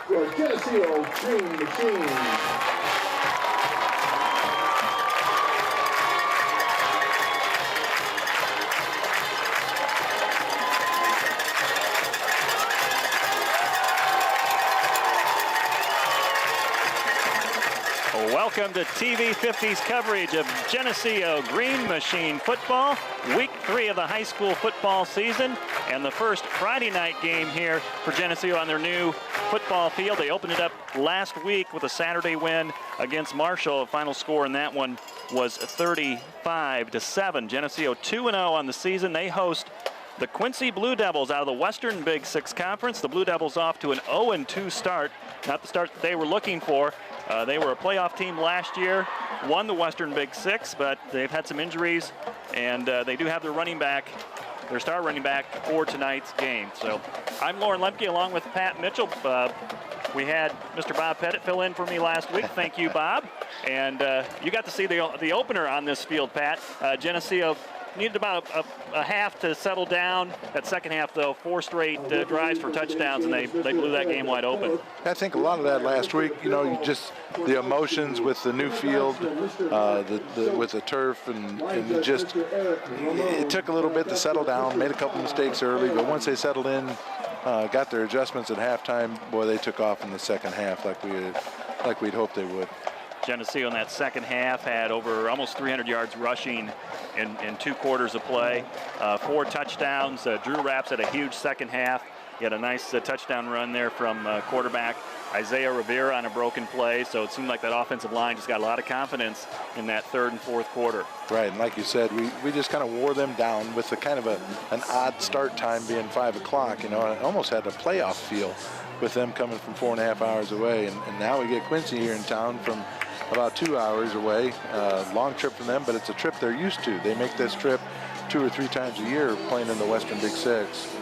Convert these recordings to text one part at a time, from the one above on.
your Geneseo Green Machine. Welcome to TV 50's coverage of Geneseo Green Machine football, week 3 of the high school football season, and the first Friday night game here for Geneseo on their new football field. They opened it up last week with a Saturday win against Marshall. The final score in that one was 35-7. Geneseo 2-0 on the season. They host the Quincy Blue Devils out of the Western Big Six Conference. The Blue Devils off to an 0-2 start, not the start that they were looking for. They were a playoff team last year, won the Western Big Six, but they've had some injuries, and they do have their running back, their star running back, for tonight's game. So I'm Lauren Lemke along with Pat Mitchell. We had Mr. Bob Pettit fill in for me last week. Thank you, Bob. And you got to see the opener on this field, Pat. Geneseo needed about a half to settle down. That second half, though, 4 straight drives for touchdowns, and they blew that game wide open. I think a lot of that last week, you know, the emotions with the new field, with the turf, and it took a little bit to settle down. Made a couple mistakes early, but once they settled in, got their adjustments at halftime, boy, they took off in the second half like we'd hoped they would. Geneseo in that second half had over almost 300 yards rushing in 2 quarters of play. 4 touchdowns. Drew Rapps had a huge second half. He had a nice touchdown run there from quarterback Isaiah Rivera on a broken play. So it seemed like that offensive line just got a lot of confidence in that 3rd and 4th quarter. Right, and like you said, we just kind of wore them down with the kind of an odd start time being 5 o'clock. You know, it almost had a playoff feel with them coming from 4.5 hours away. And now we get Quincy here in town from about 2 hours away. Long trip for them, but it's a trip they're used to. They make this trip 2 or 3 times a year playing in the Western Big Six.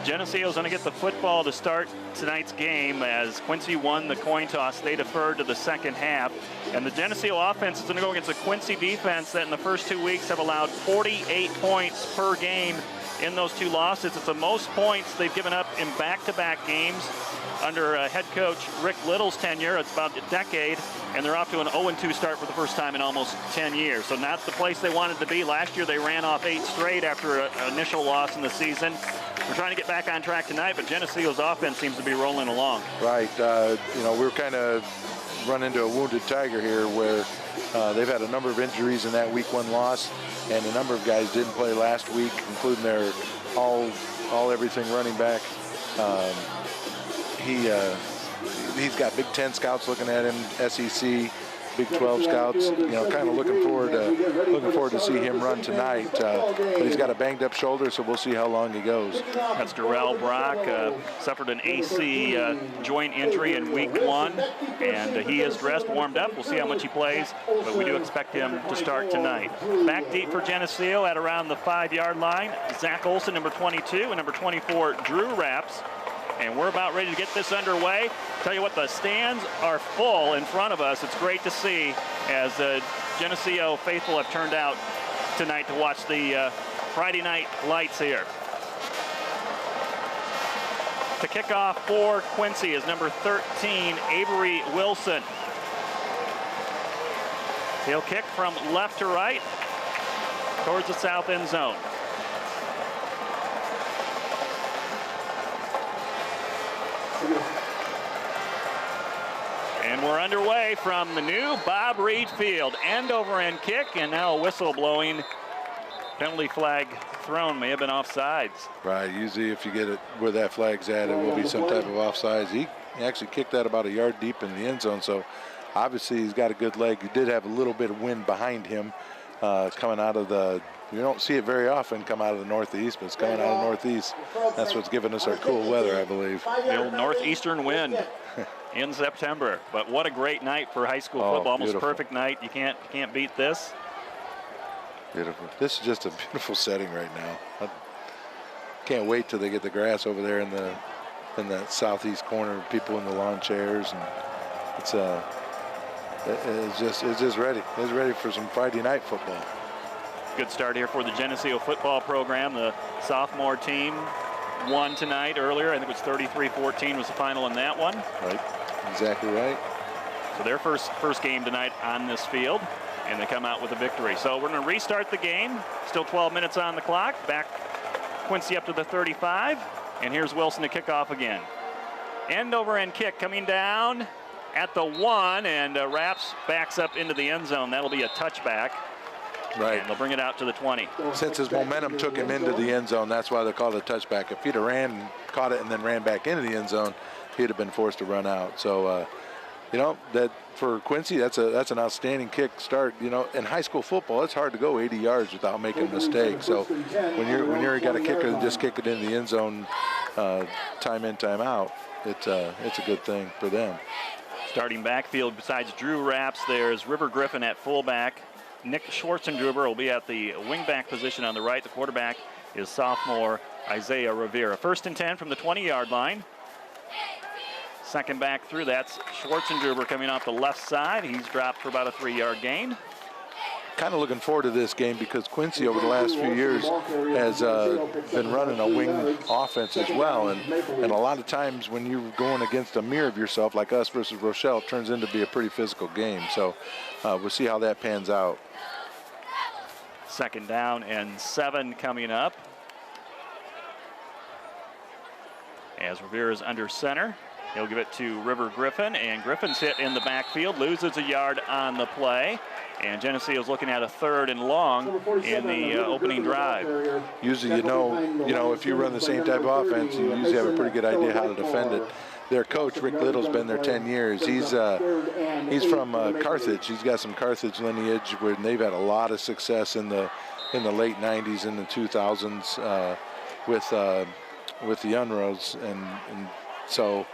Geneseo's going to get the football to start tonight's game as Quincy won the coin toss. They deferred to the second half. And the Geneseo offense is going to go against a Quincy defense that in the first 2 weeks have allowed 48 points per game in those 2 losses. It's the most points they've given up in back-to-back games under head coach Rick Little's tenure. It's about a decade, and they're off to an 0-2 start for the first time in almost 10 years. So not the place they wanted to be. Last year they ran off 8 straight after an initial loss in the season. We're trying to get back on track tonight, but Geneseo's offense seems to be rolling along. Right. You know, we're kind of run into a wounded tiger here where they've had a number of injuries in that week 1 loss, and a number of guys didn't play last week, including their all-everything running back. He's got Big 10 scouts looking at him, SEC, Big 12 scouts. You know, kind of looking forward to see him run tonight. But he's got a banged up shoulder, so we'll see how long he goes. That's Darrell Brock. Suffered an AC joint injury in week 1, and he is dressed, warmed up. We'll see how much he plays, but we do expect him to start tonight. Back deep for Geneseo at around the 5-yard line. Zach Olson, number 22, and number 24, Drew Rapps. And we're about ready to get this underway. Tell you what, the stands are full in front of us. It's great to see as Geneseo faithful have turned out tonight to watch the Friday night lights here. To kick off for Quincy is number 13, Avery Wilson. He'll kick from left to right towards the south end zone. And we're underway from the new Bob Reed Field. End over end kick, and now a whistle blowing. Penalty flag thrown, may have been offsides. Right, usually if you get it where that flag's at, it will be some type of offsides. He actually kicked that about a yard deep in the end zone, so obviously he's got a good leg. He did have a little bit of wind behind him coming out of the, you don't see it very often come out of the northeast, but it's coming out of the northeast. That's what's giving us our cool weather, I believe. The old northeastern wind in September. But what a great night for high school football. Almost beautiful. Perfect night. You can't beat this. Beautiful. This is just a beautiful setting right now. I can't wait till they get the grass over there in the southeast corner. People in the lawn chairs, and it's just ready. It's ready for some Friday night football. Good start here for the Geneseo football program. The sophomore team won tonight earlier. I think it was 33-14 was the final in that one. Right, exactly right. So their first game tonight on this field, and they come out with a victory. So we're going to restart the game. Still 12 minutes on the clock. Back Quincy up to the 35, and here's Wilson to kick off again. End over end kick coming down at the 1, and Raps backs up into the end zone. That'll be a touchback. Right. And they'll bring it out to the 20. Since his momentum took him into the end zone, that's why they call it a touchback. If he'd have caught it and then ran back into the end zone, he'd have been forced to run out. So, you know, that for Quincy, that's an outstanding kick start. You know, in high school football, it's hard to go 80 yards without making a mistake. So when you're got a kicker and just kick it in the end zone, time in, time out, it's a good thing for them. Starting backfield besides Drew Raps, there's River Griffin at fullback. Nick Schwartzendruber will be at the wingback position on the right. The quarterback is sophomore Isaiah Rivera. 1st and 10 from the 20-yard line. Second back through, that's Schwartzendruber coming off the left side. He's dropped for about a 3-yard gain. Kind of looking forward to this game because Quincy over the last few years has been running a wing offense as well, and a lot of times when you're going against a mirror of yourself like us versus Rochelle, it turns into be a pretty physical game. So we'll see how that pans out. 2nd down and 7 coming up. As Rivera's under center, he'll give it to River Griffin, and Griffin's hit in the backfield, loses a yard on the play. And Geneseo's looking at a 3rd and long in the opening drive. Usually, you know, if you run the same type of offense, you usually have a pretty good idea how to defend it. Their coach, Rick Little's been there 10 years. He's from Carthage. He's got some Carthage lineage where they've had a lot of success in the late 90s and the 2000s with the Unros, and so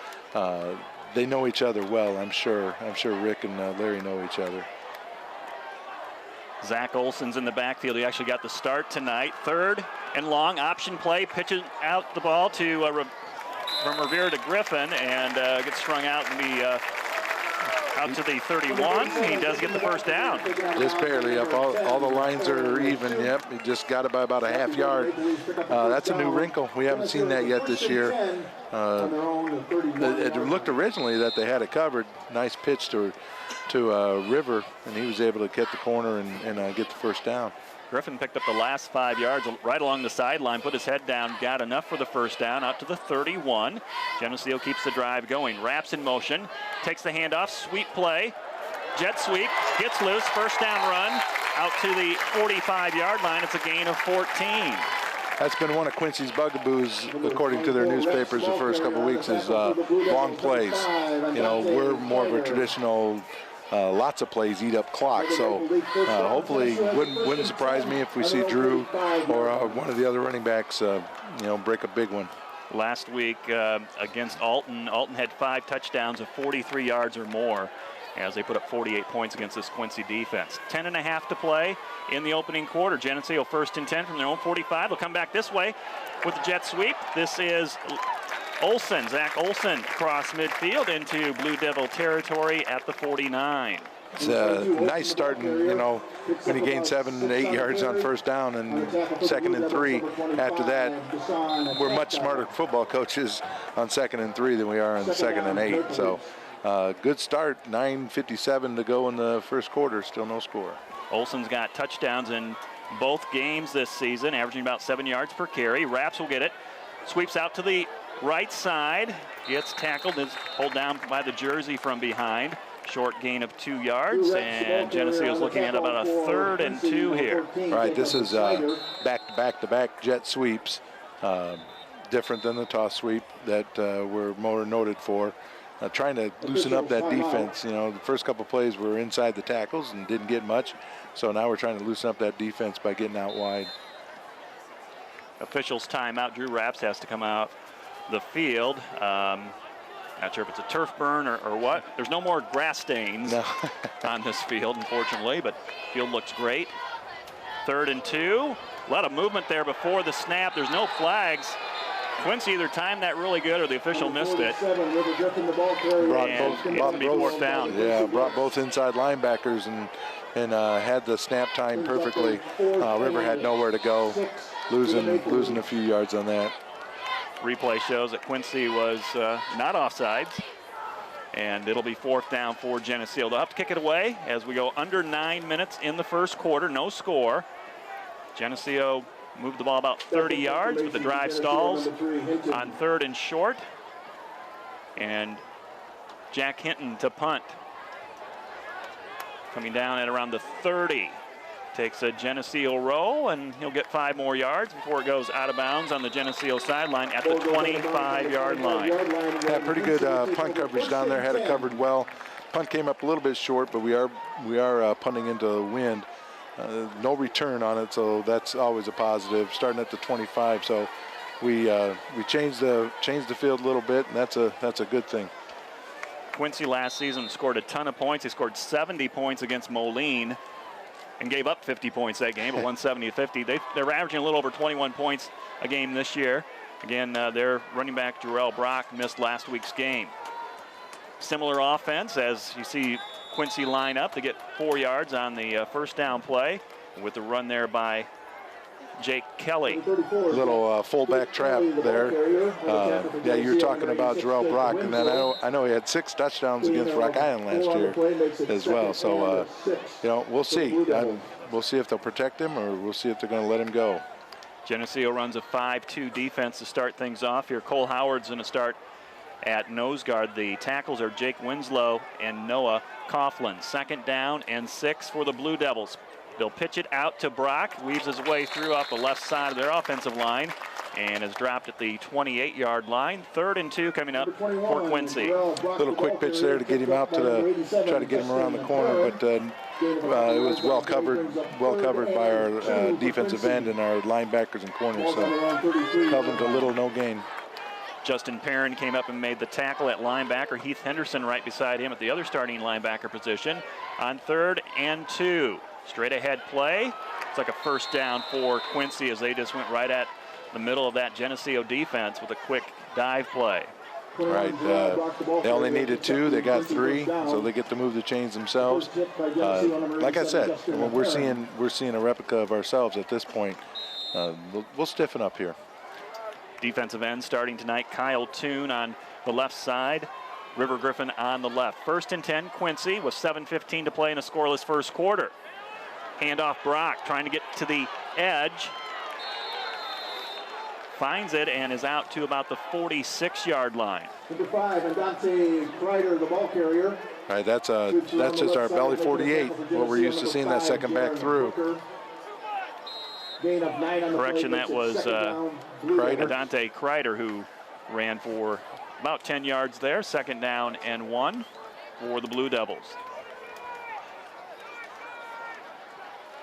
they know each other well. I'm sure Rick and Larry know each other. Zach Olson's in the backfield. He actually got the start tonight. 3rd and long, option play, pitches out the ball to from Rivera to Griffin, and gets strung out and be out to the 31. He does get the 1st down. Just barely up. All the lines are even. Yep, he just got it by about a half yard. That's a new wrinkle. We haven't seen that yet this year. It looked originally that they had it covered. Nice pitch to River, and he was able to get the corner and get the 1st down. Griffin picked up the last 5 yards right along the sideline, put his head down, got enough for the 1st down, out to the 31. Geneseo keeps the drive going. Raps in motion, takes the handoff, sweep play, jet sweep, gets loose, 1st down run, out to the 45-yard line. It's a gain of 14. That's been one of Quincy's bugaboos, according to their newspapers, the first couple of weeks, is long plays. You know, we're more of a traditional lots of plays eat up clock, so hopefully wouldn't surprise me if we see Drew or one of the other running backs break a big one. Last week against Alton had 5 touchdowns of 43 yards or more as they put up 48 points against this Quincy defense. 10.5 to play in the opening quarter. Geneseo 1st and 10 from their own 45. They'll come back this way with the jet sweep. This is Olson, Zach Olson, across midfield into Blue Devil territory at the 49. It's a nice start, when he gained 7 to 8 yards on 1st down and 2nd and 3. After that, we're much smarter football coaches on 2nd and 3 than we are on 2nd and 8. So good start, 9:57 to go in the 1st quarter, still no score. Olson's got touchdowns in both games this season, averaging about 7 yards per carry. Raps will get it, sweeps out to the right side, gets tackled, is pulled down by the jersey from behind. Short gain of 2 yards, and Geneseo's looking at about a 3rd and 2 here. Right, this is back-to-back jet sweeps, different than the toss sweep that we're more noted for. Trying to loosen up that defense. The first couple plays were inside the tackles and didn't get much, so now we're trying to loosen up that defense by getting out wide. Officials timeout. Drew Raps has to come out the field. Not sure if it's a turf burn or what. There's no more grass stains on this field, unfortunately, but field looks great. 3rd and 2. A lot of movement there before the snap. There's no flags. Quincy either timed that really good or the official missed it. Brought both inside linebackers and had the snap time perfectly. River had nowhere to go, losing a few yards on that. Replay shows that Quincy was not offsides. And it'll be 4th down for Geneseo. They'll have to kick it away as we go under 9 minutes in the first quarter. No score. Geneseo moved the ball about 30 yards, but the drive stalls on 3rd and short. And Jack Hinton to punt. Coming down at around the 30. Takes a Geneseo roll, and he'll get 5 more yards before it goes out of bounds on the Geneseo sideline at the 25-yard line. Yeah, pretty good punt coverage down there. Had it covered well. Punt came up a little bit short, but we are punting into the wind. No return on it, so that's always a positive. Starting at the 25, so we changed the field a little bit, and that's a good thing. Quincy last season scored a ton of points. He scored 70 points against Moline and gave up 50 points that game, but 170-50. They're averaging a little over 21 points a game this year. Again, their running back Jarrell Brock missed last week's game. Similar offense as you see Quincy line up to get 4 yards on the first down play with the run there by Jake Kelly. Little fullback trap there. Yeah, you're talking about Jarrell Brock, and then I know he had 6 touchdowns against Rock Island last year as well. So, we'll see. We'll see if they'll protect him or we'll see if they're going to let him go. Geneseo runs a 5-2 defense to start things off here. Cole Howard's going to start at nose guard. The tackles are Jake Winslow and Noah Coughlin. 2nd down and 6 for the Blue Devils. They'll pitch it out to Brock, weaves his way through off the left side of their offensive line, and is dropped at the 28-yard line. 3rd and 2 coming up for Quincy. Little quick pitch there to get him out try to get him around the corner, but it was well covered by our defensive end and our linebackers and corners, so held him to little no gain. Justin Perrin came up and made the tackle at linebacker. Heath Henderson right beside him at the other starting linebacker position on 3rd and 2. Straight ahead play. It's like a first down for Quincy as they just went right at the middle of that Geneseo defense with a quick dive play. Right. They only needed 2. They got 3, so they get to move the chains themselves. Like I said, we're seeing a replica of ourselves at this point. We'll stiffen up here. Defensive end starting tonight, Kyle Toon on the left side, River Griffin on the left. 1st and 10, Quincy with 7:15 to play in a scoreless first quarter. Handoff Brock trying to get to the edge. Finds it and is out to about the 46-yard line. Number 5, and Dante Kreider, the ball carrier. All right, that's just our belly 48, what we're used to seeing that second back through. Correction, that was Dante Kreider who ran for about 10 yards there. 2nd down and 1 for the Blue Devils.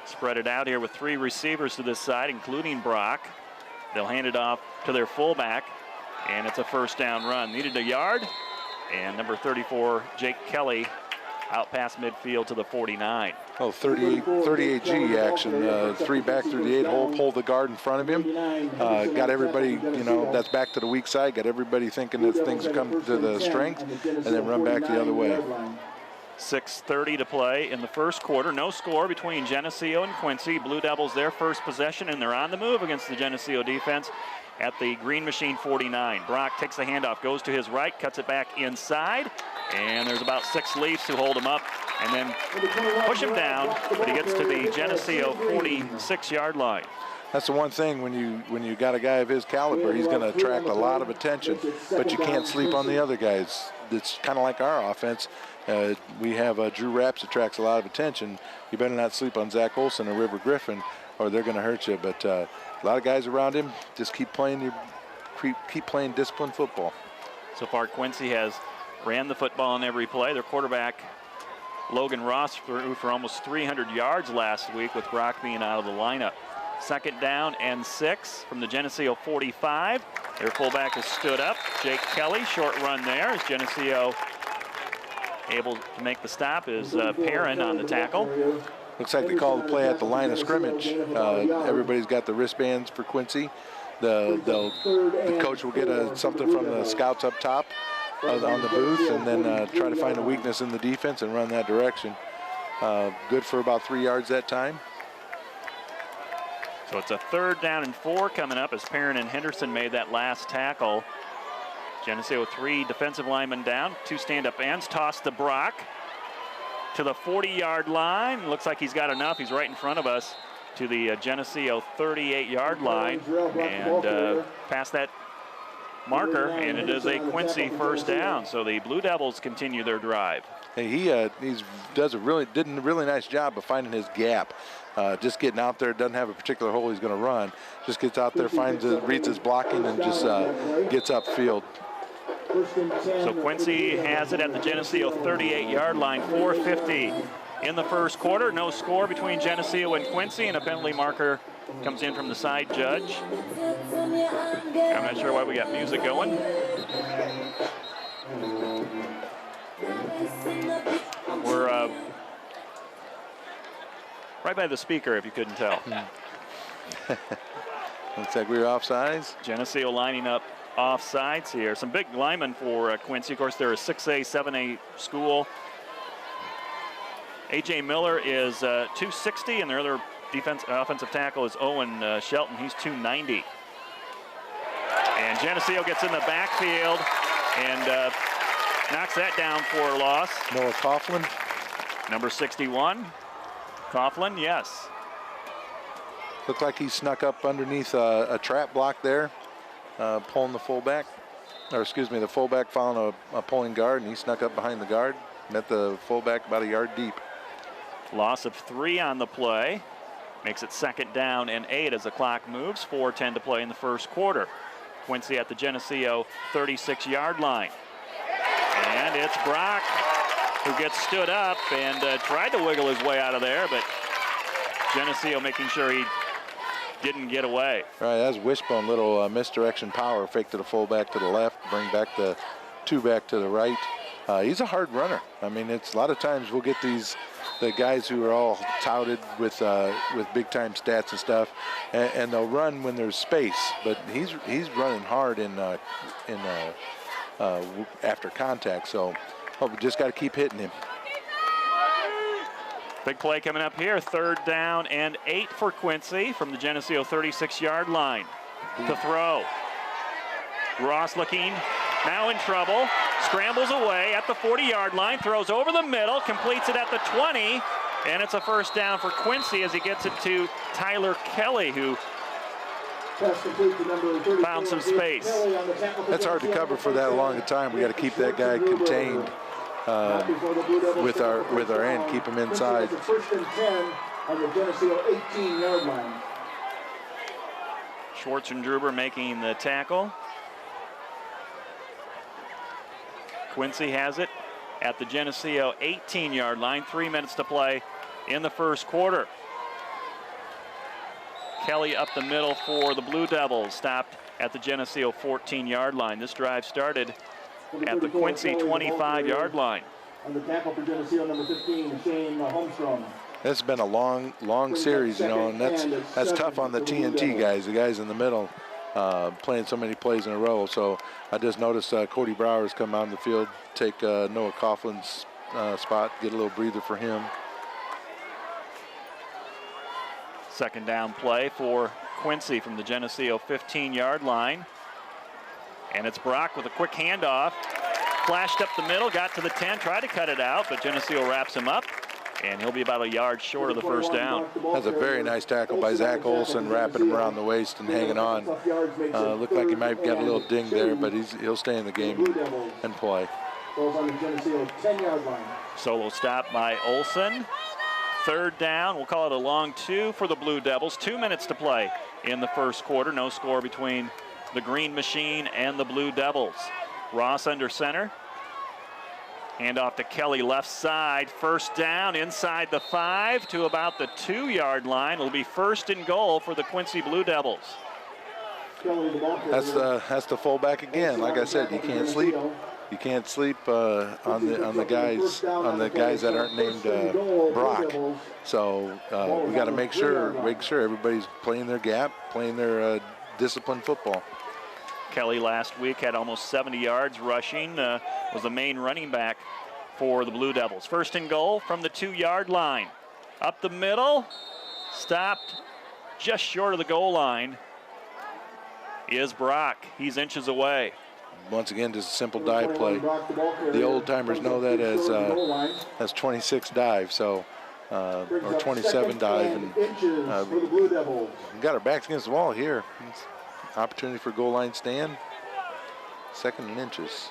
Spread it out here with 3 receivers to this side, including Brock. They'll hand it off to their fullback, and it's a first down run. Needed a yard, and number 34, Jake Kelly, out past midfield to the 49. Oh, 38G action. 3 back through the 8 hole, pull the guard in front of him. Got everybody, that's back to the weak side. Got everybody thinking that things come to the strength, and then run back the other way. 6:30 to play in the first quarter. No score between Geneseo and Quincy. Blue Devils their first possession, and they're on the move against the Geneseo defense at the Green Machine 49. Brock takes the handoff, goes to his right, cuts it back inside, and there's about 6 Leafs who hold him up and then push him down, but he gets to the Geneseo 46-yard line. That's the one thing when you got a guy of his caliber, he's going to attract a lot of attention, but you can't sleep on the other guys. It's kind of like our offense. We have Drew Rapps attracts a lot of attention. You better not sleep on Zach Olson or River Griffin, or they're going to hurt you. But a lot of guys around him, just keep playing disciplined football. So far, Quincy has ran the football on every play. Their quarterback, Logan Ross, threw for almost 300 yards last week with Brock being out of the lineup. 2nd down and 6 from the Geneseo 45. Their fullback has stood up. Jake Kelly, short run there as Geneseo able to make the stop is Perrin on the tackle. Looks like they called the play at the line of scrimmage. Everybody's got the wristbands for Quincy. The coach will get something from the scouts up top on the booth, and then try to find a weakness in the defense and run that direction. Good for about 3 yards that time. So it's a 3rd down and 4 coming up as Perrin and Henderson made that last tackle. Geneseo 3 defensive linemen down, 2 stand-up ends. Toss to Brock to the 40-yard line. Looks like he's got enough. He's right in front of us to the Geneseo 38-yard line and past that marker, and it is a Quincy 1st down. So the Blue Devils continue their drive. Hey, he did a really nice job of finding his gap. Just getting out there, doesn't have a particular hole he's going to run. Just gets out there, reads his blocking, and just gets upfield. So Quincy has it at the Geneseo 38-yard line, 4:50 in the 1st quarter. No score between Geneseo and Quincy, and a penalty marker comes in from the side judge. I'm not sure why we got music going. We're right by the speaker, if you couldn't tell. Looks like we were offsides. Geneseo lining up offsides here. Some big linemen for Quincy. Of course, they're a 6A, 7A school. A.J. Miller is 260, and their other offensive tackle is Owen Shelton. He's 290. And Geneseo gets in the backfield and knocks that down for a loss. Noah Coughlin. Number 61. Coughlin, yes. Looked like he snuck up underneath a trap block there, pulling the fullback. Or excuse me, the fullback found a pulling guard, and he snuck up behind the guard. Met the fullback about a yard deep. Loss of 3 on the play. Makes it 2nd down and 8 as the clock moves. 4:10 to play in the 1st quarter. Quincy at the Geneseo 36-yard line. And it's Brock who gets stood up and tried to wiggle his way out of there, but Geneseo making sure he didn't get away. Right, that's wishbone, little misdirection power. Fake to the fullback to the left, bring back the 2 back to the right. He's a hard runner. I mean, it's a lot of times we'll get the guys who are all touted with big time stats and stuff, and they'll run when there's space. But he's running hard in after contact. So we just got to keep hitting him. Big play coming up here. 3rd down and 8 for Quincy from the Geneseo 36-yard line. To throw. Ross looking now in trouble. Scrambles away at the 40-yard line, throws over the middle, completes it at the 20, and it's a 1st down for Quincy as he gets it to Tyler Kelly, who found some space. That's hard to cover for that long a time. We got to keep that guy contained with our end, keep him inside. 1st and 10 on the Geneseo 18-yard line. Schwartz and Druber making the tackle. Quincy has it at the Geneseo 18-yard line. 3 minutes to play in the 1st quarter. Kelly up the middle for the Blue Devils, stopped at the Geneseo 14-yard line. This drive started at the Quincy 25-yard line. On the tackle for Geneseo, number 15, Shane Holmstrom. It's been a long series, you know, and that's tough on the TNT guys, the guys in the middle. Playing so many plays in a row. So I just noticed Cody Brower's come out on the field, take Noah Coughlin's spot, get a little breather for him. 2nd down play for Quincy from the Geneseo 15-yard line. And it's Brock with a quick handoff. Flashed up the middle, got to the 10, tried to cut it out, but Geneseo wraps him up. And he'll be about a yard short of the 1st down. That's a very nice tackle by Zach Olson, wrapping him around the waist and hanging on. Looked like he might have got a little ding there, but he'll stay in the game and play. Solo stop by Olson. 3rd down, we'll call it a long 2 for the Blue Devils. 2 minutes to play in the 1st quarter. No score between the Green Machine and the Blue Devils. Ross under center. Hand off to Kelly left side. 1st down inside the 5 to about the 2-yard line. It'll be 1st and goal for the Quincy Blue Devils. That's the fullback again. Like I said, you can't sleep. You can't sleep on the guys that aren't named Brock. So we got to make sure everybody's playing their gap, playing their disciplined football. Kelly last week had almost 70 yards rushing, was the main running back for the Blue Devils. 1st and goal from the 2-yard line. Up the middle, stopped just short of the goal line is Brock. He's inches away. Once again, just a simple dive play. The old timers know that as 26 dive, so or 27 dive, and got our backs against the wall here. Opportunity for goal line stand. 2nd and inches.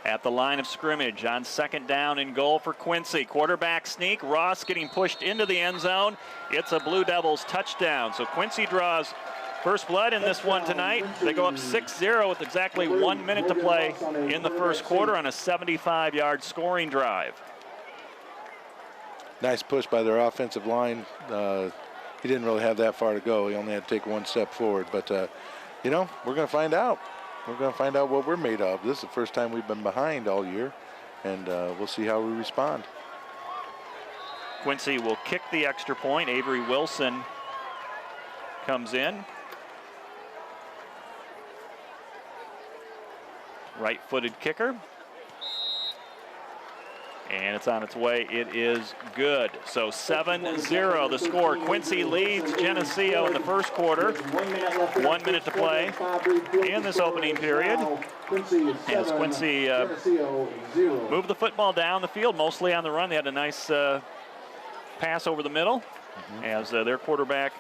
At the line of scrimmage on 2nd down and goal for Quincy. Quarterback sneak. Ross getting pushed into the end zone. It's a Blue Devils touchdown. So Quincy draws first blood in this one tonight. They go up 6-0 with exactly 1 minute to play in the first quarter on a 75-yard scoring drive. Nice push by their offensive line. He didn't really have that far to go. He only had to take 1 step forward. But, you know, we're going to find out. We're going to find out what we're made of. This is the first time we've been behind all year, and we'll see how we respond. Quincy will kick the extra point. Avery Wilson comes in. Right-footed kicker. And it's on its way. It is good. So 7-0 the score. Quincy leads Geneseo in the first quarter. 1 minute to play in this opening period. As Quincy moved the football down the field, mostly on the run. They had a nice pass over the middle as their quarterback,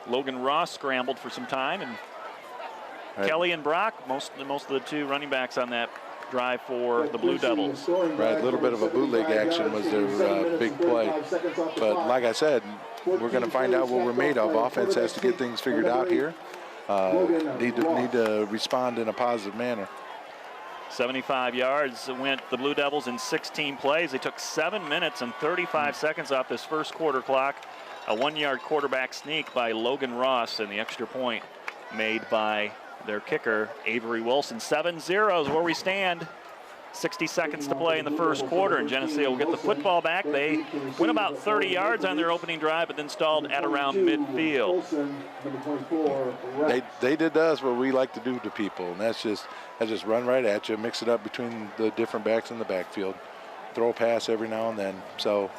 Logan Ross, scrambled for some time. And Kelly and Brock, most of the 2 running backs on that drive for the Blue Devils. Right, a little bit of a bootleg action was their big play. But like I said, we're going to find out what we're made of. Offense has to get things figured out here. Need to respond in a positive manner. 75 yards went the Blue Devils in 16 plays. They took 7 minutes and 35 seconds off this first quarter clock. A 1-yard quarterback sneak by Logan Ross, and the extra point made by their kicker, Avery Wilson. 7-0 is where we stand. 60 seconds to play in the first quarter, and Geneseo will get the football back. They went about 30 yards on their opening drive, but then stalled at around midfield. They did to us what we like to do to people, and that's just run right at you, mix it up between the different backs in the backfield, throw a pass every now and then. So,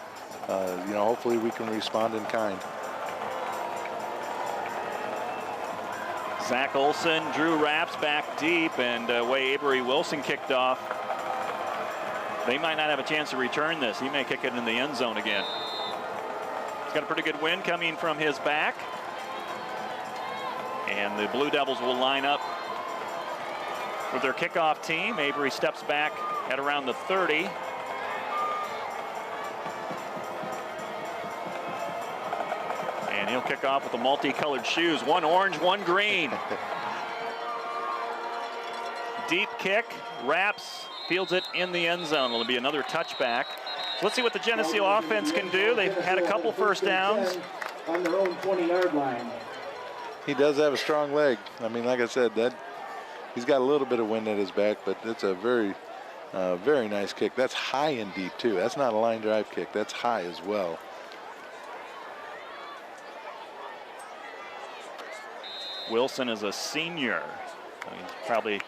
you know, hopefully we can respond in kind. Zach Olson, Drew Rapps back deep, and way Avery Wilson kicked off. They might not have a chance to return this. He may kick it in the end zone again. He's got a pretty good wind coming from his back. And the Blue Devils will line up with their kickoff team. Avery steps back at around the 30. And he'll kick off with the multicolored shoes. 1 orange, 1 green. Deep kick. Rapps fields it in the end zone. Will be another touchback. So let's see what the Geneseo offense can do. They've had a couple first downs. On their own 20-yard line. He does have a strong leg. I mean, like I said, he's got a little bit of wind at his back, but it's a very nice kick. That's high and deep, too. That's not a line drive kick. That's high as well. Wilson is a senior. He's probably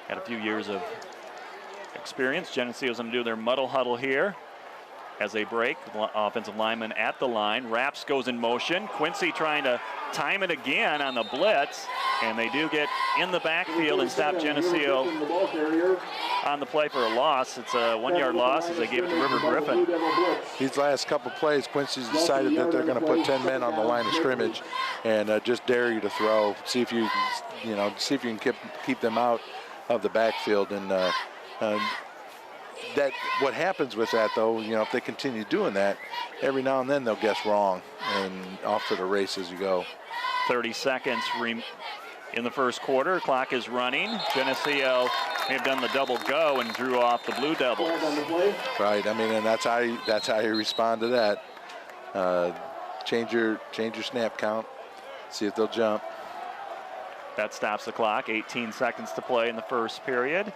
had a few years of experience. Geneseo's going to do their muddle huddle here as they break. Offensive lineman at the line. Rapps goes in motion. Quincy trying to time it again on the blitz, and they do get in the backfield and stop Geneseo on the play for a loss. It's a 1-yard loss as they gave it to River Griffin. These last couple plays, Quincy's decided that they're going to put 10 men on the line of scrimmage and just dare you to throw. See if you can keep them out of the backfield. And that what happens with that, though, you know, if they continue doing that, every now and then they'll guess wrong and off to the races you go. 30 seconds in the first quarter. Clock is running. Geneseo may have done the double go and drew off the Blue Devils. Right. I mean, and that's how you respond to that. Change your snap count. See if they'll jump. That stops the clock. 18 seconds to play in the first period.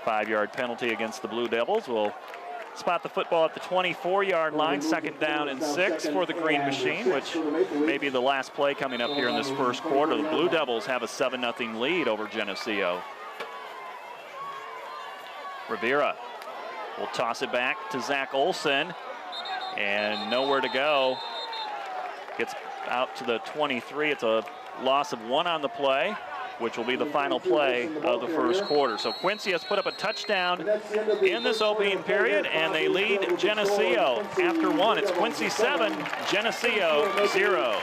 5-yard penalty against the Blue Devils. Will spot the football at the 24-yard line. 2nd down and 6 for the Green Machine, which may be the last play coming up here in this first quarter. The Blue Devils have a 7-0 lead over Geneseo. Rivera will toss it back to Zach Olson, and nowhere to go Gets out to the 23. It's a loss of 1 on the play, which will be the final play of the first quarter. So Quincy has put up a touchdown in this opening period, and they lead Geneseo after 1. It's Quincy 7, Geneseo 0.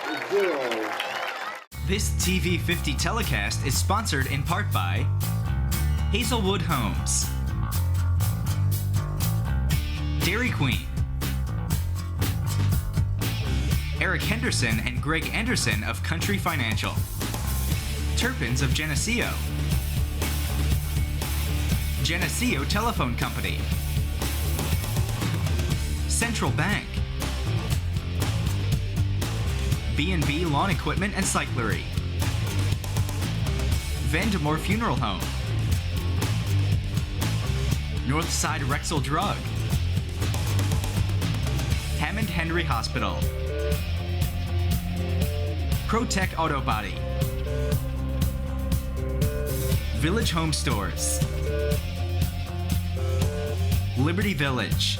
This TV 50 telecast is sponsored in part by Hazelwood Homes, Dairy Queen, Eric Henderson and Greg Anderson of Country Financial, Turpins of Geneseo, Geneseo Telephone Company, Central Bank, B&B Lawn Equipment and Cyclery, Vandemore Funeral Home, Northside Rexall Drug, Hammond Henry Hospital, ProTech Auto Body, Village Home Stores, Liberty Village,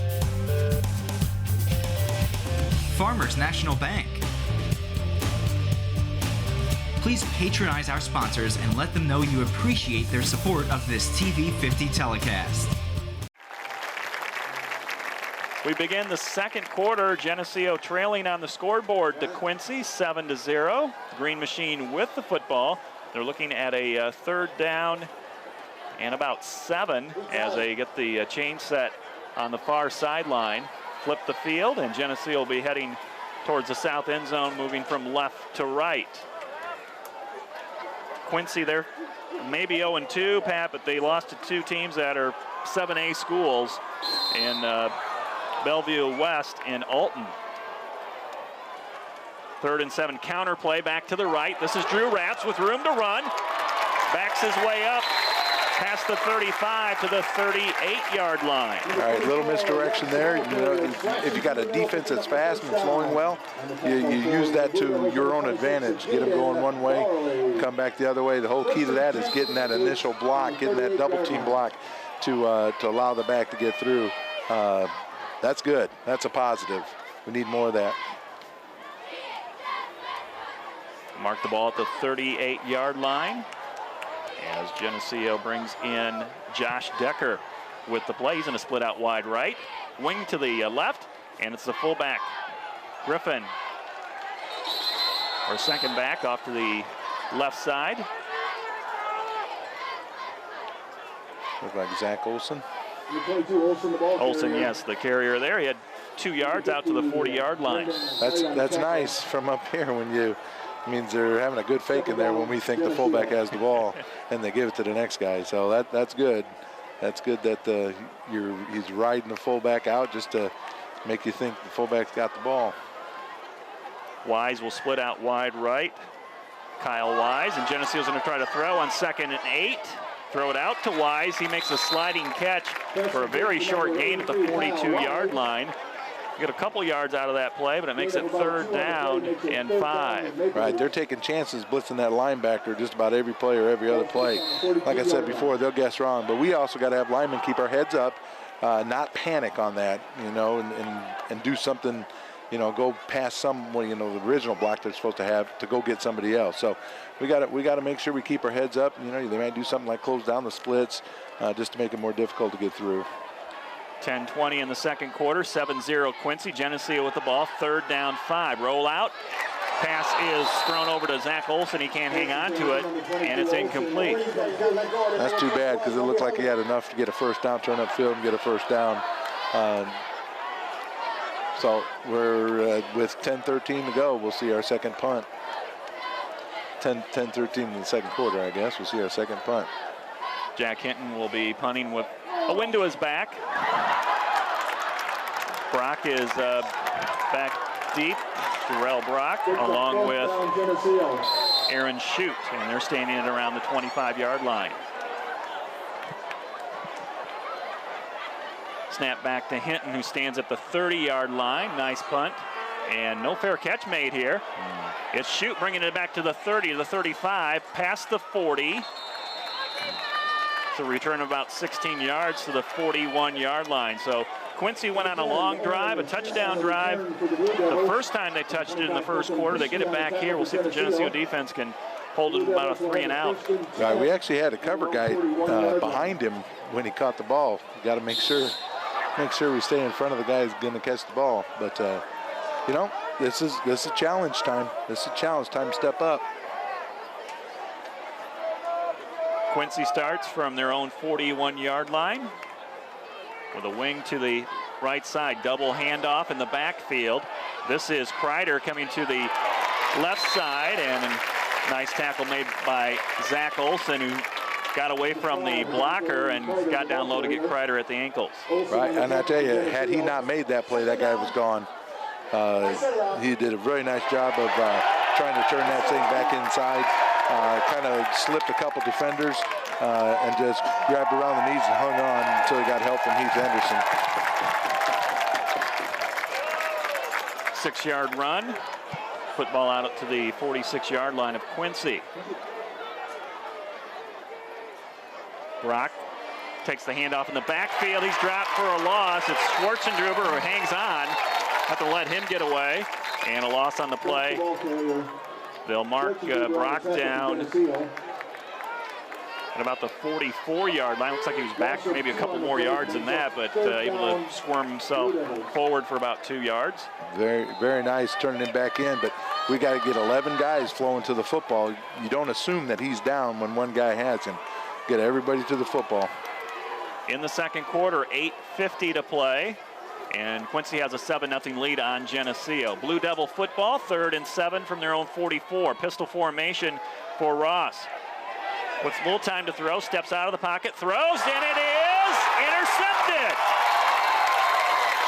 Farmers National Bank. Please patronize our sponsors and let them know you appreciate their support of this TV 50 telecast. We begin the second quarter. Geneseo trailing on the scoreboard to Quincy, 7-0. Green Machine with the football. They're looking at a third down and about 7 as they get the chain set on the far sideline. Flip the field, and Geneseo will be heading towards the south end zone, moving from left to right. Quincy, they're maybe 0-2, Pat, but they lost to 2 teams that are 7A schools in Bellevue West and Alton. 3rd and 7, counter play back to the right. This is Drew Ratz with room to run. Backs his way up past the 35 to the 38-yard line. All right, little misdirection there. You know, if you got a defense that's fast and flowing well, you use that to your own advantage. Get them going one way, come back the other way. The whole key to that is getting that initial block, getting that double team block to allow the back to get through. That's good. That's a positive. We need more of that. Mark the ball at the 38-yard line as Geneseo brings in Josh Decker with the play. He's going to split out wide right, wing to the left, and it's the fullback, Griffin, or second back off to the left side. Looks like Zach Olson. Olson, yes, the carrier there. He had 2 yards out to the 40-yard line. That's nice from up here when you means they're having a good fake in there when we think the fullback has the ball and they give it to the next guy. So that's good. That's good that he's riding the fullback out just to make you think the fullback's got the ball. Wise will split out wide right. Kyle Wise, and Geneseo's going to try to throw on 2nd and 8. Throw it out to Wise. He makes a sliding catch for a very short gain at the 42-yard line. Get a couple yards out of that play, but it makes it 3rd down and 5. Right, they're taking chances blitzing that linebacker just about every play or every other play. Like I said before, they'll guess wrong, but we also got to have linemen keep our heads up, not panic on that, you know, and do something, you know, go past someone, you know, the original block they're supposed to have to go get somebody else. So we got to make sure we keep our heads up. You know, they might do something like close down the splits just to make it more difficult to get through. 10-20 in the second quarter, 7-0 Quincy. Geneseo with the ball, 3rd down 5. Roll out. Pass is thrown over to Zach Olson. He can't hang on to it, and it's incomplete. That's too bad because it looked like he had enough to get a first down, turn up field, and get a first down. So we're with 10-13 to go. We'll see our second punt. 10-13 in the second quarter, I guess. We'll see our second punt. Jack Hinton will be punting with a wind to his back. Brock is back deep. Jarrell Brock along with Aaron Shute, and they're standing at around the 25-yard line. Snap back to Hinton, who stands at the 30-yard line. Nice punt. And no fair catch made here. It's Shute bringing it back to the 30, to the 35, past the 40. to return about 16 yards to the 41-yard line. So Quincy went on a long drive, a touchdown drive. The first time they touched it in the first quarter. They get it back here. We'll see if the Geneseo defense can hold it about a 3 and out. Right, we actually had a cover guy behind him when he caught the ball. Got to make sure we stay in front of the guy who's going to catch the ball. But you know, this is challenge time. This is challenge time. Step up. Quincy starts from their own 41-yard line with a wing to the right side. Double handoff in the backfield. This is Kreider coming to the left side, and a nice tackle made by Zach Olson, who got away from the blocker and got down low to get Kreider at the ankles. Right, and I tell you, had he not made that play, that guy was gone. He did a very nice job of trying to turn that thing back inside. Kind of slipped a couple defenders and just grabbed around the knees and hung on until he got help from Heath Henderson. 6-yard run. Football out to the 46-yard line of Quincy. Brock takes the handoff in the backfield. He's dropped for a loss. It's Schwartzendruber who hangs on. Have to let him get away. And a loss on the play. They'll mark Brock down at about the 44-yard line. Looks like he was back maybe a couple more yards than that, but able to squirm himself forward for about 2 yards. Very, very nice turning him back in, but we got to get 11 guys flowing to the football. You don't assume that he's down when one guy has him. Get everybody to the football. In the second quarter, 8:50 to play. And Quincy has a 7-0 lead on Geneseo. Blue Devil football, 3rd and 7 from their own 44. Pistol formation for Ross. With little time to throw, steps out of the pocket, throws, and it is intercepted.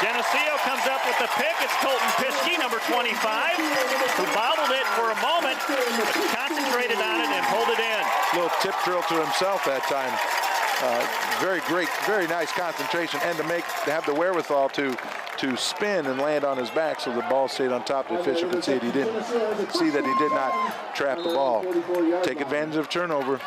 Geneseo comes up with the pick. It's Colton Pischke, number 25, who bobbled it for a moment, but concentrated on it and pulled it in. Little tip drill to himself that time. Very great, very nice concentration, and to have the wherewithal to spin and land on his back so the ball stayed on top. The official could see he didn't see that he did not trap the ball. Take advantage of turnover.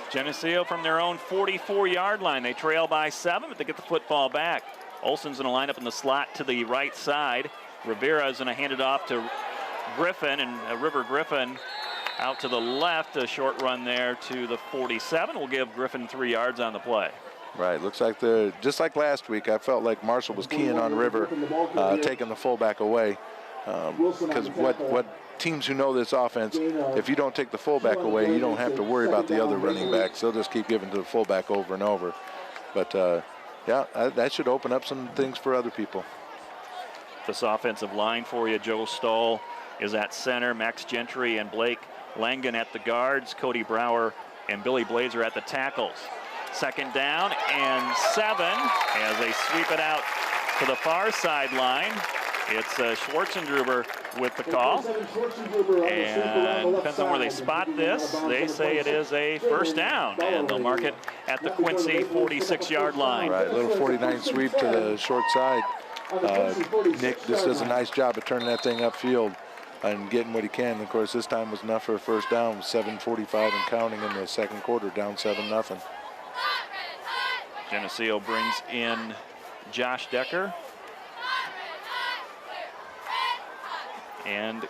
Geneseo from their own 44-yard line. They trail by 7, but they get the football back. Olsen's going to line up in the slot to the right side. Rivera is going to hand it off to Griffin, and River Griffin out to the left. A short run there to the 47 will give Griffin 3 yards on the play. Right, looks like just like last week, I felt like Marshall was keying on River, taking the fullback away. Because what teams who know this offense, if you don't take the fullback away, you don't have to worry about the other running backs. They'll just keep giving to the fullback over and over. But yeah, that should open up some things for other people. This offensive line for you, Joe Stahl is at center, Max Gentry and Blake Langen at the guards, Cody Brower and Billy Blazer at the tackles. 2nd down and 7 as they sweep it out to the far sideline. It's Schwartzendruber with the call. And depends on where they spot this. They say it is a 1st down, and they'll mark it at the Quincy 46-yard line. Right, a little 49 sweep to the short side. Nick just does a nice job of turning that thing upfield and getting what he can. Of course, this time was enough for a 1st down. 7:45 and counting in the second quarter, down 7-0. Geneseo brings in Josh Decker and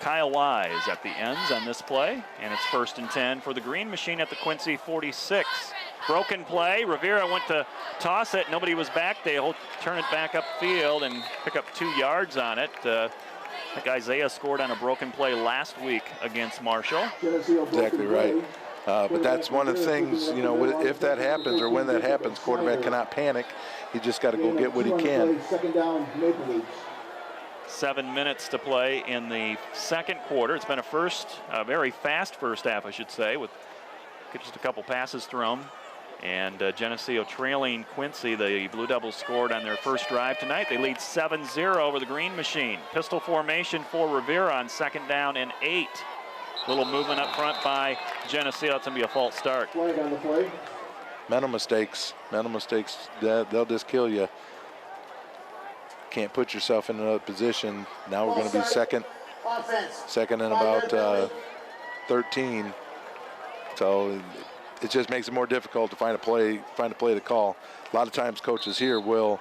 Kyle Wise at the ends on this play, and it's 1st and 10 for the Green Machine at the Quincy 46. Broken play. Rivera went to toss it. Nobody was back. They'll turn it back upfield and pick up 2 yards on it. I think Isaiah scored on a broken play last week against Marshall. Exactly right. But that's one of the things, you know, if that happens or when that happens, quarterback cannot panic. He just got to go get what he can. 7 minutes to play in the second quarter. It's been a very fast first half, I should say, with just a couple passes thrown. And Geneseo trailing Quincy. The Blue Devils scored on their first drive tonight. They lead 7-0 over the Green Machine. Pistol formation for Rivera on 2nd down and 8. Little movement up front by Geneseo. That's going to be a false start. Mental mistakes, they'll just kill you. Can't put yourself in another position. Now we're going to be second and about 13. So it just makes it more difficult to find a play to call. A lot of times coaches here will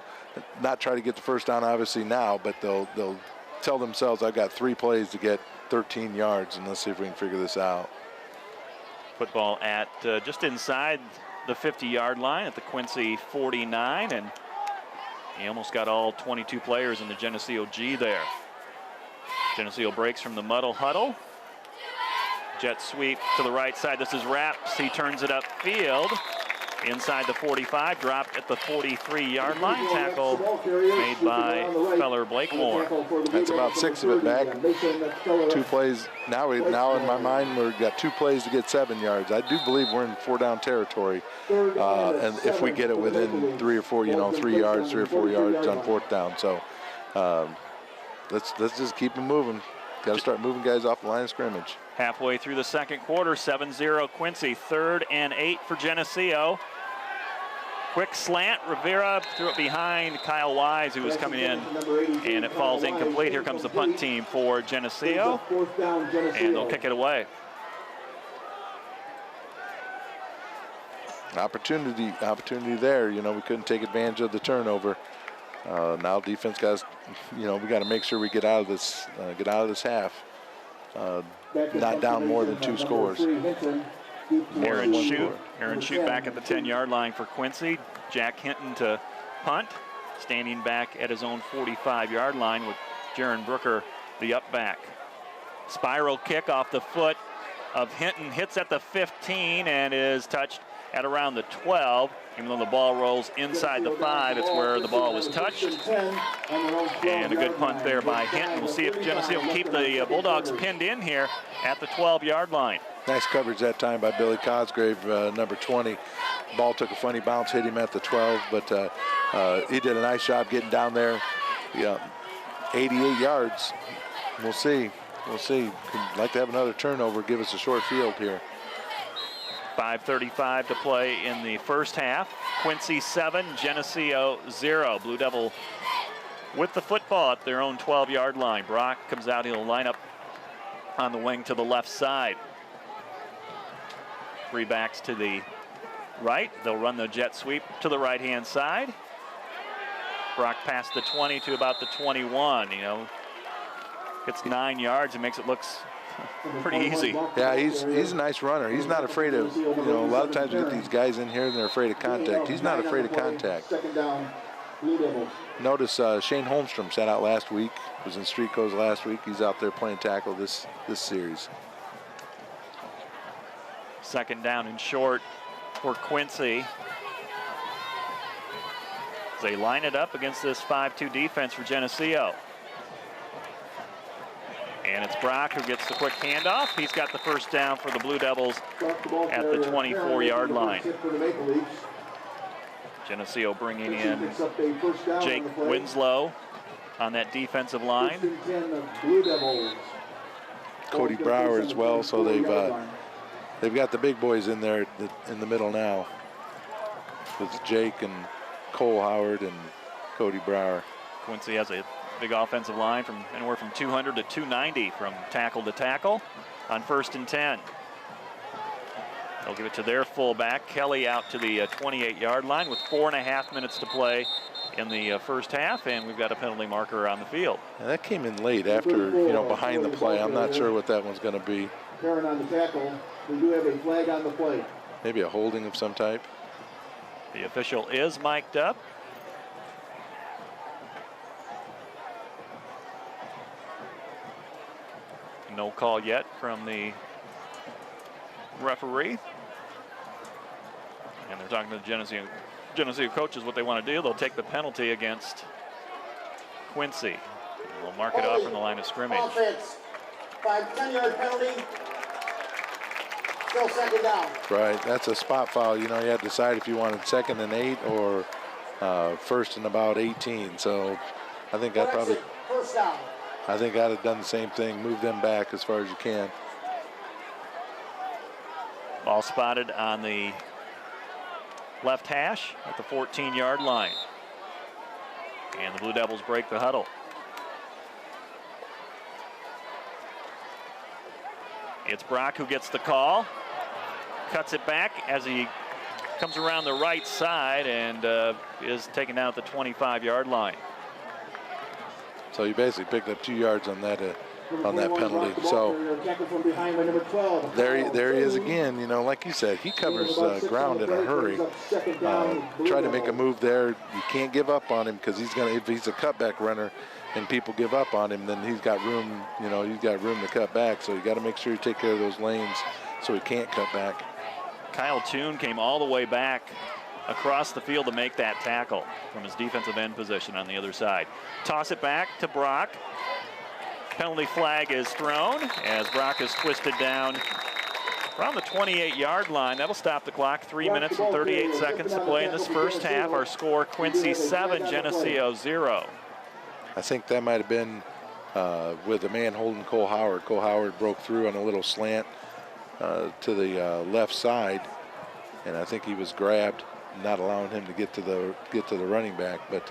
not try to get the first down obviously now, but they'll tell themselves, I've got 3 plays to get 13 yards, and let's see if we can figure this out. Football at just inside the 50-yard line at the Quincy 49, and he almost got all 22 players in the Geneseo G there. Geneseo breaks from the muddle huddle. Jet sweep to the right side. This is Raps. He turns it upfield. Inside the 45, dropped at the 43-yard line. Tackle made by Feller Blakemore. That's about 6 of it back. 2 plays. Now in my mind, we've got 2 plays to get 7 yards. I do believe we're in 4-down territory. And if we get it within 3 or 4, 3 yards, 3 or 4 yards on 4th down. So let's just keep them moving. Got to start moving guys off the line of scrimmage. Halfway through the second quarter, 7-0 Quincy. 3rd and 8 for Geneseo. Quick slant. Rivera threw it behind Kyle Wise, who was coming in, and it falls incomplete. Here comes the punt team for Geneseo, and they'll kick it away. Opportunity there. We couldn't take advantage of the turnover. Now defense guys, we got to make sure we get out of this half. Not down more than 2 scores. Aaron Shute back at the 10-yard line for Quincy. Jack Hinton to punt, standing back at his own 45-yard line with Jaron Brooker, the up back. Spiral kick off the foot of Hinton, hits at the 15 and is touched at around the 12. Even though the ball rolls inside the 5, it's where the ball was touched. And a good punt there by Hinton. We'll see if Geneseo can keep the Bulldogs pinned in here at the 12-yard line. Nice coverage that time by Billy Cosgrave, number 20. Ball took a funny bounce, hit him at the 12, but he did a nice job getting down there. 88 yards. We'll see. Could like to have another turnover, give us a short field here. 5:35 to play in the first half. Quincy 7, Geneseo 0. Blue Devil with the football at their own 12-yard line. Brock comes out. He'll line up on the wing to the left side. 3 backs to the right. They'll run the jet sweep to the right-hand side. Brock past the 20 to about the 21. Gets 9 yards and makes it look pretty easy. Yeah, he's a nice runner. He's not afraid of, a lot of times we get these guys in here and they're afraid of contact. He's not afraid of contact. Notice Shane Holmstrom sat out last week, was in Street Codes last week. He's out there playing tackle this series. 2nd down and short for Quincy. They line it up against this 5-2 defense for Geneseo. And it's Brock who gets the quick handoff. He's got the first down for the Blue Devils at the 24-yard line. Geneseo bringing in Jake Winslow on that defensive line. Cody Brower as well, so they've got the big boys in there in the middle now with Jake and Cole Howard and Cody Brower. Quincy has a big offensive line from anywhere from 200 to 290 from tackle to tackle on 1st and 10. They'll give it to their fullback, Kelly, out to the 28-yard line with 4.5 minutes to play in the first half, and we've got a penalty marker on the field. And that came in late after, behind the play. I'm not sure what that one's going to be. Karen on the tackle. We do have a flag on the play. Maybe a holding of some type. The official is mic'd up. No call yet from the referee. And they're talking to the Geneseo coaches what they want to do. They'll take the penalty against Quincy. They'll mark it off from the line of scrimmage. Offense, 10-yard penalty. Still 2nd down. Right, that's a spot foul. You had to decide if you wanted 2nd and 8 or 1st and about 18. So I think I'd probably. First down. I think I'd have done the same thing, move them back as far as you can. Ball spotted on the left hash at the 14-yard line. And the Blue Devils break the huddle. It's Brock who gets the call. cuts it back as he comes around the right side and is taken down at the 25-yard line. So you basically picked up 2 yards on that penalty. So there he is again. You know, like you said, he covers ground in a hurry. Try to make a move there. You can't give up on him because if he's a cutback runner and people give up on him, then he's got room. You know, he's got room to cut back. So you got to make sure you take care of those lanes so he can't cut back. Kyle Toon came all the way back across the field to make that tackle from his defensive end position on the other side. Toss it back to Brock. Penalty flag is thrown as Brock is twisted down around the 28-yard line. That'll stop the clock. 3 minutes and 38 seconds to play in this first half. Our score, Quincy 7, Geneseo 0. I think that might have been with the man holding Cole Howard. Cole Howard broke through on a little slant to the left side, and I think he was grabbed, not allowing him to get to the running back. But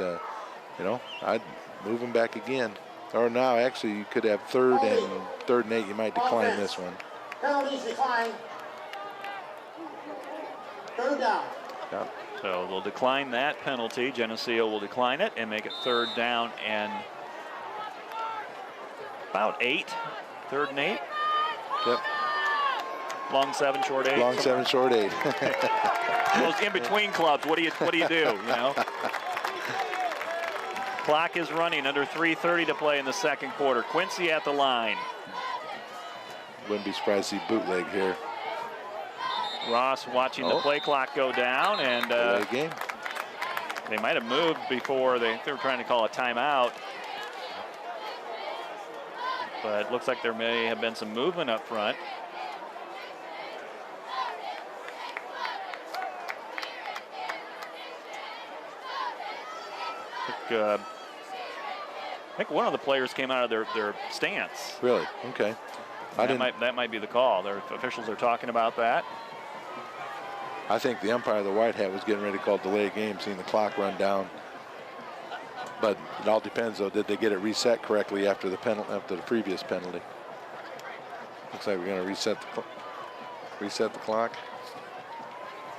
you know, I'd move him back again. Or now, actually, you could have third and 8. You might decline this one. Penalties decline. Third down. Yep. So they'll decline that penalty. Geneseo will decline it and make it third down and about 8. Third and 8. Yep. Long 7, short 8. Long 7, short 8. Those in-between clubs, what do you do, you know? Clock is running, under 3:30 to play in the second quarter. Quincy at the line. Wouldn't be surprised to see bootleg here. Ross watching the play clock go down, and game. They might have moved before they were trying to call a timeout. But it looks like there may have been some movement up front. I think one of the players came out of their stance. Really? Okay. That might be the call. Their officials are talking about that. I think the umpire, the white hat, was getting ready to call delay game, seeing the clock run down. But it all depends, though. Did they get it reset correctly after the previous penalty? Looks like we're going to reset the clock.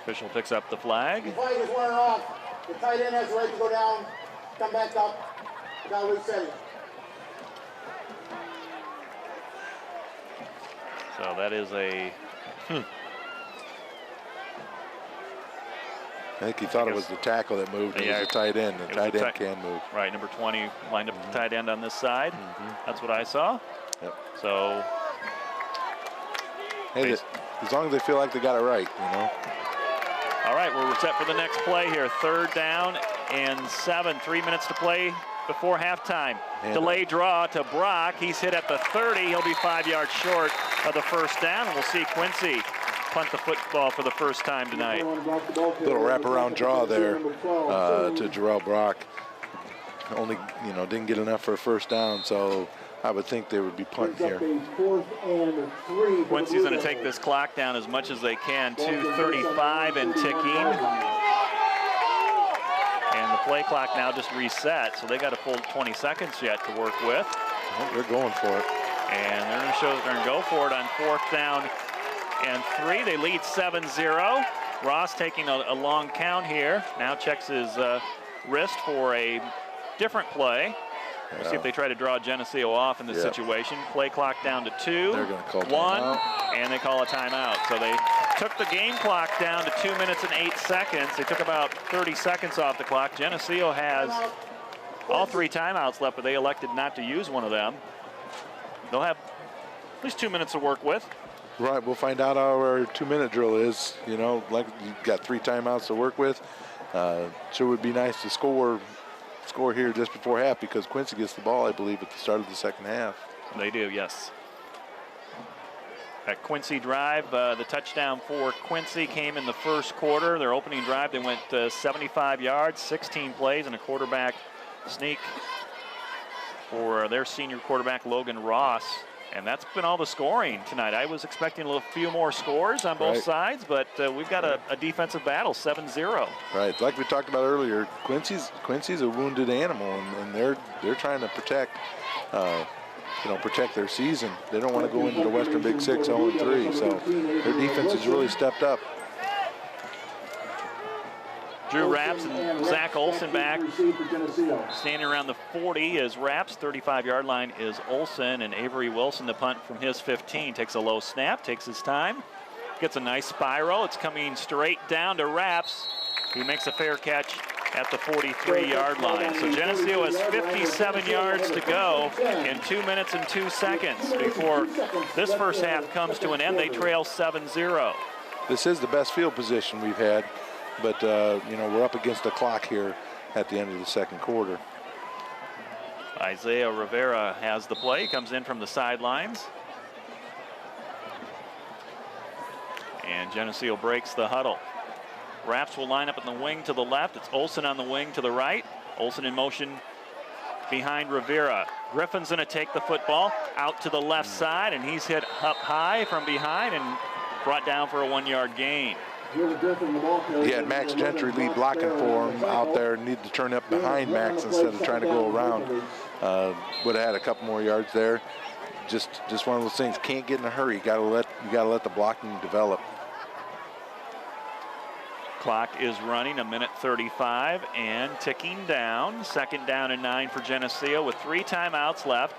Official picks up the flag. The flag is wearing off. The tight end has the right to go down, come back up. Now resetting. So that is a. I think he thought it was the tackle that moved. It was the tight end. The tight end can move. Right, number 20 lined up at the tight end on this side. That's what I saw. Yep. So. Hey, as long as they feel like they got it right, you know. All right, we're set for the next play here. Third down and 7. 3 minutes to play before halftime. Delay draw to Brock. He's hit at the 30. He'll be 5 yards short of the first down. And we'll see Quincy punt the football for the first time tonight. Little wraparound draw there to Jarrell Brock. Only, didn't get enough for a first down, so I would think they would be punting here. Quincy's going to take this clock down as much as they can. 2:35 and ticking. And the play clock now just reset, so they got a full 20 seconds yet to work with. Well, they're going for it. And they're going to show that they're going to go for it on 4th down and 3. They lead 7-0. Ross taking a long count here. Now checks his wrist for a different play. We'll see if they try to draw Geneseo off in this situation. Play clock down to 2. They're going to call 1, and they call a timeout. So they took the game clock down to 2 minutes and 8 seconds. They took about 30 seconds off the clock. Geneseo has all 3 timeouts left, but they elected not to use one of them. They'll have at least 2 minutes to work with. Right, we'll find out how our 2-minute drill is. Like you've got 3 timeouts to work with. Sure would be nice to score here just before half, because Quincy gets the ball, I believe, at the start of the second half. They do, yes. That Quincy drive, the touchdown for Quincy came in the first quarter. Their opening drive, they went 75 yards, 16 plays, and a quarterback sneak for their senior quarterback, Logan Ross. And that's been all the scoring tonight. I was expecting a few more scores on both sides, but we've got a defensive battle, 7-0. Right, like we talked about earlier, Quincy's a wounded animal, and they're trying to protect protect their season. They don't want to go into the Western Big Six 0-3, so their defense has really stepped up. Drew Rapps and Zach Olson back, standing around the 40 as Rapps. 35-yard line is Olson, and Avery Wilson, the punt from his 15, takes a low snap, takes his time, gets a nice spiral. It's coming straight down to Rapps, who makes a fair catch at the 43-yard line. So Geneseo has 57 yards to go in 2 minutes and 2 seconds before this first half comes to an end. They trail 7-0. This is the best field position we've had, but we're up against the clock here at the end of the second quarter. Isaiah Rivera has the play, comes in from the sidelines. And Geneseo breaks the huddle. Rapps will line up in the wing to the left. It's Olson on the wing to the right. Olson in motion behind Rivera. Griffin's going to take the football out to the left side, and he's hit up high from behind and brought down for a 1-yard gain. He had Max Gentry lead blocking for him out there. Needed to turn up behind Max instead of trying to go around. Would have had a couple more yards there. Just one of those things. Can't get in a hurry. You gotta let the blocking develop. Clock is running, 1:35 and ticking down. 2nd down and 9 for Geneseo with 3 timeouts left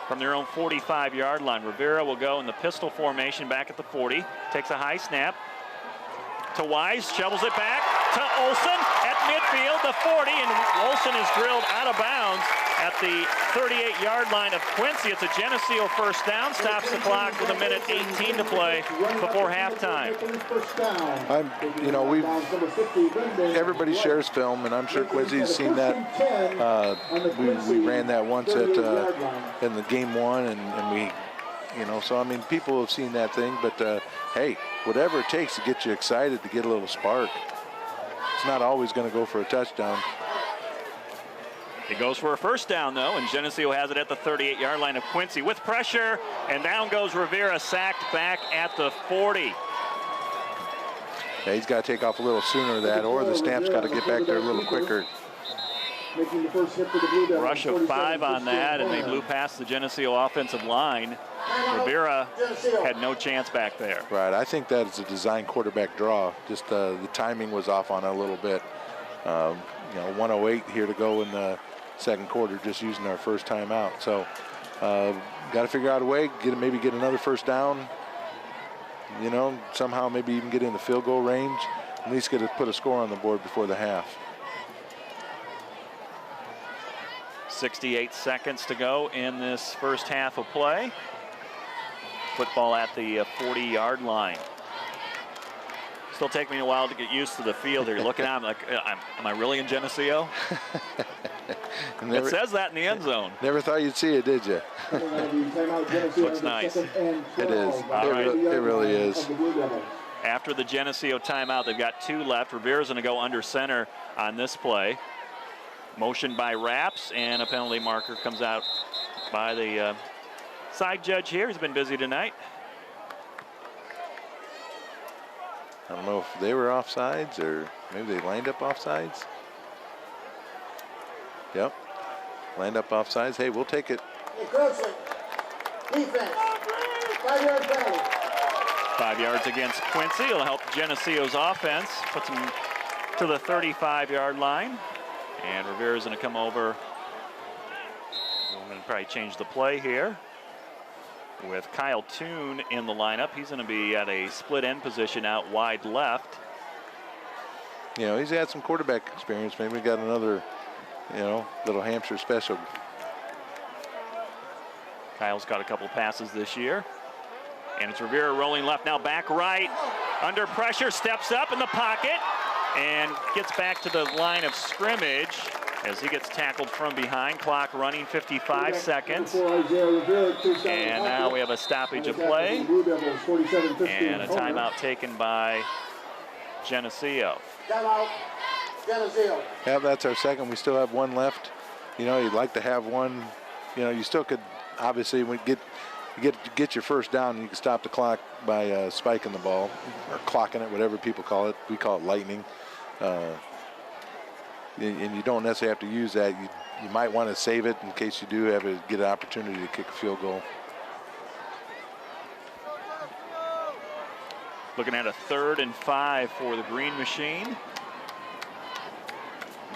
from their own 45-yard line. Rivera will go in the pistol formation back at the 40. Takes a high snap to Wise, shovels it back to Olson at midfield, the 40, and Olson is drilled out of bounds at the 38-yard line of Quincy. It's a Geneseo first down, stops the clock with 1:18 to play before halftime. Everybody shares film, and I'm sure Quincy's seen that. We ran that once in the game 1, and we, so I mean, people have seen that thing, but hey, whatever it takes to get you excited, to get a little spark. It's not always going to go for a touchdown. It goes for a first down, though, and Geneseo has it at the 38-yard line of Quincy with pressure, and down goes Rivera, sacked back at the 40. Yeah, he's got to take off a little sooner than that, or the snaps got to get back there a little quicker. Rush of 5 on that, and they blew past the Geneseo offensive line. Rivera had no chance back there. Right, I think that is a design quarterback draw. Just the timing was off on it a little bit. 1:08 here to go in the second quarter, just using our first timeout. So got to figure out a way, maybe get another first down. Somehow maybe even get in the field goal range. At least get to put a score on the board before the half. 68 seconds to go in this first half of play. Football at the 40-yard line. Still take me a while to get used to the field here. Looking at it, I'm like, am I really in Geneseo? It says that in the end zone. Never thought you'd see it, did you? Looks nice. It is. It really is. After the Geneseo timeout, they've got 2 left. Rivera's going to go under center on this play. Motion by Rapps, and a penalty marker comes out by the side judge here. He's been busy tonight. I don't know if they were offsides or maybe they lined up offsides. Yep, lined up offsides. Hey, we'll take it. Defense, 5-yard penalty. 5 yards against Quincy. It'll help Geneseo's offense. Puts them to the 35-yard line. And Rivera's going to come over. We're going to probably change the play here with Kyle Toon in the lineup. He's going to be at a split end position out wide left. He's had some quarterback experience. Maybe we got another, little Hampshire special. Kyle's got a couple passes this year. And it's Rivera rolling left, now back right. Under pressure, steps up in the pocket and gets back to the line of scrimmage as he gets tackled from behind. Clock running, 55 seconds. And now we have a stoppage of play and a timeout taken by Geneseo. Timeout, Geneseo. Yeah, that's our second. We still have 1 left. You'd like to have one. You still could, obviously, when you get your first down, you can stop the clock by spiking the ball or clocking it, whatever people call it. We call it lightning. And you don't necessarily have to use that. you might want to save it in case you do have to get an opportunity to kick a field goal. Looking at a 3rd and 5 for the Green Machine.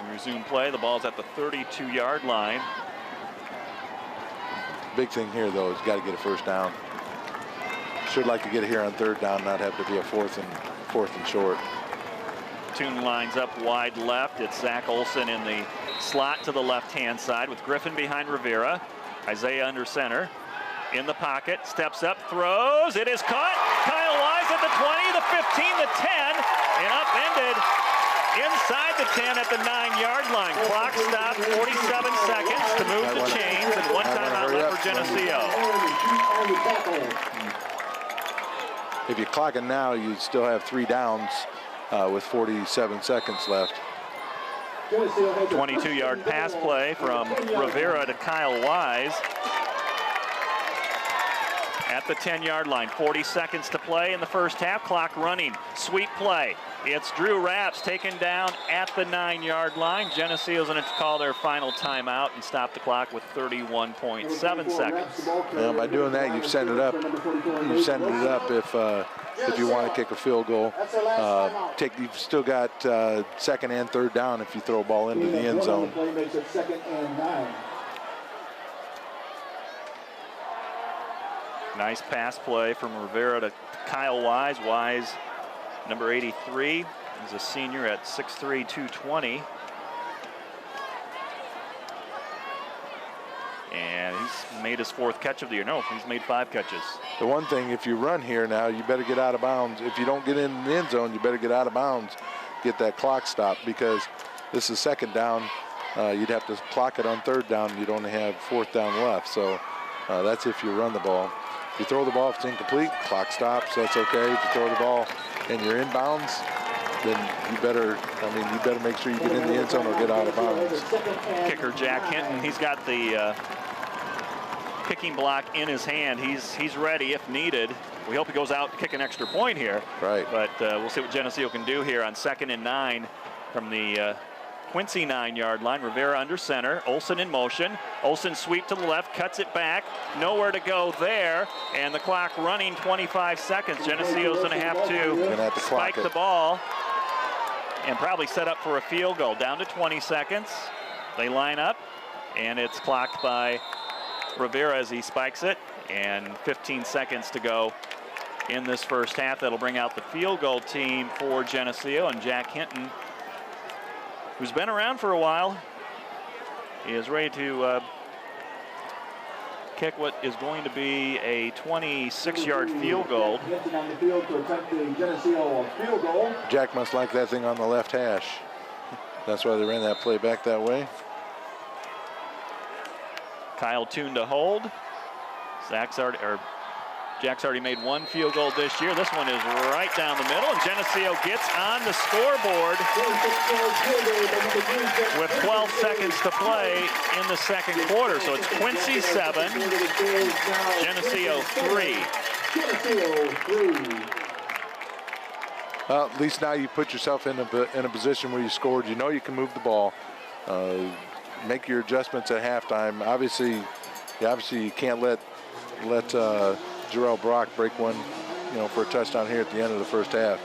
We resume play. The ball's at the 32-yard line. Big thing here, though, is got to get a first down. Should like to get it here on 3rd down, not have to be a fourth and short. Toon lines up wide left. It's Zach Olson in the slot to the left-hand side with Griffin behind Rivera. Isaiah under center. In the pocket, steps up, throws. It is caught. Kyle Wise at the 20, the 15, the 10, and upended inside the 10 at the 9-yard line. Clock stopped, 47 seconds to move the chains, and one timeout left for Geneseo. If you clock it now, you still have 3 downs with 47 seconds left. 22-yard pass play from Rivera to Kyle Wise. At the 10-yard line, 40 seconds to play in the first half. Clock running. Sweep play. It's Drew Rapps taken down at the 9-yard line. Geneseo's going to call their final timeout and stop the clock with 31.7 seconds. Well, by doing that, you've set it up. You've set it up if you want to kick a field goal. You've still got 2nd and 3rd down if you throw a ball into the end zone. Nice pass play from Rivera to Kyle Wise. Wise, number 83, he's a senior at 6'3", 220. And he's made his 4th catch of the year. No, he's made 5 catches. The one thing, if you run here now, you better get out of bounds. If you don't get in the end zone, you better get out of bounds, get that clock stopped, because this is 2nd down. You'd have to clock it on 3rd down. You'd only have 4th down left. So that's if you run the ball. If you throw the ball, if it's incomplete, clock stops, that's okay. If you throw the ball and you're inbounds, then you better make sure you get in the end zone or get out of bounds. Kicker Jack Hinton, he's got the kicking block in his hand. He's ready if needed. We hope he goes out to kick an extra point here. Right. But we'll see what Geneseo can do here on 2nd and 9 from the Quincy 9-yard line. Rivera under center. Olson in motion. Olson sweep to the left, cuts it back. Nowhere to go there. And the clock running 25 seconds. Geneseo's going to have to spike the ball and probably set up for a field goal. Down to 20 seconds. They line up, and it's clocked by Rivera as he spikes it. And 15 seconds to go in this first half. That'll bring out the field goal team for Geneseo, and Jack Hinton, who's been around for a while, is ready to kick what is going to be a 26-yard field goal. Jack must like that thing on the left hash. That's why they ran that play back that way. Kyle Toon to hold. Jack's already made 1 field goal this year. This one is right down the middle, and Geneseo gets on the scoreboard with 12 seconds to play in the 2nd quarter. So it's Quincy 7, Geneseo 3. Well, at least now you put yourself in a position where you scored. You know you can move the ball. Make your adjustments at halftime. Obviously you can't let Jarrell Brock break one, for a touchdown here at the end of the first half.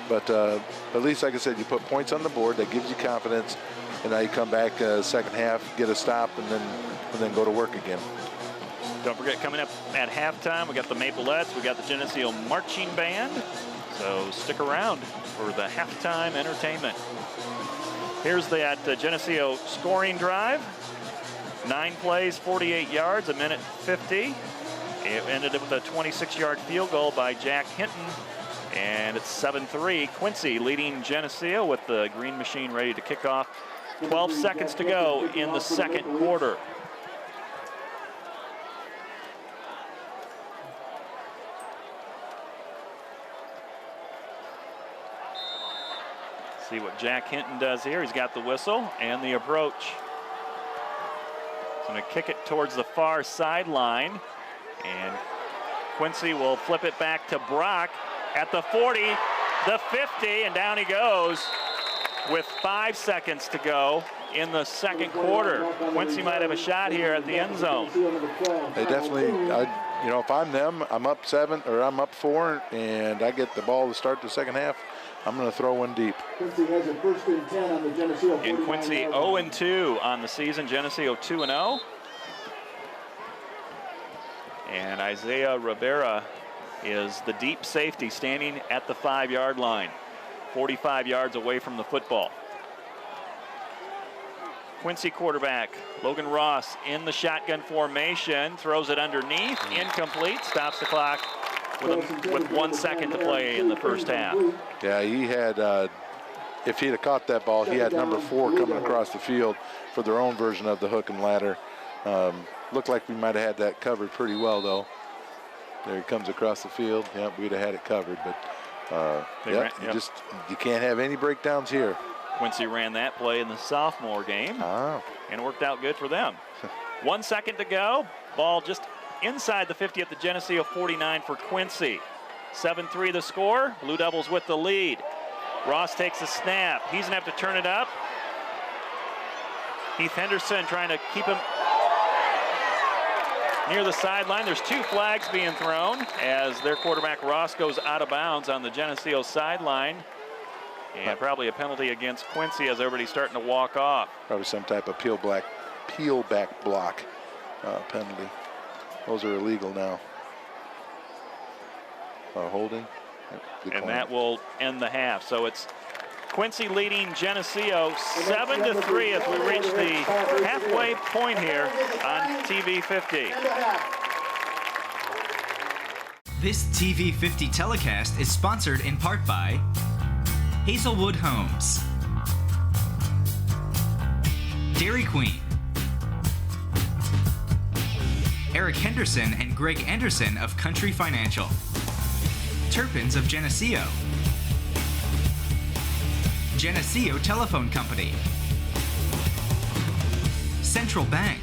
But at least, like I said, you put points on the board. That gives you confidence. And now you come back 2nd half, get a stop, and then go to work again. Don't forget, coming up at halftime, we got the Maplettes, we got the Geneseo Marching Band. So stick around for the halftime entertainment. Here's that Geneseo scoring drive. 9 plays, 48 yards, 1:50. It ended up with a 26-yard field goal by Jack Hinton, and it's 7-3. Quincy leading Geneseo with the Green Machine ready to kick off. 12 seconds to go in the 2nd quarter. See what Jack Hinton does here. He's got the whistle and the approach. He's going to kick it towards the far sideline. And Quincy will flip it back to Brock at the 40, the 50, and down he goes. with 5 seconds to go in the second quarter. Quincy might have a shot here at the end zone. They definitely, you know, if I'm them, I'm up 7 or I'm up 4, and I get the ball to start the second half, I'm going to throw one deep. Quincy has a 1st and 10 on the Geneseo. And Quincy 0-2 on the season. Geneseo 2-0. And Isaiah Rivera is the deep safety standing at the 5-yard line, 45 yards away from the football. Quincy quarterback Logan Ross in the shotgun formation, throws it underneath, incomplete, stops the clock with 1 second to play in the first half. Yeah, he had, if he'd have caught that ball, he had number 4 coming across the field for their own version of the hook and ladder. Looked like we might have had that covered pretty well, though. There he comes across the field. Yep, we'd have had it covered, but you can't have any breakdowns here. Quincy ran that play in the sophomore game, and it worked out good for them. 1 second to go. Ball just inside the 50 at the Geneseo 49 for Quincy. 7-3 the score. Blue Devils with the lead. Ross takes the snap. He's going to have to turn it up. Heath Henderson trying to keep him near the sideline. There's 2 flags being thrown as their quarterback Ross goes out of bounds on the Geneseo sideline. And probably a penalty against Quincy as everybody's starting to walk off. Probably some type of peel back block penalty. Those are illegal now. Holding. And that will end the half. So it's Quincy leading Geneseo 7-3 as we reach the halfway point here on TV 50. This TV 50 telecast is sponsored in part by Hazelwood Homes, Dairy Queen, Eric Henderson and Greg Anderson of Country Financial, Turpins of Geneseo, Geneseo Telephone Company, Central Bank,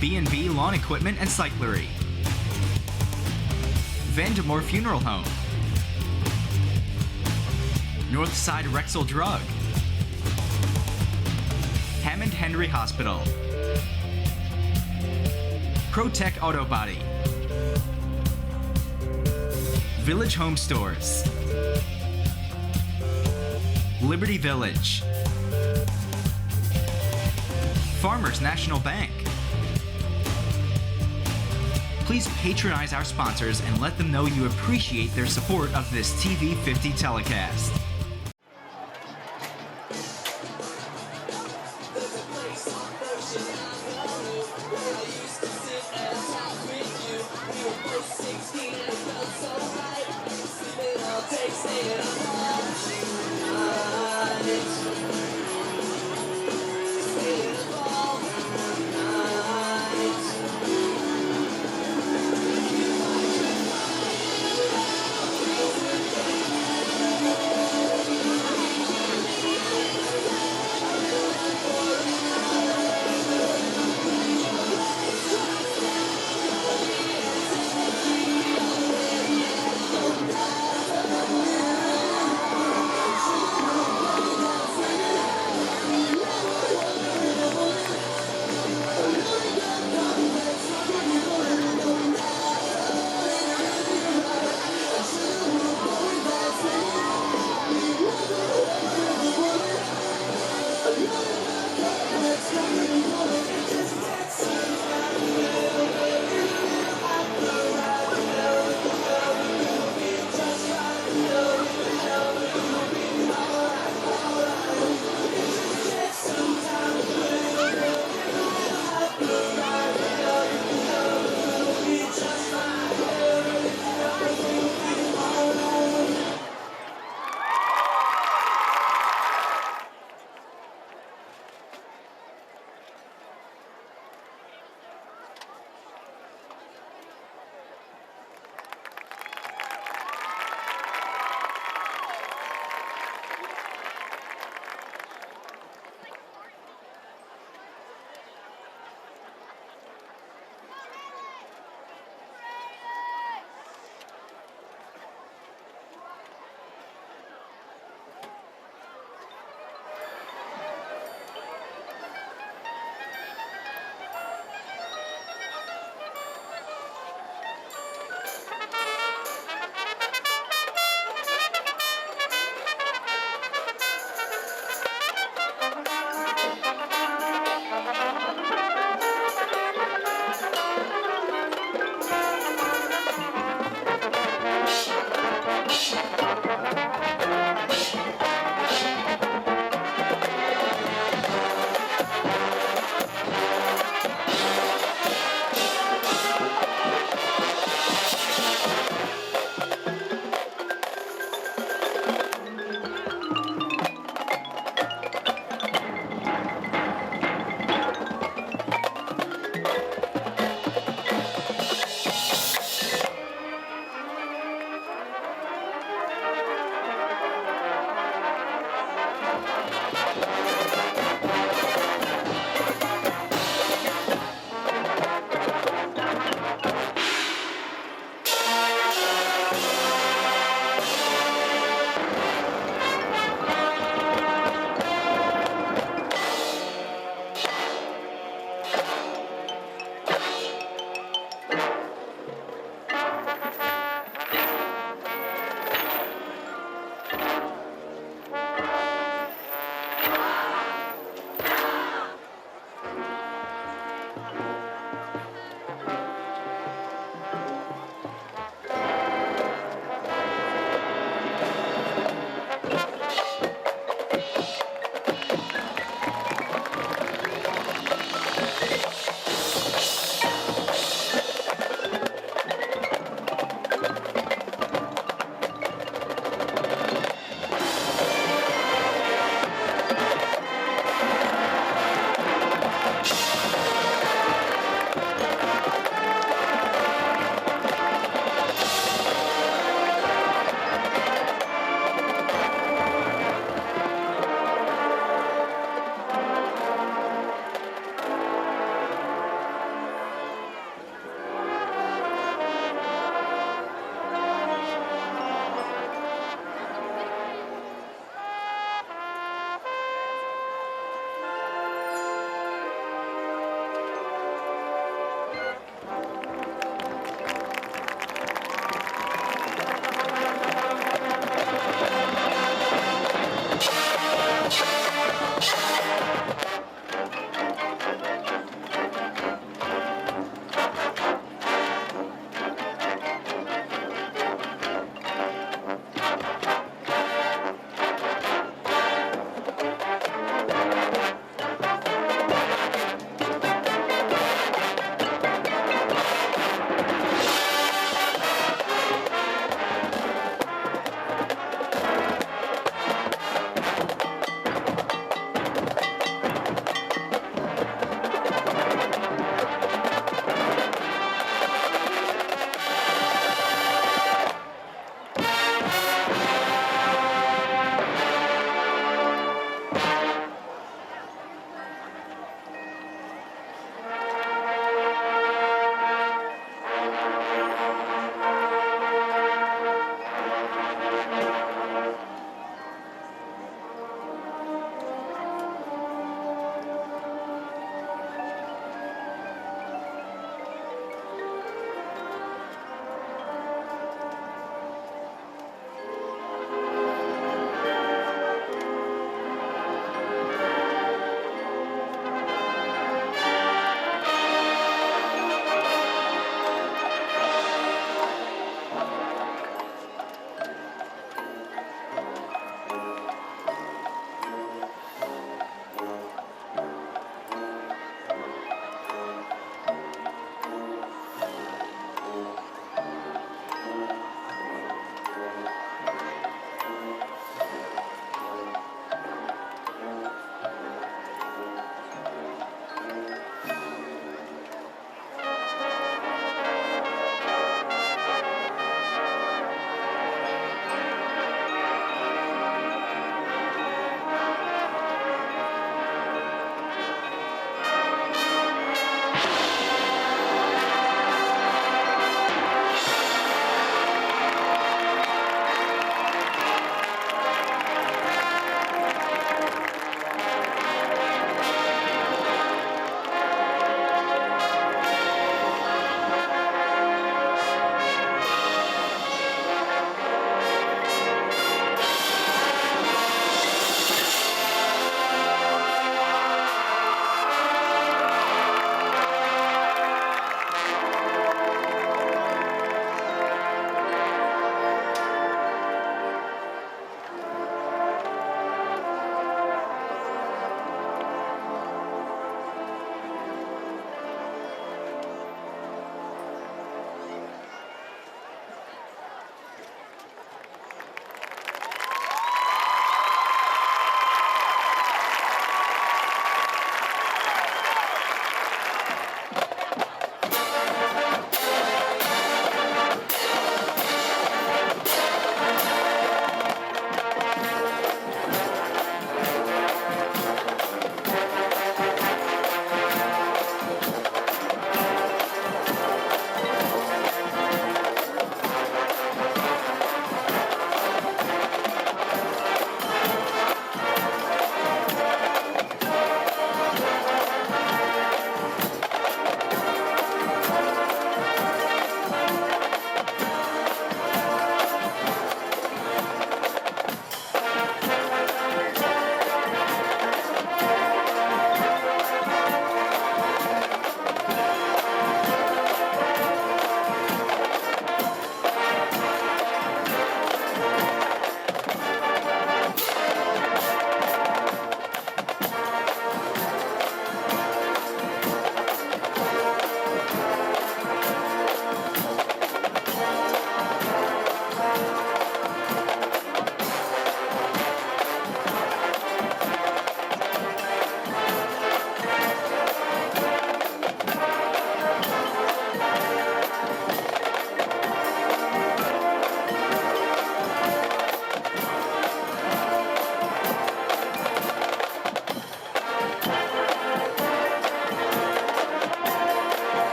B&B Lawn Equipment and Cyclery, Vandemore Funeral Home, Northside Rexall Drug, Hammond Henry Hospital, ProTech Auto Body, Village Home Stores, Liberty Village, Farmers National Bank. Please patronize our sponsors and let them know you appreciate their support of this TV 50 telecast.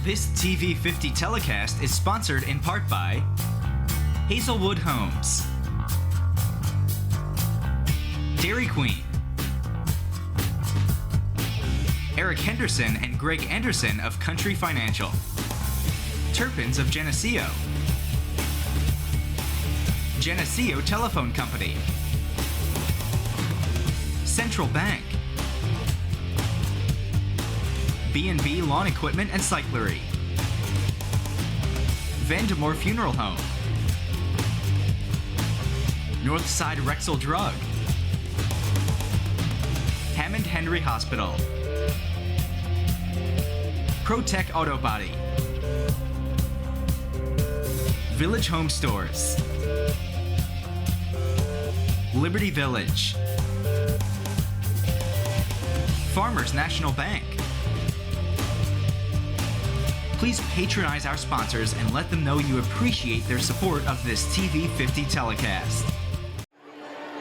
This TV 50 telecast is sponsored in part by Hazelwood Homes, Dairy Queen, Eric Henderson and Greg Anderson of Country Financial, Turpins of Geneseo, Geneseo Telephone Company, Central Bank, B&B Lawn Equipment and Cyclery, Vandemore Funeral Home, Northside Rexall Drug, Hammond Henry Hospital, ProTech Auto Body, Village Home Stores, Liberty Village, Farmers National Bank. Please patronize our sponsors and let them know you appreciate their support of this TV 50 telecast.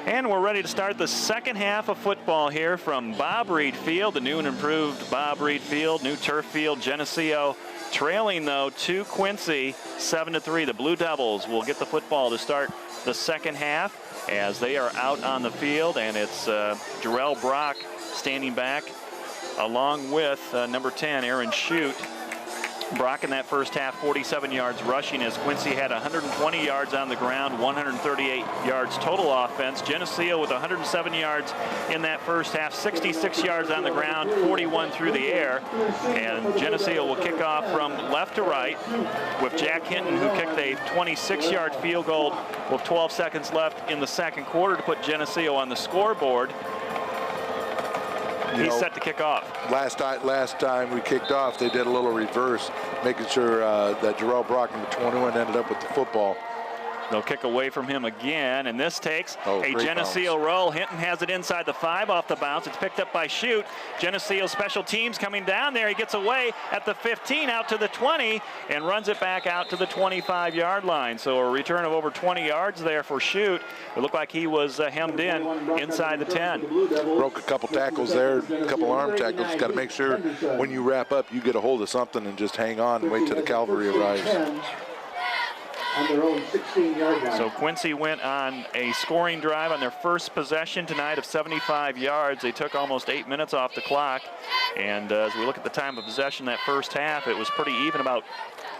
And we're ready to start the second half of football here from Bob Reed Field, the new and improved Bob Reed Field, new turf field. Geneseo trailing, though, to Quincy, 7-3. The Blue Devils will get the football to start the second half as they are out on the field, and it's Jarrell Brock standing back along with number 10, Aaron Shute. Brock in that first half, 47 yards rushing, as Quincy had 120 yards on the ground, 138 yards total offense. Geneseo with 107 yards in that first half, 66 yards on the ground, 41 through the air. And Geneseo will kick off from left to right with Jack Hinton, who kicked a 26-yard field goal with 12 seconds left in the second quarter to put Geneseo on the scoreboard. He's set to kick off. Last time we kicked off, they did a little reverse, making sure that Jarrell Brock, number 21, ended up with the football. They'll kick away from him again, and this takes a Geneseo bounce. roll. Hinton has it inside the 5 off the bounce. It's picked up by Shute. Geneseo special teams coming down there. He gets away at the 15, out to the 20, and runs it back out to the 25-yard line. So a return of over 20 yards there for Shute. It looked like he was hemmed in inside the 10. Broke a couple tackles there, a couple arm tackles. Got to make sure when you wrap up, you get a hold of something and just hang on and wait till the cavalry arrives. On their own 16-yard line. So Quincy went on a scoring drive on their first possession tonight of 75 yards. They took almost 8 minutes off the clock. And as we look at the time of possession that first half, it was pretty even, about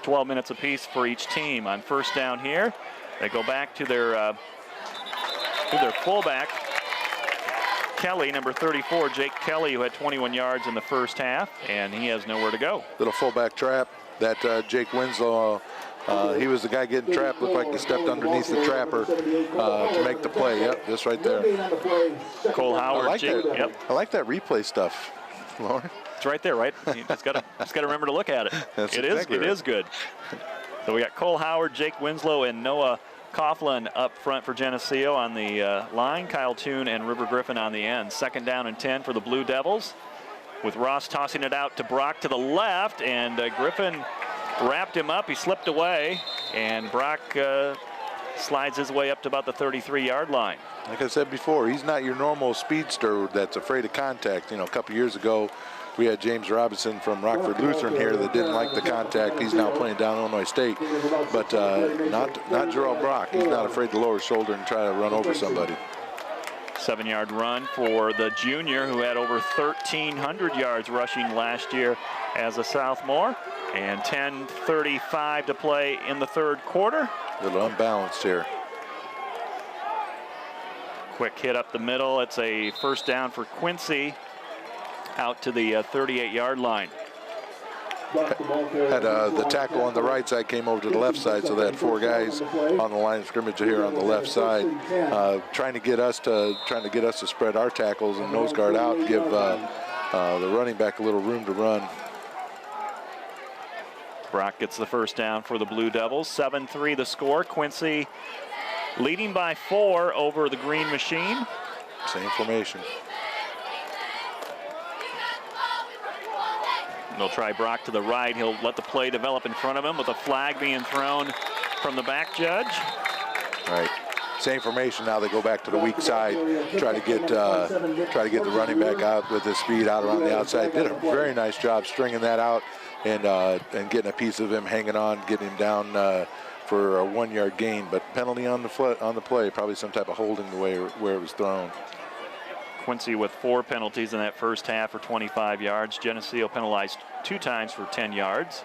12 minutes apiece for each team. On first down here, they go back to their fullback, Kelly, number 34, Jake Kelly, who had 21 yards in the first half, and he has nowhere to go. Little fullback trap that Jake Winslow, he was the guy getting trapped. Looked like he stepped underneath the trapper to make the play. Yep, just right there. Cole Howard. I like that. Yep. I like that replay stuff, Lauren. It's right there, right? You just got to remember to look at it. It is good. So we got Cole Howard, Jake Winslow, and Noah Coughlin up front for Geneseo on the line. Kyle Toon and River Griffin on the end. Second down and 10 for the Blue Devils, with Ross tossing it out to Brock to the left, and Griffin wrapped him up. He slipped away, and Brock slides his way up to about the 33-yard line. Like I said before, he's not your normal speedster that's afraid of contact. You know, a couple years ago, we had James Robinson from Rockford Lutheran here that didn't like the contact. He's now playing down Illinois State, but not Jarrell Brock. He's not afraid to lower his shoulder and try to run over somebody. 7-yard run for the junior, who had over 1,300 yards rushing last year as a sophomore. And 10:35 to play in the third quarter. A little unbalanced here. Quick hit up the middle. It's a first down for Quincy out to the 38-yard line. Had the tackle on the right side came over to the left side, so they had 4 guys on the line of scrimmage here on the left side, trying to get us to spread our tackles and nose guard out, and give the running back a little room to run. Brock gets the first down for the Blue Devils. 7-3 the score. Quincy leading by 4 over the Green Machine. Same formation. They'll try Brock to the right. He'll let the play develop in front of him with a flag being thrown from the back judge. Right. same formation. Now they go back to the weak side, try to get the running back out with his speed out around the outside. Did a very nice job stringing that out and getting a piece of him hanging on, getting him down for a 1-yard gain. But penalty on the play, probably some type of holding the way where it was thrown. Quincy with 4 penalties in that first half for 25 yards. Geneseo penalized 2 times for 10 yards.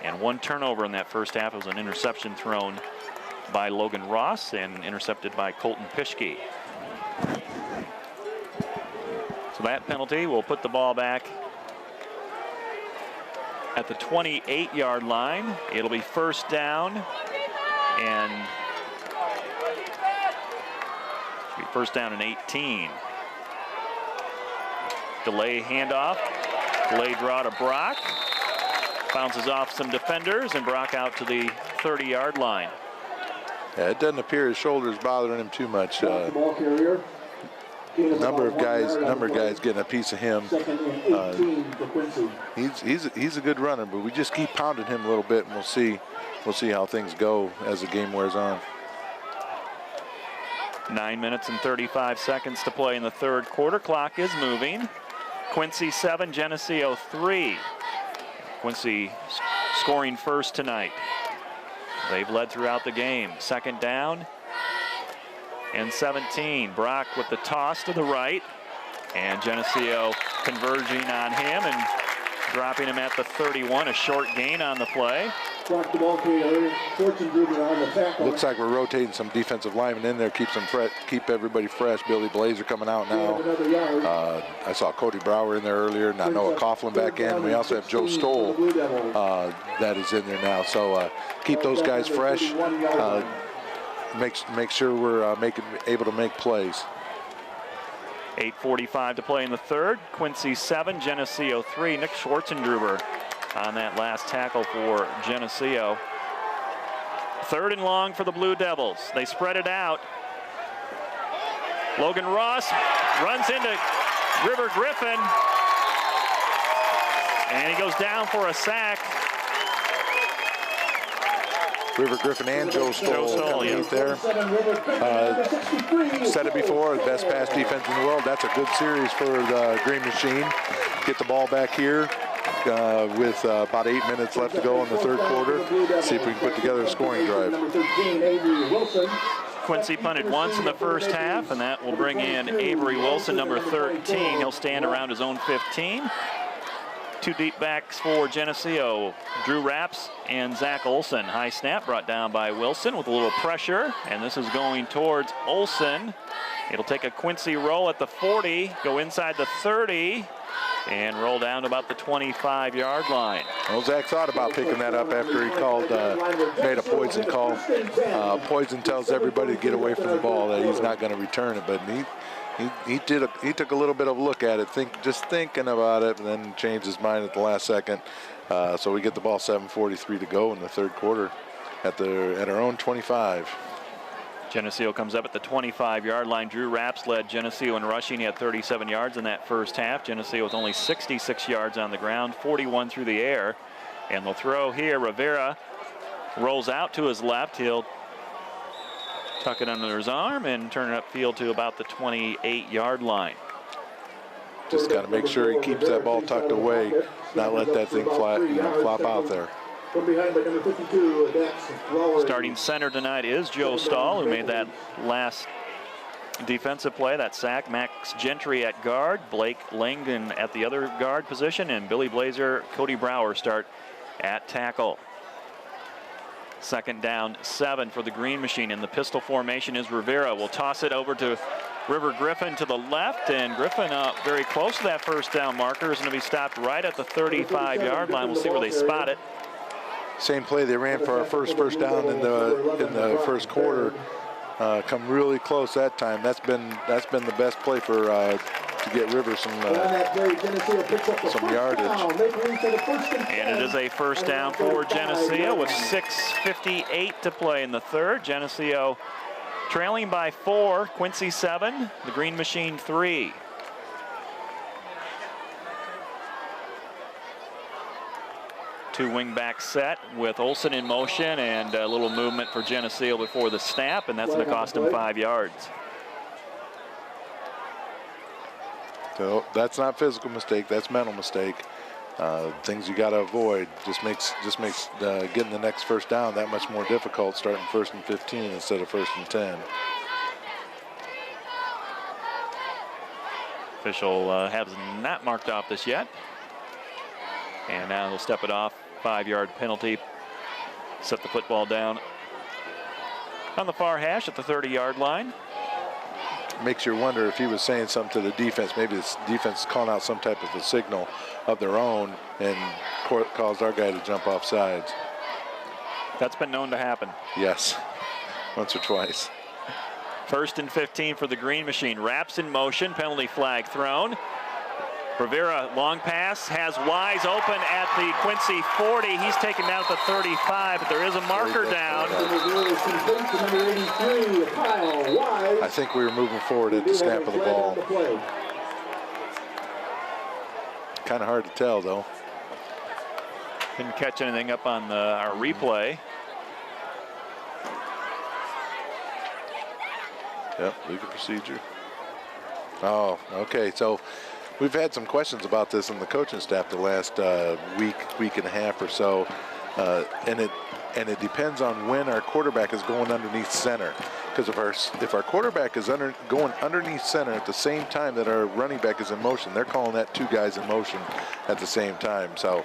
And 1 turnover in that first half. It was an interception thrown by Logan Ross and intercepted by Colton Pischke. So that penalty will put the ball back at the 28-yard line. It'll be first down, and first down and 18. Delay handoff. Delay draw to Brock. Bounces off some defenders, and Brock out to the 30-yard line. Yeah, it doesn't appear his shoulder's bothering him too much. Number of guys getting a piece of him. He's a good runner, but we just keep pounding him a little bit, and we'll see how things go as the game wears on. 9 minutes and 35 seconds to play in the third quarter. Clock is moving. Quincy 7, Geneseo 3. Quincy scoring first tonight. They've led throughout the game. Second down and 17. Brock with the toss to the right, and Geneseo converging on him and dropping him at the 31. A short gain on the play. Looks like we're rotating some defensive linemen in there, keep everybody fresh. Billy Blazer coming out now. I saw Cody Brower in there earlier, now Noah Coughlin back in. We also have Joe Stoll that is in there now. So keep those guys fresh. Make sure we're able to make plays. 8:45 to play in the third. Quincy 7, Geneseo 3. Nick Schwartzendruber on that last tackle for Geneseo. Third and long for the Blue Devils. They spread it out. Logan Ross runs into River Griffin, and he goes down for a sack. River Griffin and Joe Stoll yeah. there. Said it before, the best pass defense in the world. That's a good series for the Green Machine. Get the ball back here with about 8 minutes left to go in the third quarter. See if we can put together a scoring drive. Quincy punted once in the first half, and that will bring in Avery Wilson, number 13. He'll stand around his own 15. 2 deep backs for Geneseo, Drew Rapps and Zach Olson. High snap brought down by Wilson with a little pressure, and this is going towards Olson. It'll take a Quincy roll at the 40, go inside the 30, and roll down to about the 25-yard line. Well, Zach thought about picking that up after he made a poison call. Poison tells everybody to get away from the ball, that he's not going to return it, but he took a little bit of a look at it, just thinking about it, and then changed his mind at the last second. So we get the ball 7:43 to go in the third quarter at our own 25. Geneseo comes up at the 25-yard line. Drew Rapps led Geneseo in rushing. He had 37 yards in that first half. Geneseo was only 66 yards on the ground, 41 through the air. And they'll throw here. Rivera rolls out to his left. He'll tuck it under his arm and turn it upfield to about the 28-yard line. Just got to make sure he keeps that ball tucked away, not let that thing flop out there. From behind by number 52, Dax Lowry. Starting center tonight is Joe Stahl, who made that last defensive play, that sack. Max Gentry at guard, Blake Langdon at the other guard position, and Billy Blazer, Cody Brower start at tackle. Second down, 7 for the Green Machine. In the pistol formation is Rivera. Will toss it over to River Griffin to the left, and Griffin very close to that first down marker. Is going to be stopped right at the 35-yard line. We'll see where they spot it. Same play they ran for our first down in the first quarter. Come really close that time. That's been the best play for to get River some yardage. And it is a first down for Geneseo with 6:58 to play in the third. Geneseo trailing by 4. Quincy 7, the Green Machine 3. Two wing-back set with Olsen in motion and a little movement for Geneseo before the snap, and that's going to cost him 5 yards. So that's not physical mistake, that's mental mistake. Things you got to avoid. Just makes getting the next first down that much more difficult, starting 1st and 15 instead of 1st and 10. Official has not marked off this yet. And now he'll step it off. 5-yard penalty. Set the football down on the far hash at the 30-yard line. Makes you wonder if he was saying something to the defense. Maybe this defense is calling out some type of a signal of their own and caused our guy to jump off sides. That's been known to happen. Yes, once or twice. 1st and 15 for the Green Machine. Wraps in motion, penalty flag thrown. Rivera, long pass, has Wise open at the Quincy 40. He's taken down at the 35, but there is a marker down. I think we were moving forward at the snap of the ball. Kind of hard to tell, though. Didn't catch anything up on our replay. Yep, legal procedure. Oh, okay, so we've had some questions about this in the coaching staff the last week and a half or so, and it depends on when our quarterback is going underneath center. Because if our quarterback is going underneath center at the same time that our running back is in motion, they're calling that 2 guys in motion at the same time. So,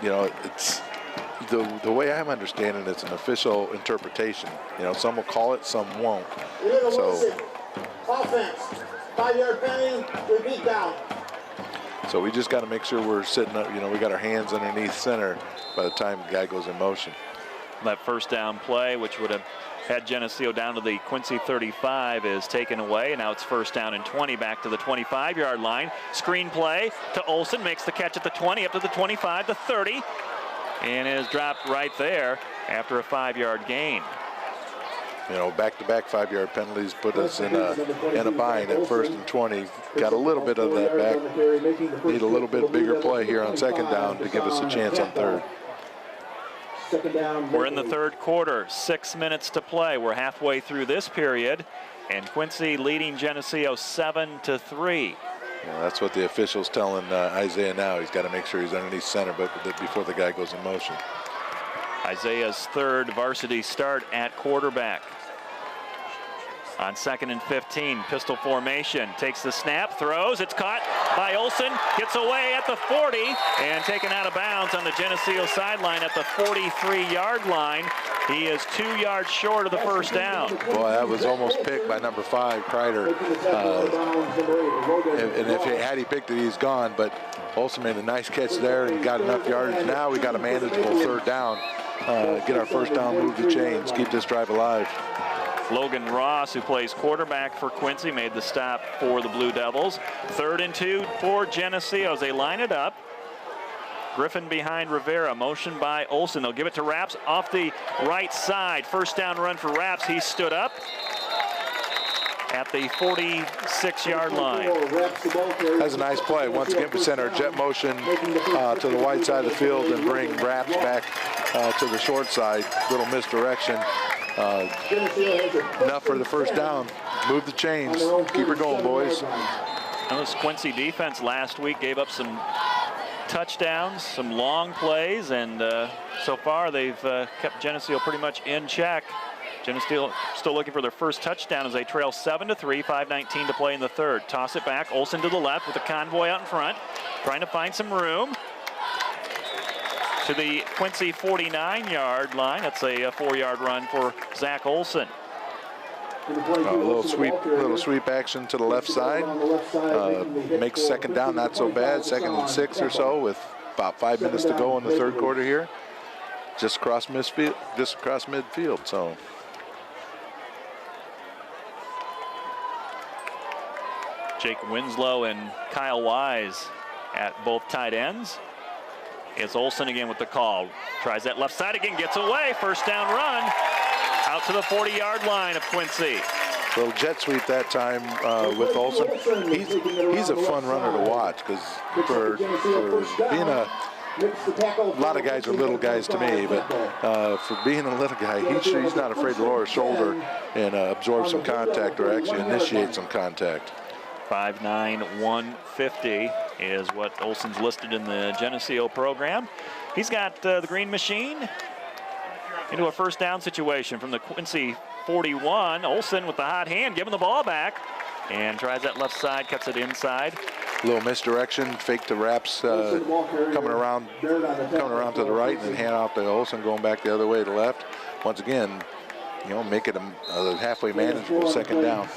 you know, it's the way I'm understanding it's an official interpretation. You know, some will call it, some won't. So, offense, 5-yard penalty, repeat down. So we just got to make sure we're sitting up, you know, we got our hands underneath center by the time the guy goes in motion. That first down play, which would have had Geneseo down to the Quincy 35, is taken away. Now it's 1st down and 20, back to the 25-yard line. Screen play to Olsen, makes the catch at the 20, up to the 25, the 30, and is dropped right there after a 5-yard gain. You know, back-to-back 5-yard penalties put us in a bind at 1st and 20. Got a little bit of that back. Need a little bit bigger play here on 2nd down to give us a chance on 3rd. We're in the 3rd quarter, 6 minutes to play. We're halfway through this period, and Quincy leading Geneseo 7-3. Yeah, that's what the official's telling Isaiah now. He's got to make sure he's underneath center, but before the guy goes in motion. Isaiah's 3rd varsity start at quarterback. On 2nd and 15, pistol formation, takes the snap, throws, it's caught by Olsen, gets away at the 40, and taken out of bounds on the Geneseo sideline at the 43-yard line. He is 2 yards short of the 1st down. Boy, that was almost picked by number 5, Kreider. And if had he picked it, he's gone, but Olsen made a nice catch there and got enough yardage. Now we got a manageable 3rd down. Get our 1st down, move the chains, keep this drive alive. Logan Ross, who plays quarterback for Quincy, made the stop for the Blue Devils. 3rd and 2 for Geneseo as they line it up. Griffin behind Rivera, motion by Olsen. They'll give it to Raps off the right side. 1st down run for Raps. He stood up at the 46-yard line. That's a nice play. Once again, we send our jet motion to the wide side of the field and bring Raps back to the short side. Little misdirection. Enough for the 1st down. Move the chains. Keep her going, boys. Now, this Quincy defense last week gave up some touchdowns, some long plays, and so far they've kept Geneseo pretty much in check. Geneseo still looking for their 1st touchdown as they trail 7-3, 5:19 to play in the 3rd. Toss it back, Olsen to the left with a convoy out in front, trying to find some room. To the Quincy 49-yard line. That's a 4-yard run for Zach Olsen. A little sweep action to the left side. Makes 2nd down not so bad. 2nd and 6 or so with about 5 minutes to go in the 3rd quarter here. Just across midfield. So Jake Winslow and Kyle Wise at both tight ends. It's Olsen again with the call. Tries that left side again, gets away. 1st down run out to the 40-yard line of Quincy. Little jet sweep that time with Olsen. He's a fun runner to watch because for being A lot of guys are little guys to me, but for being a little guy, he's not afraid to lower his shoulder and absorb some contact or actually initiate some contact. 5'9", 150 is what Olson's listed in the Geneseo program. He's got the Green Machine into a first down situation from the Quincy 41. Olson with the hot hand, giving the ball back, and tries that left side, cuts it inside. A little misdirection, fake to wraps, coming around to the right, and then hand out to Olson, going back the other way to the left. Once again, you know, make it a halfway manageable second down.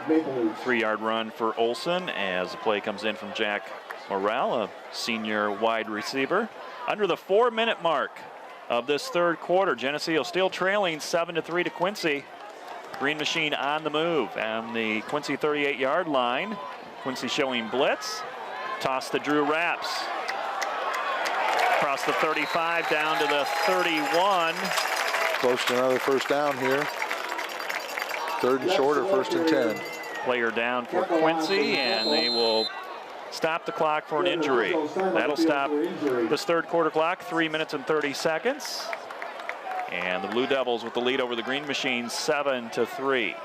3-yard run for Olson as the play comes in from Jack Morrell, a senior wide receiver. Under the 4-minute mark of this third quarter, Geneseo still trailing 7-3 to Quincy. Green Machine on the move on the Quincy 38-yard line. Quincy showing blitz. Toss to Drew Rapps. Across the 35 down to the 31. Close to another first down here. Third and short or first and 10. Player down for Quincy, and they will stop the clock for an injury. That'll stop this third quarter clock, 3 minutes and 30 seconds. And the Blue Devils with the lead over the Green Machine, 7-3.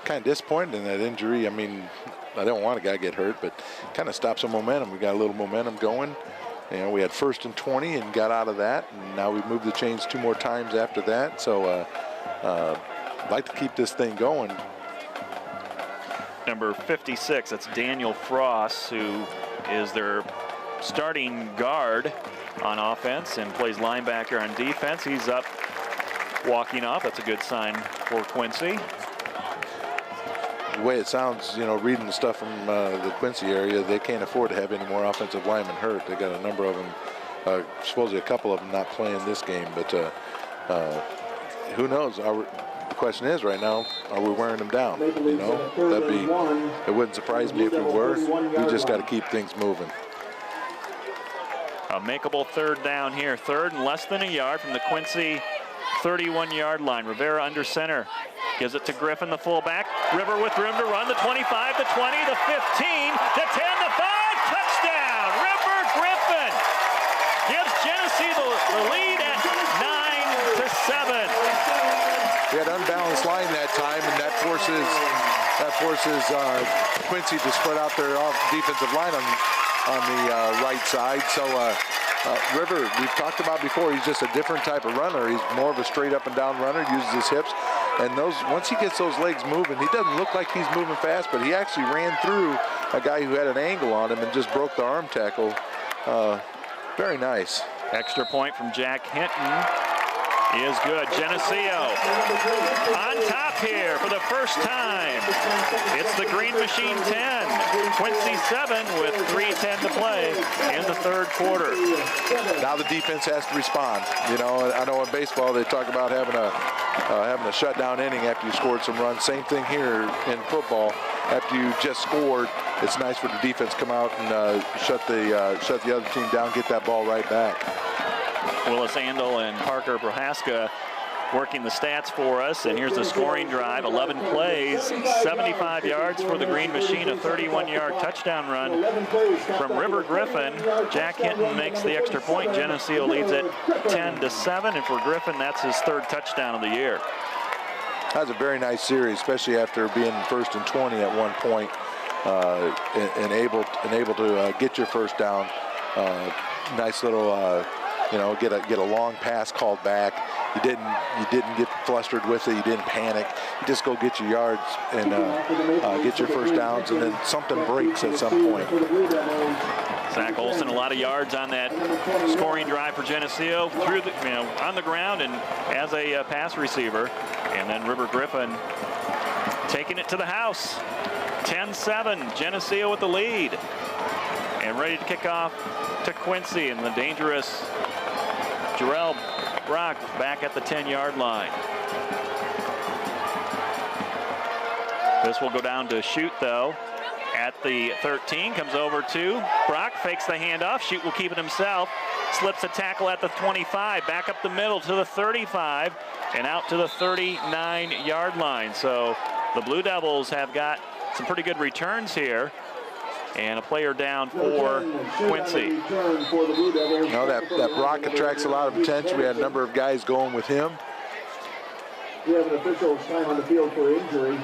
Kind of disappointed in that injury. I mean, I don't want a guy to get hurt, but kind of stopped some momentum. We got a little momentum going. You know, we had first and 20 and got out of that, and now we've moved the chains 2 more times after that. So I'd like to keep this thing going. Number 56, that's Daniel Frost, who is their starting guard on offense and plays linebacker on defense. He's up, walking off. That's a good sign for Quincy. The way it sounds, you know, reading the stuff from the Quincy area, they can't afford to have any more offensive linemen hurt. They got a number of them, supposedly a couple of them not playing this game, but who knows? The question is right now, are we wearing them down? You know, it wouldn't surprise me if we were. We just got to keep things moving. A makeable third down here. Third and less than a yard from the Quincy 31-yard line. Rivera under center. Gives it to Griffin, the fullback. River with room to run. The 25, the 20, the 15, the 10, the 5. Touchdown! River Griffin gives Geneseo the lead at 9-7. We had unbalanced line that time, and that forces Quincy to spread out their defensive line on the right side. So River, we've talked about before, he's just a different type of runner. He's more of a straight up and down runner, uses his hips. And once he gets those legs moving, he doesn't look like he's moving fast, but he actually ran through a guy who had an angle on him and just broke the arm tackle. Very nice. Extra point from Jack Hinton is good. Geneseo on top here for the first time. It's the Green Machine 10, Quincy 7 with 3:10 to play in the third quarter. Now the defense has to respond. You know, I know in baseball they talk about having a shutdown inning after you scored some runs. Same thing here in football. After you just scored, it's nice for the defense to come out and shut the other team down, get that ball right back. Willis Andel and Parker Prohaska working the stats for us, and here's the scoring drive. 11 plays, 75 yards for the Green Machine, a 31-yard touchdown run from River Griffin. Jack Hinton makes the extra point. Geneseo leads it 10-7, and for Griffin, that's his third touchdown of the year. That was a very nice series, especially after being first and 20 at one point, and able to get your first down. Nice little. You know, get a long pass called back. You didn't get flustered with it. You didn't panic. You just go get your yards and get your first downs, and then something breaks at some point. Zach Olson, a lot of yards on that scoring drive for Geneseo, through the, on the ground and as a pass receiver, and then River Griffin taking it to the house. 10-7, Geneseo with the lead, and ready to kick off to Quincy, and the dangerous Jarrell Brock back at the 10-yard line. This will go down to Shoot, though, at the 13. Comes over to Brock, fakes the handoff. Shoot will keep it himself. Slips a tackle at the 25, back up the middle to the 35, and out to the 39-yard line. So the Blue Devils have got some pretty good returns here. And a player down for Quincy. You know, that block attracts a lot of attention. We had a number of guys going with him. We have an official's time on the field for injury.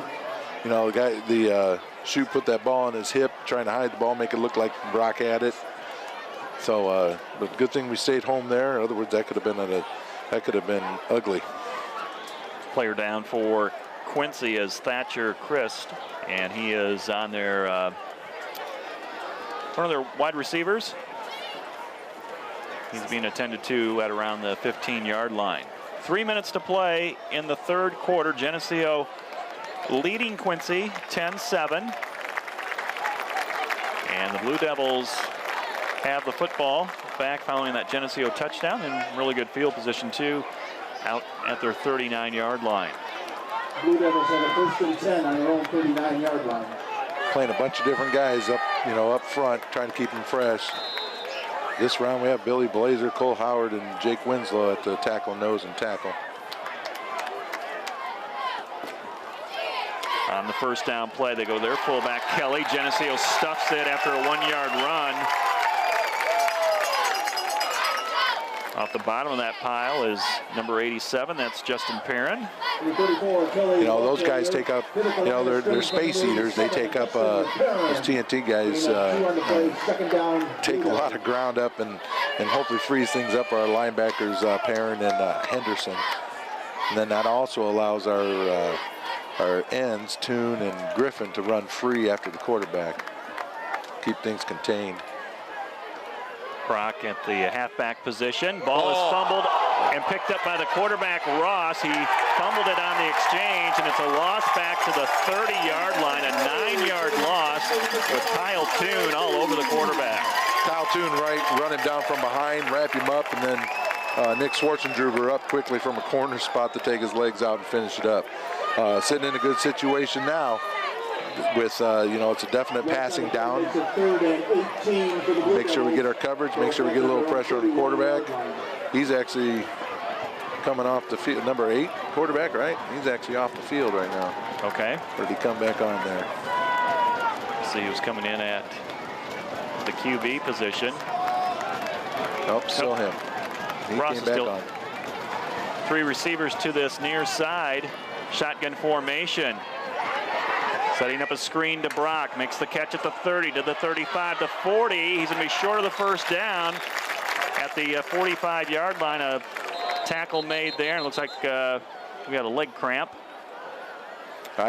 You know, the shoot put that ball on his hip, trying to hide the ball, make it look like Brock had it. So, but good thing we stayed home there. In other words, that could have been ugly. Player down for Quincy is Thatcher Christ, and he is on their one of their wide receivers. He's being attended to at around the 15-yard line. 3 minutes to play in the third quarter. Geneseo leading Quincy 10-7. And the Blue Devils have the football back following that Geneseo touchdown, in really good field position too, out at their 39-yard line. Blue Devils have a 1st and 10 on their own 39-yard line. Playing a bunch of different guys up front, trying to keep them fresh. This round we have Billy Blazer, Cole Howard, and Jake Winslow at the tackle, nose, and tackle. On the first down play, they go their fullback, Kelly. Geneseo stuffs it after a 1-yard run. Off the bottom of that pile is number 87. That's Justin Perrin. You know, those guys take up, you know, they're space eaters. They take up, those TNT guys take a lot of ground up and hopefully frees things up. Our linebackers, Perrin and Henderson. And then that also allows our ends, Toon and Griffin, to run free after the quarterback. Keep things contained. Brock at the halfback position. Ball is fumbled and picked up by the quarterback, Ross. He fumbled it on the exchange, and it's a loss back to the 30-yard line, a 9-yard loss with Kyle Toon all over the quarterback. Kyle Toon run him down from behind, wrap him up, and then Nick Schwarzenegger up quickly from a corner spot to take his legs out and finish it up. Sitting in a good situation now with, you know, it's a definite passing down. Make sure we get our coverage, make sure we get a little pressure on the quarterback. He's actually coming off the field, number 8 quarterback, right? He's actually off the field right now. Okay. Or did he come back on there? See, he was coming in at the QB position. Nope, still him. He Ross came is back still on. 3 receivers to this near side. Shotgun formation. Setting up a screen to Brock. Makes the catch at the 30, to the 35, to 40. He's going to be short of the first down at the 45-yard line. A tackle made there. It looks like we got a leg cramp.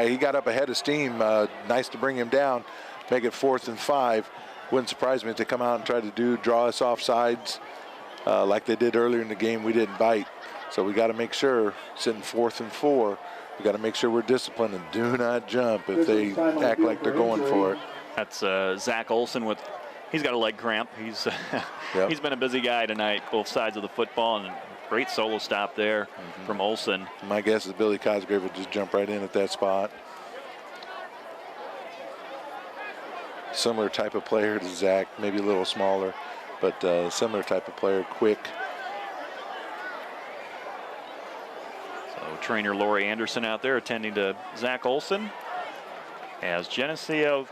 He got up ahead of steam. Nice to bring him down. Make it 4th and 5. Wouldn't surprise me if they come out and try to draw us off sides like they did earlier in the game. We didn't bite. So we got to make sure, sitting 4th and 4, we got to make sure we're disciplined and do not jump if they act like they're going for it. That's Zach Olson with, he's got a leg cramp. He's Yep. He's been a busy guy tonight, both sides of the football, and great solo stop there from Olson. My guess is Billy Cosgrave will just jump right in at that spot. Similar type of player to Zach, maybe a little smaller, but similar type of player, quick. Trainer Lori Anderson out there attending to Zach Olson, as Geneseo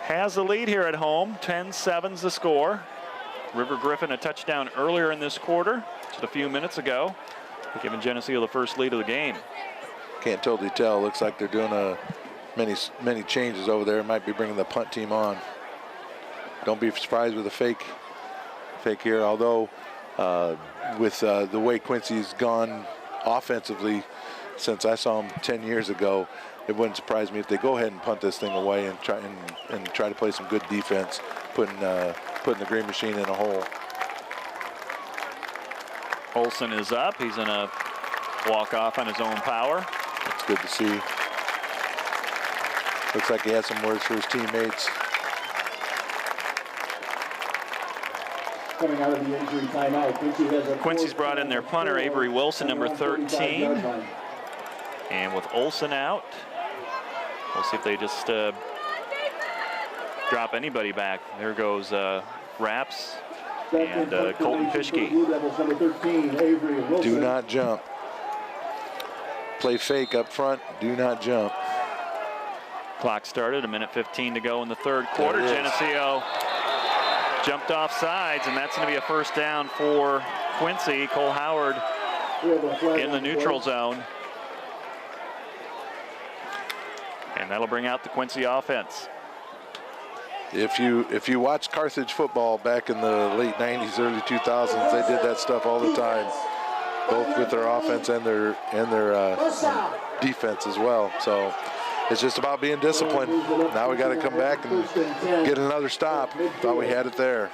has the lead here at home. 10-7's the score. River Griffin a touchdown earlier in this quarter, just a few minutes ago, giving Geneseo the first lead of the game. Can't totally tell. Looks like they're doing many changes over there. Might be bringing the punt team on. Don't be surprised with a fake here, although with the way Quincy's gone offensively since I saw him 10 years ago, it wouldn't surprise me if they go ahead and punt this thing away and try to play some good defense, putting the Green Machine in a hole. Olson is up. He's in a walk off on his own power. That's good to see. Looks like he has some words for his teammates. Coming out of the injury timeout, Quincy's brought in their punter, Avery Wilson, number 13. And with Olson out, we'll see if they just drop anybody back. There goes Raps and Colton Pischke. Do not jump. Play fake up front. Do not jump. Clock started, 1:15 to go in the third quarter. Geneseo jumped off sides, and that's going to be a first down for Quincy. Cole Howard in the neutral zone. And that'll bring out the Quincy offense. If you watch Carthage football back in the late 90s, early 2000s, they did that stuff all the time, both with their offense and their defense as well. So it's just about being disciplined. Now we got to come back and get another stop. Thought we had it there.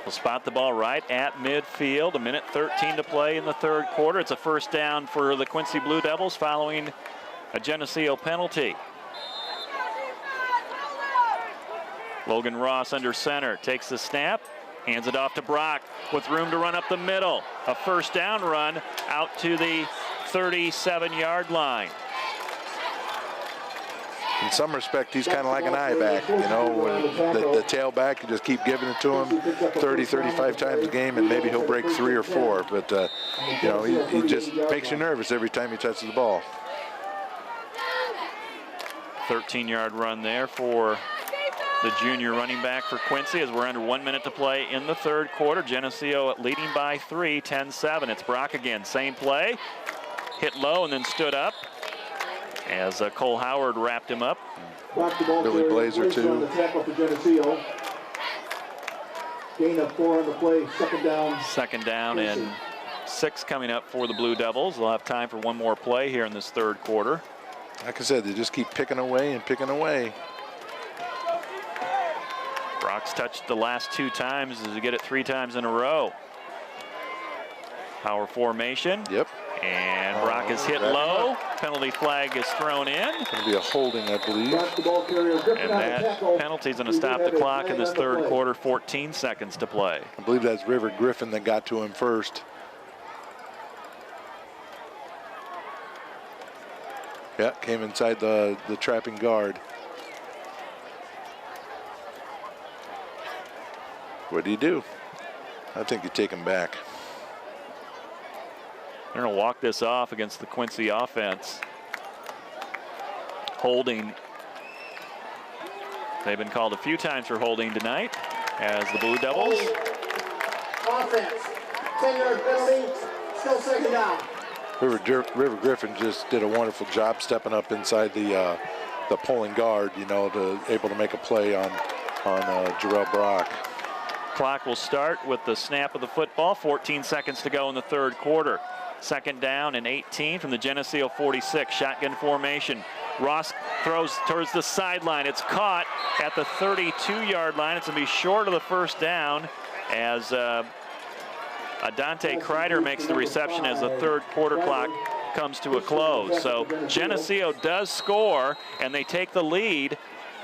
We'll spot the ball right at midfield. 1:13 to play in the third quarter. It's a first down for the Quincy Blue Devils following a Geneseo penalty. Logan Ross under center, takes the snap, hands it off to Brock with room to run up the middle. A first down run out to the 37-yard line. In some respect, he's kind of like an eye-back, you know, when the tailback, you just keep giving it to him 30, 35 times a game, and maybe he'll break 3 or 4. But, you know, he just makes you nervous every time he touches the ball. 13-yard run there for the junior running back for Quincy as we're under 1 minute to play in the third quarter. Geneseo leading by 3, 10-7. It's Brock again, same play. Hit low and then stood up as Cole Howard wrapped him up. Billy Blazer too. Gain of 4 on the play, second down. Second down and 6 coming up for the Blue Devils. They'll have time for one more play here in this third quarter. Like I said, they just keep picking away and picking away. Brock's touched the last 2 times as we get it 3 times in a row. Power formation. Yep. And Brock is hit low. Penalty flag is thrown in. It's going to be a holding, I believe. And that penalty is going to stop the clock in this third quarter. 14 seconds to play. I believe that's River Griffin that got to him first. Yeah, came inside the trapping guard. What do you do? I think you take him back. They're going to walk this off against the Quincy offense. Holding. They've been called a few times for holding tonight as the Blue Devils. Offense. 10-yard penalty. Still second down. River Griffin just did a wonderful job stepping up inside the pulling guard, you know, able to make a play on Jarrell Brock. Clock will start with the snap of the football. 14 seconds to go in the third quarter. Second down and 18 from the Geneseo 46. Shotgun formation. Ross throws towards the sideline. It's caught at the 32-yard line. It's going to be short of the first down as Adante Kreider makes the reception as the third quarter clock comes to a close. So Geneseo does score, and they take the lead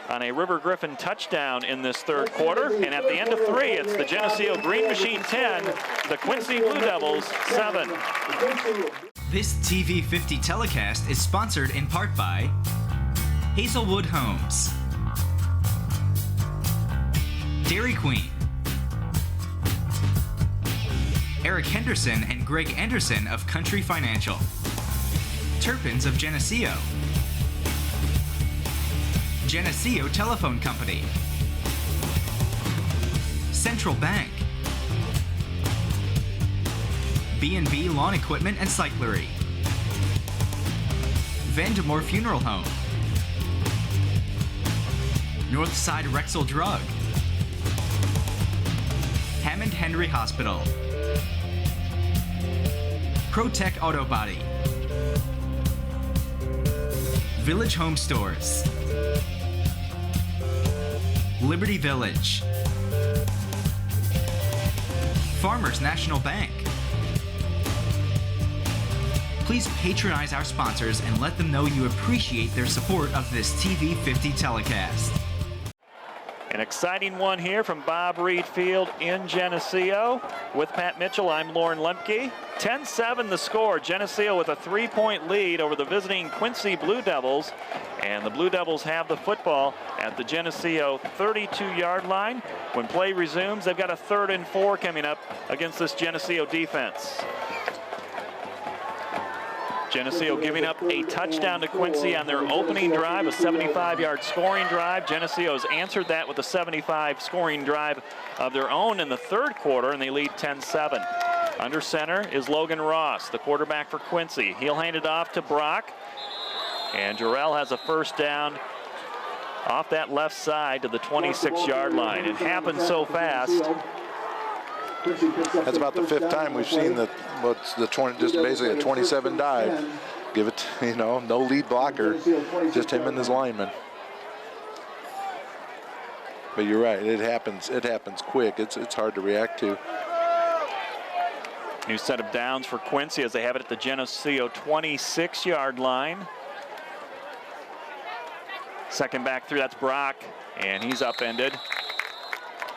on a River Griffin touchdown in this third quarter. And at the end of 3, it's the Geneseo Green Machine 10, the Quincy Blue Devils 7. This TV 50 telecast is sponsored in part by Hazelwood Homes, Dairy Queen, Eric Henderson and Greg Anderson of Country Financial, Turpins of Geneseo, Geneseo Telephone Company, Central Bank, B&B Lawn Equipment and Cyclery, Vandemore Funeral Home, Northside Rexall Drug, Hammond Henry Hospital, ProTech Auto Body, Village Home Stores, Liberty Village, Farmers National Bank. Please patronize our sponsors and let them know you appreciate their support of this TV 50 telecast. An exciting one here from Bob Reed Field in Geneseo. With Pat Mitchell, I'm Lauren Lemke. 10-7 the score. Geneseo with a 3-point lead over the visiting Quincy Blue Devils. And the Blue Devils have the football at the Geneseo 32-yard line. When play resumes, they've got a 3rd and 4 coming up against this Geneseo defense. Geneseo giving up a touchdown to Quincy on their opening drive, a 75-yard scoring drive. Geneseo's answered that with a 75 scoring drive of their own in the third quarter, and they lead 10-7. Under center is Logan Ross, the quarterback for Quincy. He'll hand it off to Brock, and Jarrell has a first down off that left side to the 26-yard line. It happened so fast. That's about the 5th time we've seen just basically a 27 dive. Give it, no lead blocker, just him and his lineman. But you're right, it happens quick. It's hard to react to. New set of downs for Quincy as they have it at the Geneseo 26-yard line. Second back through, that's Brock, and he's upended.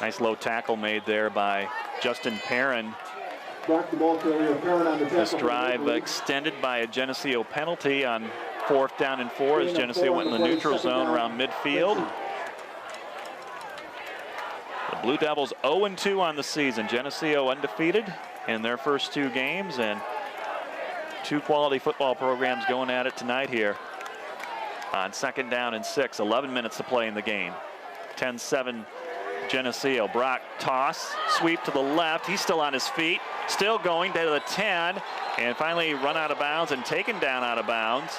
Nice low tackle made there by Justin Perrin. This drive extended by a Geneseo penalty on 4th down and 4 as Geneseo went in the neutral zone around midfield. The Blue Devils 0-2 on the season. Geneseo undefeated in their first 2 games, and 2 quality football programs going at it tonight here on 2nd down and 6. 11 minutes to play in the game. 10-7 Geneseo. Brock toss, sweep to the left. He's still on his feet, still going to the 10, and finally run out of bounds and taken down out of bounds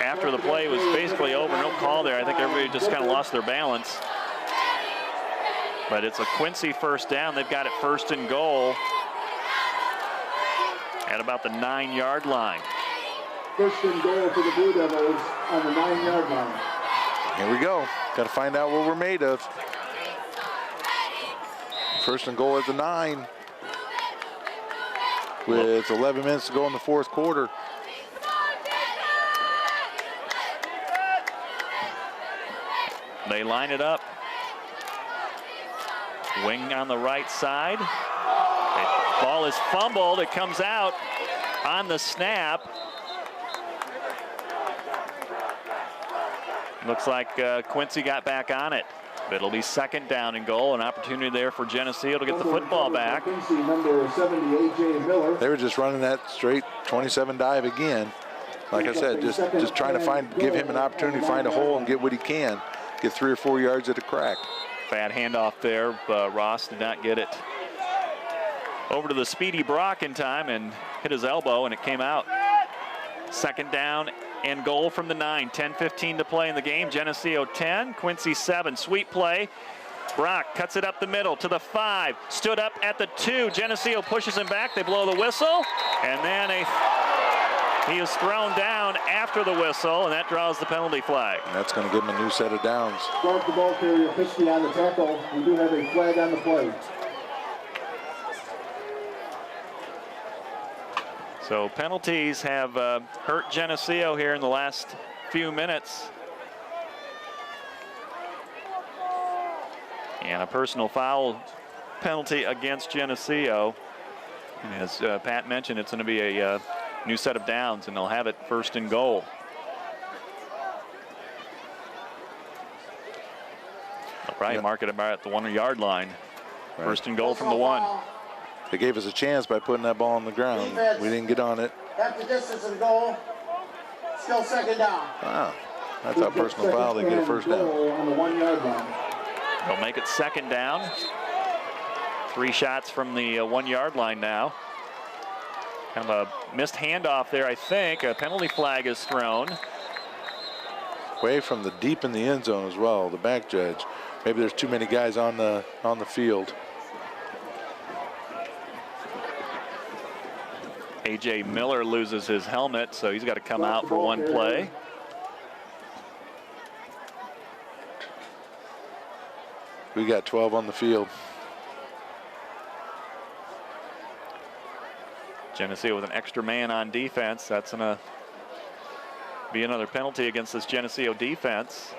after the play was basically over. No call there. I think everybody just kind of lost their balance. But it's a Quincy first down. They've got it 1st and goal at about the 9-yard line. 1st and goal for the Blue Devils on the 9-yard line. Here we go. Got to find out what we're made of. 1st and goal at the 9 with 11 minutes to go in the 4th quarter. They line it up. Wing on the right side. The ball is fumbled. It comes out on the snap. Looks like Quincy got back on it. But it'll be 2nd down and goal. An opportunity there for Geneseo to get the football back. Number 78, Miller. They were just running that straight 27 dive again. Like I said, just trying to give him an opportunity to find a hole and get what he can. Get 3 or 4 yards at a crack. Bad handoff there. Ross did not get it over to the speedy Brock in time and hit his elbow, and it came out. 2nd down and goal from the 9. 10:15 to play in the game. Geneseo 10, Quincy 7. Sweep play. Brock cuts it up the middle to the 5. Stood up at the 2. Geneseo pushes him back. They blow the whistle, and then he is thrown down after the whistle, and that draws the penalty flag. And that's going to give him a new set of downs. Start the ball carrier officially on the tackle. We do have a flag on the play. So penalties have hurt Geneseo here in the last few minutes. And a personal foul penalty against Geneseo. And as Pat mentioned, it's going to be a new set of downs, and they'll have it 1st and goal. They'll probably mark it about at the 1-yard line. Right. 1st and goal from the 1. They gave us a chance by putting that ball on the ground. We didn't get on it. At the distance and goal. Still 2nd down. Wow. I thought personal foul, they get a 1st down. On the 1-yard line. They'll make it 2nd down. 3 shots from the 1-yard line now. Kind of a missed handoff there, I think. A penalty flag is thrown. Way from the deep in the end zone as well, the back judge. Maybe there's too many guys on the field. A.J. Miller loses his helmet, so he's got to come out for 1 play. We got 12 on the field. Geneseo with an extra man on defense. That's going to be another penalty against this Geneseo defense.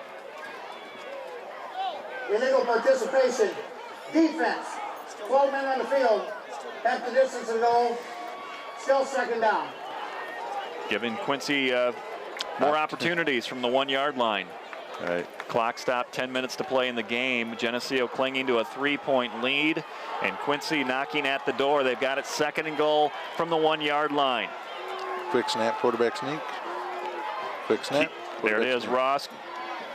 Illegal participation. Defense. 12 men on the field. At the distance and goal. Still 2nd down. Giving Quincy more opportunities from the 1-yard line. All right. Clock stop, 10 minutes to play in the game. Geneseo clinging to a 3-point lead, and Quincy knocking at the door. They've got it 2nd and goal from the 1-yard line. quick snap, quarterback sneak. Quick snap. There it is. Ross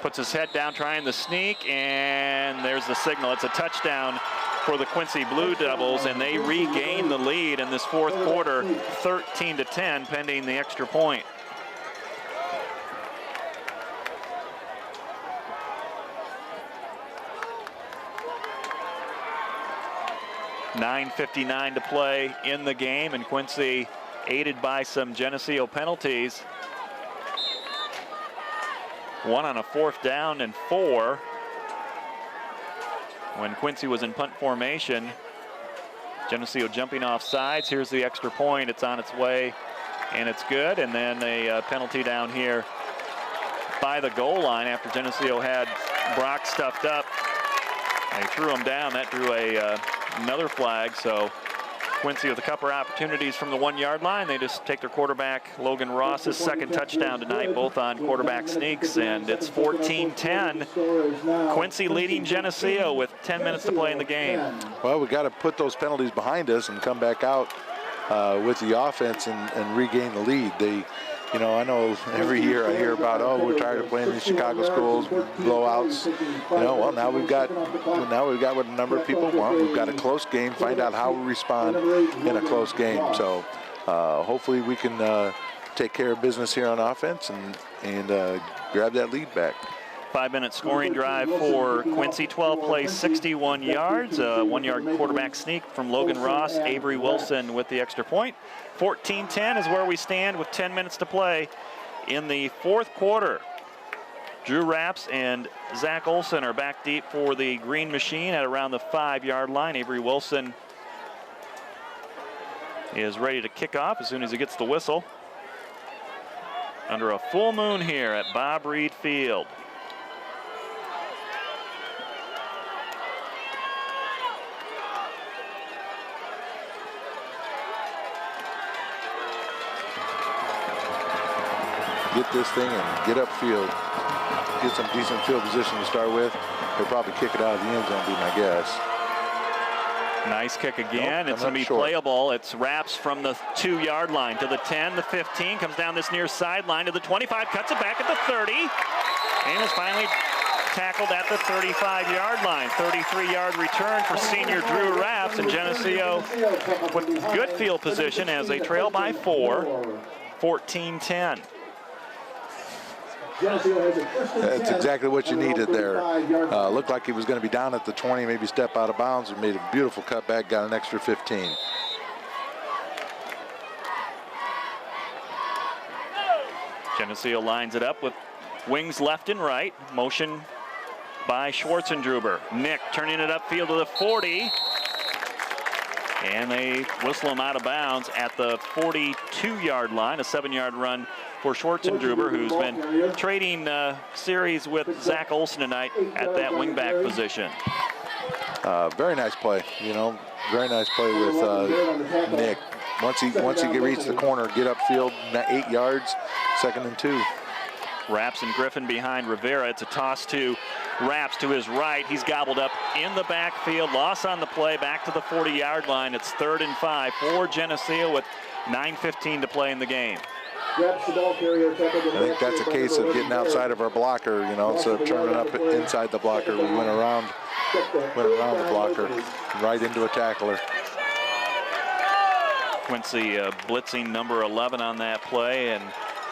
puts his head down trying the sneak, and there's the signal. It's a touchdown for the Quincy Blue Devils, and they regain the lead in this fourth quarter, 13-10, pending the extra point. .9:59 to play in the game, and Quincy aided by some Geneseo penalties. One on a 4th down and 4. When Quincy was in punt formation, Geneseo jumping off sides. Here's the extra point. It's on its way, and it's good. And then a penalty down here by the goal line after Geneseo had Brock stuffed up. They threw him down. That drew another flag. So Quincy with a couple of opportunities from the 1-yard line. They just take their quarterback, Logan Ross's second touchdown tonight, both on quarterback sneaks, and it's 14-10. Quincy leading Geneseo with 10 minutes to play in the game. Well, we got to put those penalties behind us and come back out with the offense and regain the lead. You know, I know every year I hear about, oh, we're tired of playing these Chicago schools, blowouts. You know, well, now we've got what a number of people want. We've got a close game. Find out how we respond in a close game. So hopefully we can take care of business here on offense and grab that lead back. 5-minute scoring drive for Quincy. 12 plays, 61 yards. A 1-yard quarterback sneak from Logan Ross. Avery Wilson with the extra point. 14-10 is where we stand with 10 minutes to play in the fourth quarter. Drew Rapps and Zach Olson are back deep for the Green Machine at around the 5-yard line. Avery Wilson is ready to kick off as soon as he gets the whistle. Under a full moon here at Bob Reed Field. Get this thing and get upfield. Get some decent field position to start with. They'll probably kick it out of the end zone, be my guess. Nice kick again. Nope, it's going to be playable. It's Rapps from the 2-yard line to the 10, the 15, comes down this near sideline to the 25, cuts it back at the 30, and is finally tackled at the 35-yard line. 33-yard return for senior Drew Rapps, and Geneseo with good field position as they trail by 4, 14-10. That's exactly what you needed there. Looked like he was going to be down at the 20, maybe step out of bounds, and made a beautiful cutback, got an extra 15. Geneseo lines it up with wings left and right. Motion by Schwarzendruber. Nick turning it upfield to the 40. And they whistle him out of bounds at the 42-yard line. A 7-yard run for Schwarzendruber, who's been trading series with Zach Olson tonight at that wingback position. Very nice play, you know. Very nice play with Nick. Once he reaches the corner, get upfield, 8 yards, 2nd and 2. Rapps and Griffin behind Rivera. It's a toss to Rapps to his right. He's gobbled up in the backfield. Loss on the play, back to the 40-yard line. It's 3rd and 5 for Geneseo with 9:15 to play in the game. I think that's a case of getting outside of our blocker, you know, instead of turning up inside the blocker. We went around the blocker, right into a tackler. Quincy blitzing number 11 on that play, and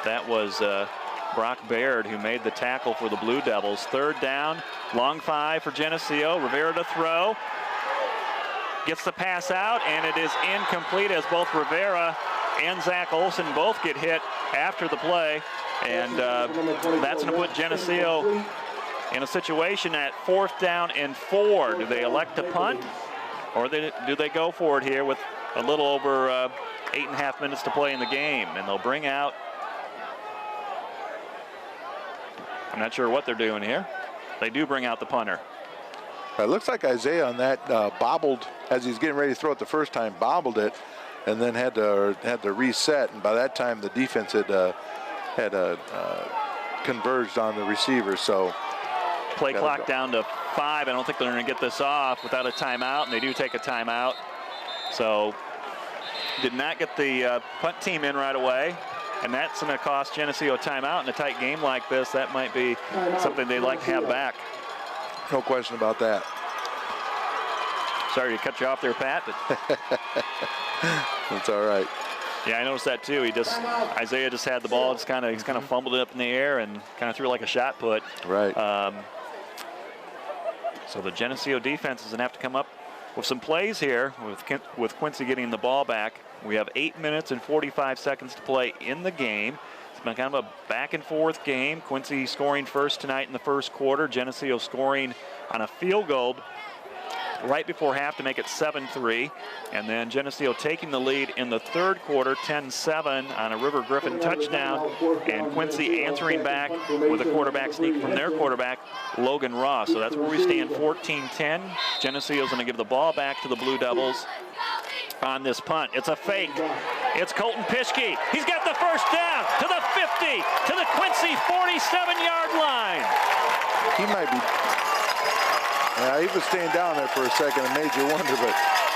that was Brock Baird who made the tackle for the Blue Devils. 3rd down, long 5 for Geneseo. Rivera to throw. Gets the pass out, and it is incomplete as both Rivera and Zach Olson both get hit after the play. And that's going to put Geneseo in a situation at 4th down and 4. Do they elect to punt, or do they go for it here with a little over 8.5 minutes to play in the game? And they'll bring out, I'm not sure what they're doing here. They do bring out the punter. It looks like Isaiah on that bobbled as he's getting ready to throw it the first time, bobbled it, and then had to reset. And by that time, the defense had converged on the receiver. So play clock down to 5. I don't think they're going to get this off without a timeout, and they do take a timeout. So did not get the punt team in right away. and that's going to cost Geneseo a timeout in a tight game like this. That might be something they'd like to have back. No question about that. Sorry to cut you off there, Pat. But That's all right. yeah, I noticed that too. Isaiah just had the ball. He's kind of fumbled it up in the air and kind of threw like a shot put. Right. So the Geneseo defense is going to have to come up with some plays here with Quincy getting the ball back. We have 8 minutes and 45 seconds to play in the game. It's been kind of a back and forth game. Quincy scoring first tonight in the first quarter. Geneseo scoring on a field goal right before half to make it 7-3. And then Geneseo taking the lead in the third quarter, 10-7 on a River Griffin touchdown. And Quincy answering back with a quarterback sneak from their quarterback, Logan Ross. So that's where we stand, 14-10. Geneseo's going to give the ball back to the Blue Devils on this punt. It's a fake. It's Colton Pischke. He's got the first down to the 50, to the Quincy 47-yard line. He might be. Yeah, he was staying down there for a second and made you wonder, but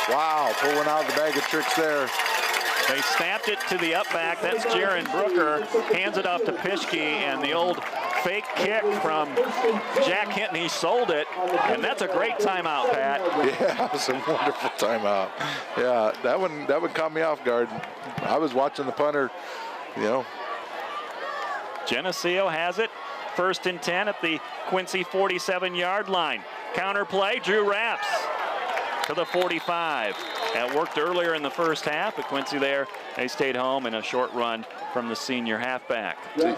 wow, pulling out the bag of tricks there. They snapped it to the up back. That's Jaron Brooker. Hands it off to Pischke, and the old fake kick from Jack Hinton. He sold it, and that's a great timeout, Pat. Yeah, it was a wonderful timeout. Yeah, that one caught me off guard. I was watching the punter, you know. Geneseo has it. 1st and 10 at the Quincy 47-yard line. Counter play, Drew Rapps to the 45. That worked earlier in the first half, but Quincy there, they stayed home in a short run from the senior halfback. You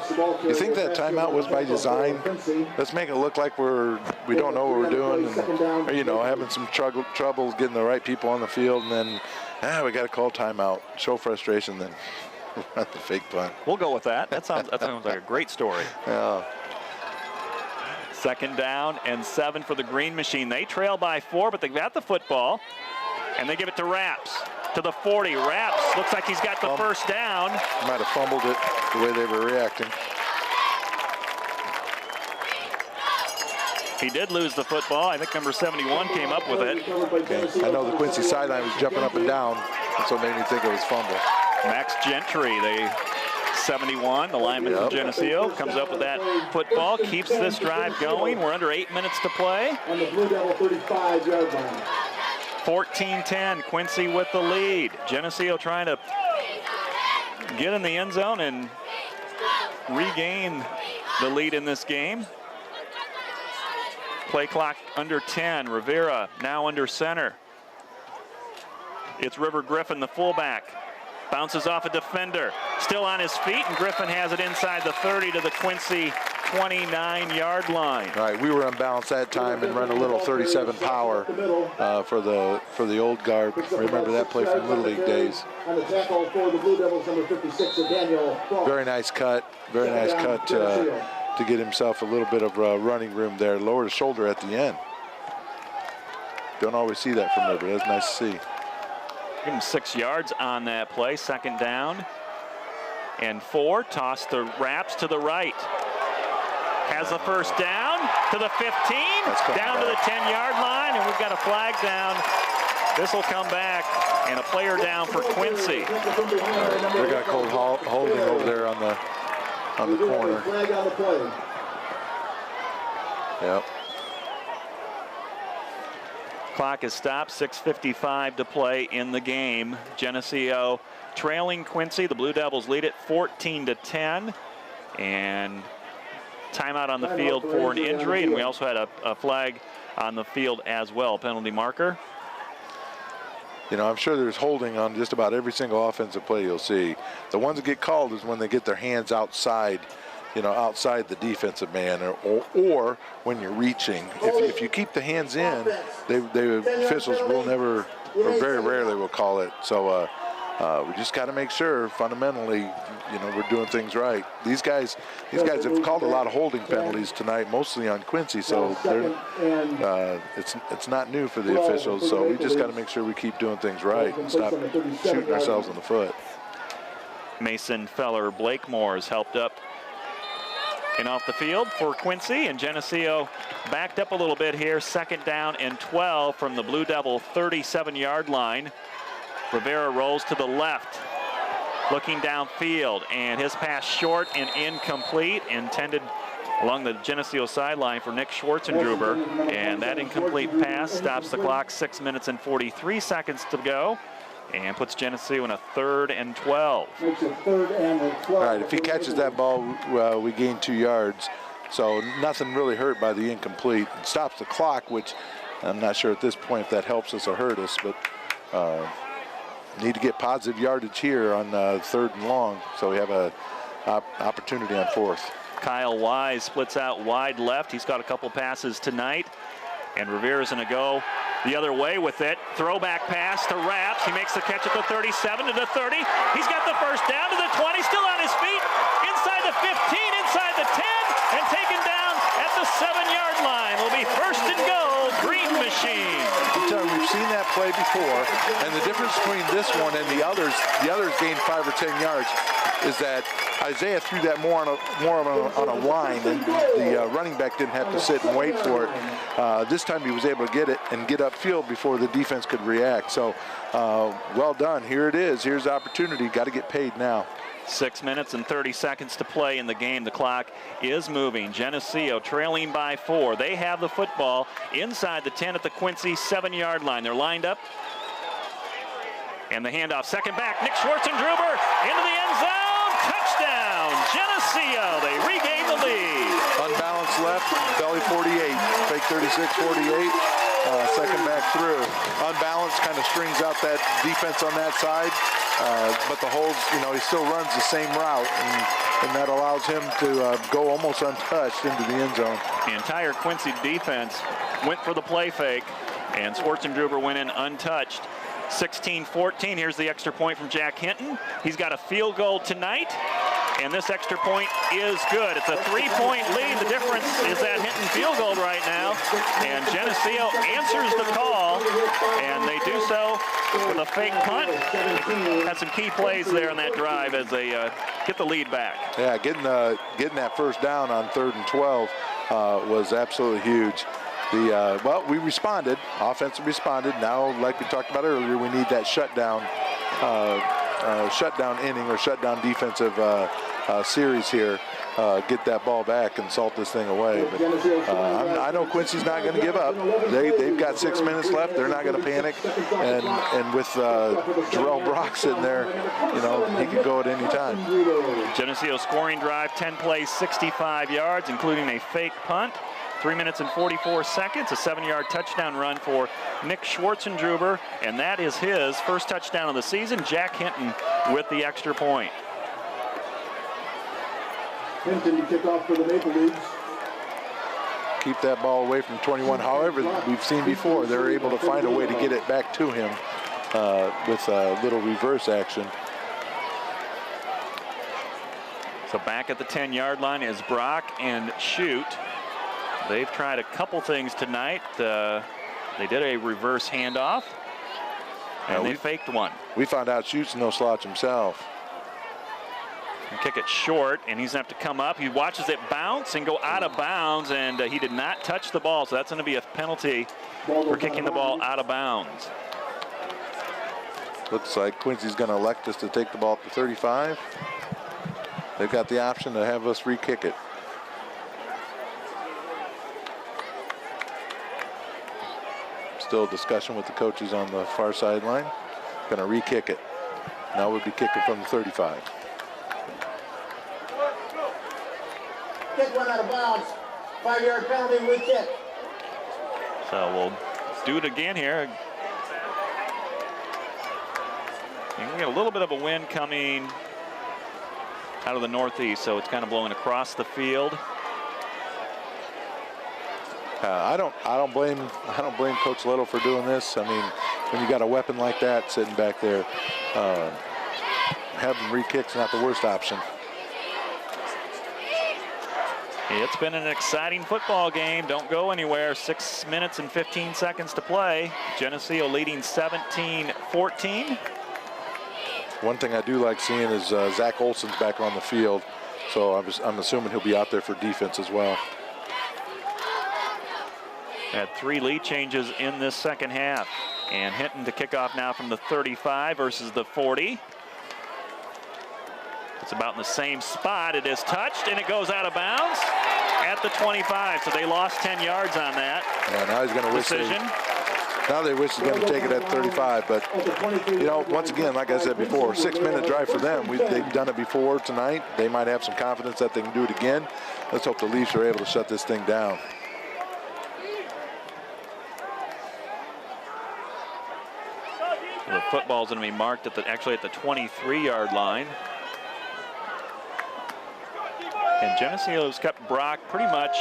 think that timeout was by design? Let's make it look like we don't know what we're doing, and, or, you know, having some trouble getting the right people on the field, and then we got to call timeout, show frustration, then run the fake punt. We'll go with that. That sounds like a great story. Yeah. 2nd down and 7 for the Green Machine. They trail by 4, but they got the football, and they give it to Rapps to the 40. Rapps looks like he's got the first down. Might have fumbled it the way they were reacting. He did lose the football. I think number 71 came up with it. Okay. I know the Quincy sideline was jumping up and down. That's what made me think it was fumble. Max Gentry, 71, the lineman from Geneseo, comes up with that football, keeps this drive going. We're under 8 minutes to play. On the Blue Devil 35-yard line. 14-10, Quincy with the lead. Geneseo trying to get in the end zone and regain the lead in this game. Play clock under 10. Rivera now under center. It's River Griffin, the fullback. Bounces off a defender. Still on his feet, and Griffin has it inside the 30 to the Quincy 29-yard line. All right, we were unbalanced that time and run a little 37 power for the old guard. Remember that play from Little League days. On the tackle for the Blue Devils, number 56, Daniel. Very nice cut. Very nice cut to get himself a little bit of running room there. Lowered his shoulder at the end. Don't always see that from River. That's nice to see. Give him 6 yards on that play. 2nd down and 4. Toss the Rapps to the right. Has the first down to the 15, down to the 10-yard line, and we've got a flag down. This will come back, and a player down for Quincy. We got cold holding over there on the corner. Flag on the play. Yep. Clock is stopped, 6:55 to play in the game. Geneseo trailing Quincy. The Blue Devils lead it 14-10. And timeout on the field for an injury. And we also had a flag on the field as well, penalty marker. You know, I'm sure there's holding on just about every single offensive play you'll see. The ones that get called is when they get their hands outside, you know, outside the defensive man, or when you're reaching. If you keep the hands in, the officials will never, or very rarely will call it. So we just got to make sure, fundamentally, you know, we're doing things right. These guys have called a lot of holding penalties tonight, mostly on Quincy. So it's not new for the officials. So we just got to make sure we keep doing things right and stop shooting ourselves in the foot. Mason Feller Blakemore has helped up and off the field for Quincy, and Geneseo backed up a little bit here. 2nd down and 12 from the Blue Devil 37-yard line. Rivera rolls to the left. looking downfield, and his pass short and incomplete, intended along the Geneseo sideline for Nick Schwartzendruber, and that incomplete pass stops the clock. 6 minutes and 43 seconds to go, and puts Geneseo in a 3rd and 12. All right, if he catches that ball, we gain 2 yards. So nothing really hurt by the incomplete. It stops the clock, which I'm not sure at this point if that helps us or hurt us, but need to get positive yardage here on 3rd and long. So we have a opportunity on 4th. Kyle Wise splits out wide left. He's got a couple passes tonight. And Rivera's going to go the other way with it. Throwback pass to Raps. He makes the catch at the 37 to the 30. He's got the first down to the 20. Still on his feet. Inside the 15, inside the 10. And taken down at the 7-yard line. Will be 1st and goal, Green Machine. We've seen that play before. And the difference between this one and the others gained 5 or 10 yards, is that Isaiah threw that more on a line, and the running back didn't have to sit and wait for it. This time he was able to get it and get upfield before the defense could react. So well done. Here it is. Here's the opportunity. Got to get paid now. 6 minutes and 30 seconds to play in the game. The clock is moving. Geneseo trailing by 4. They have the football inside the 10 at the Quincy 7-yard line. They're lined up. And the handoff, second back, Nick Schwartzendruber into the end zone. Touchdown, Geneseo. They regain the lead. Unbalanced left, belly 48, fake 36-48. Second back through. Unbalanced, kind of strings out that defense on that side. But the holds, he still runs the same route, and that allows him to go almost untouched into the end zone. The entire Quincy defense went for the play fake, and Schwartzendruber went in untouched. 16-14. Here's the extra point from Jack Hinton. He's got a field goal tonight, and this extra point is good. It's a 3-point lead. The difference is that Hinton field goal right now, and Geneseo answers the call, and they do so with a fake punt. Had some key plays there on that drive as they get the lead back. Yeah, getting that first down on 3rd and 12 was absolutely huge. Well, we responded. Offense responded. Now, like we talked about earlier, we need that shutdown inning or shutdown defensive series here. Get that ball back and salt this thing away. But I know Quincy's not going to give up. They've got 6 minutes left. They're not going to panic. And with Jarrell Brock sitting there, he could go at any time. Geneseo scoring drive, 10 plays, 65 yards, including a fake punt. 3 minutes and 44 seconds, a 7-yard touchdown run for Nick Schwartzendruber, and that is his first touchdown of the season. Jack Hinton with the extra point. Hinton to kick off for the Maple Leafs. Keep that ball away from 21. However, we've seen before, they're able to find a way to get it back to him with a little reverse action. So back at the 10-yard line is Brock and Shoot. They've tried a couple things tonight. They did a reverse handoff, and they faked one. We found out Shoot's no slouch himself. And kick it short, and he's going to have to come up. He watches it bounce and go out of bounds, and he did not touch the ball, so that's going to be a penalty for kicking the ball out of bounds. Looks like Quincy's going to elect us to take the ball at the 35. They've got the option to have us re-kick it. Still discussion with the coaches on the far sideline. Going to re-kick it. Now we'll be kicking from the 35. Kick one out of bounds. 5-yard penalty, re-kick. So we'll do it again here. And we get a little bit of a wind coming out of the northeast, so it's kind of blowing across the field. I don't blame Coach Little for doing this. I mean, when you got a weapon like that sitting back there, having re-kick's not the worst option. It's been an exciting football game. Don't go anywhere. 6 minutes and 15 seconds to play. Geneseo leading 17-14. One thing I do like seeing is Zach Olson's back on the field, so I'm assuming he'll be out there for defense as well. Had 3 lead changes in this second half. And Hinton to kick off now from the 35 versus the 40. It's about in the same spot. It is touched, and it goes out of bounds at the 25. So they lost 10 yards on that. Yeah, now he's going to wish now they wish he's going to take it at 35. But, you know, once again, like I said before, 6-minute drive for them. They've done it before tonight. They might have some confidence that they can do it again. Let's hope the Leafs are able to shut this thing down. The football's going to be marked at actually at the 23-yard line. And Geneseo's kept Brock pretty much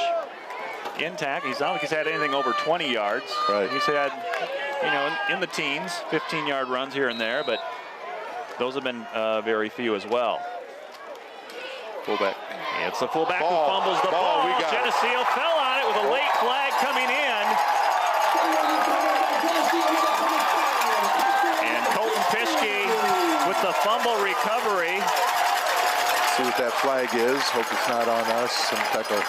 intact. He's not like he's had anything over 20 yards. Right. He's had, you know, in the teens, 15-yard runs here and there, but those have been very few as well. Fullback. It's the fullback who fumbles the ball. Geneseo fell on it with a late flag coming in. And Colton Pischke with the fumble recovery. See what that flag is. Hope it's not on us. Some type of...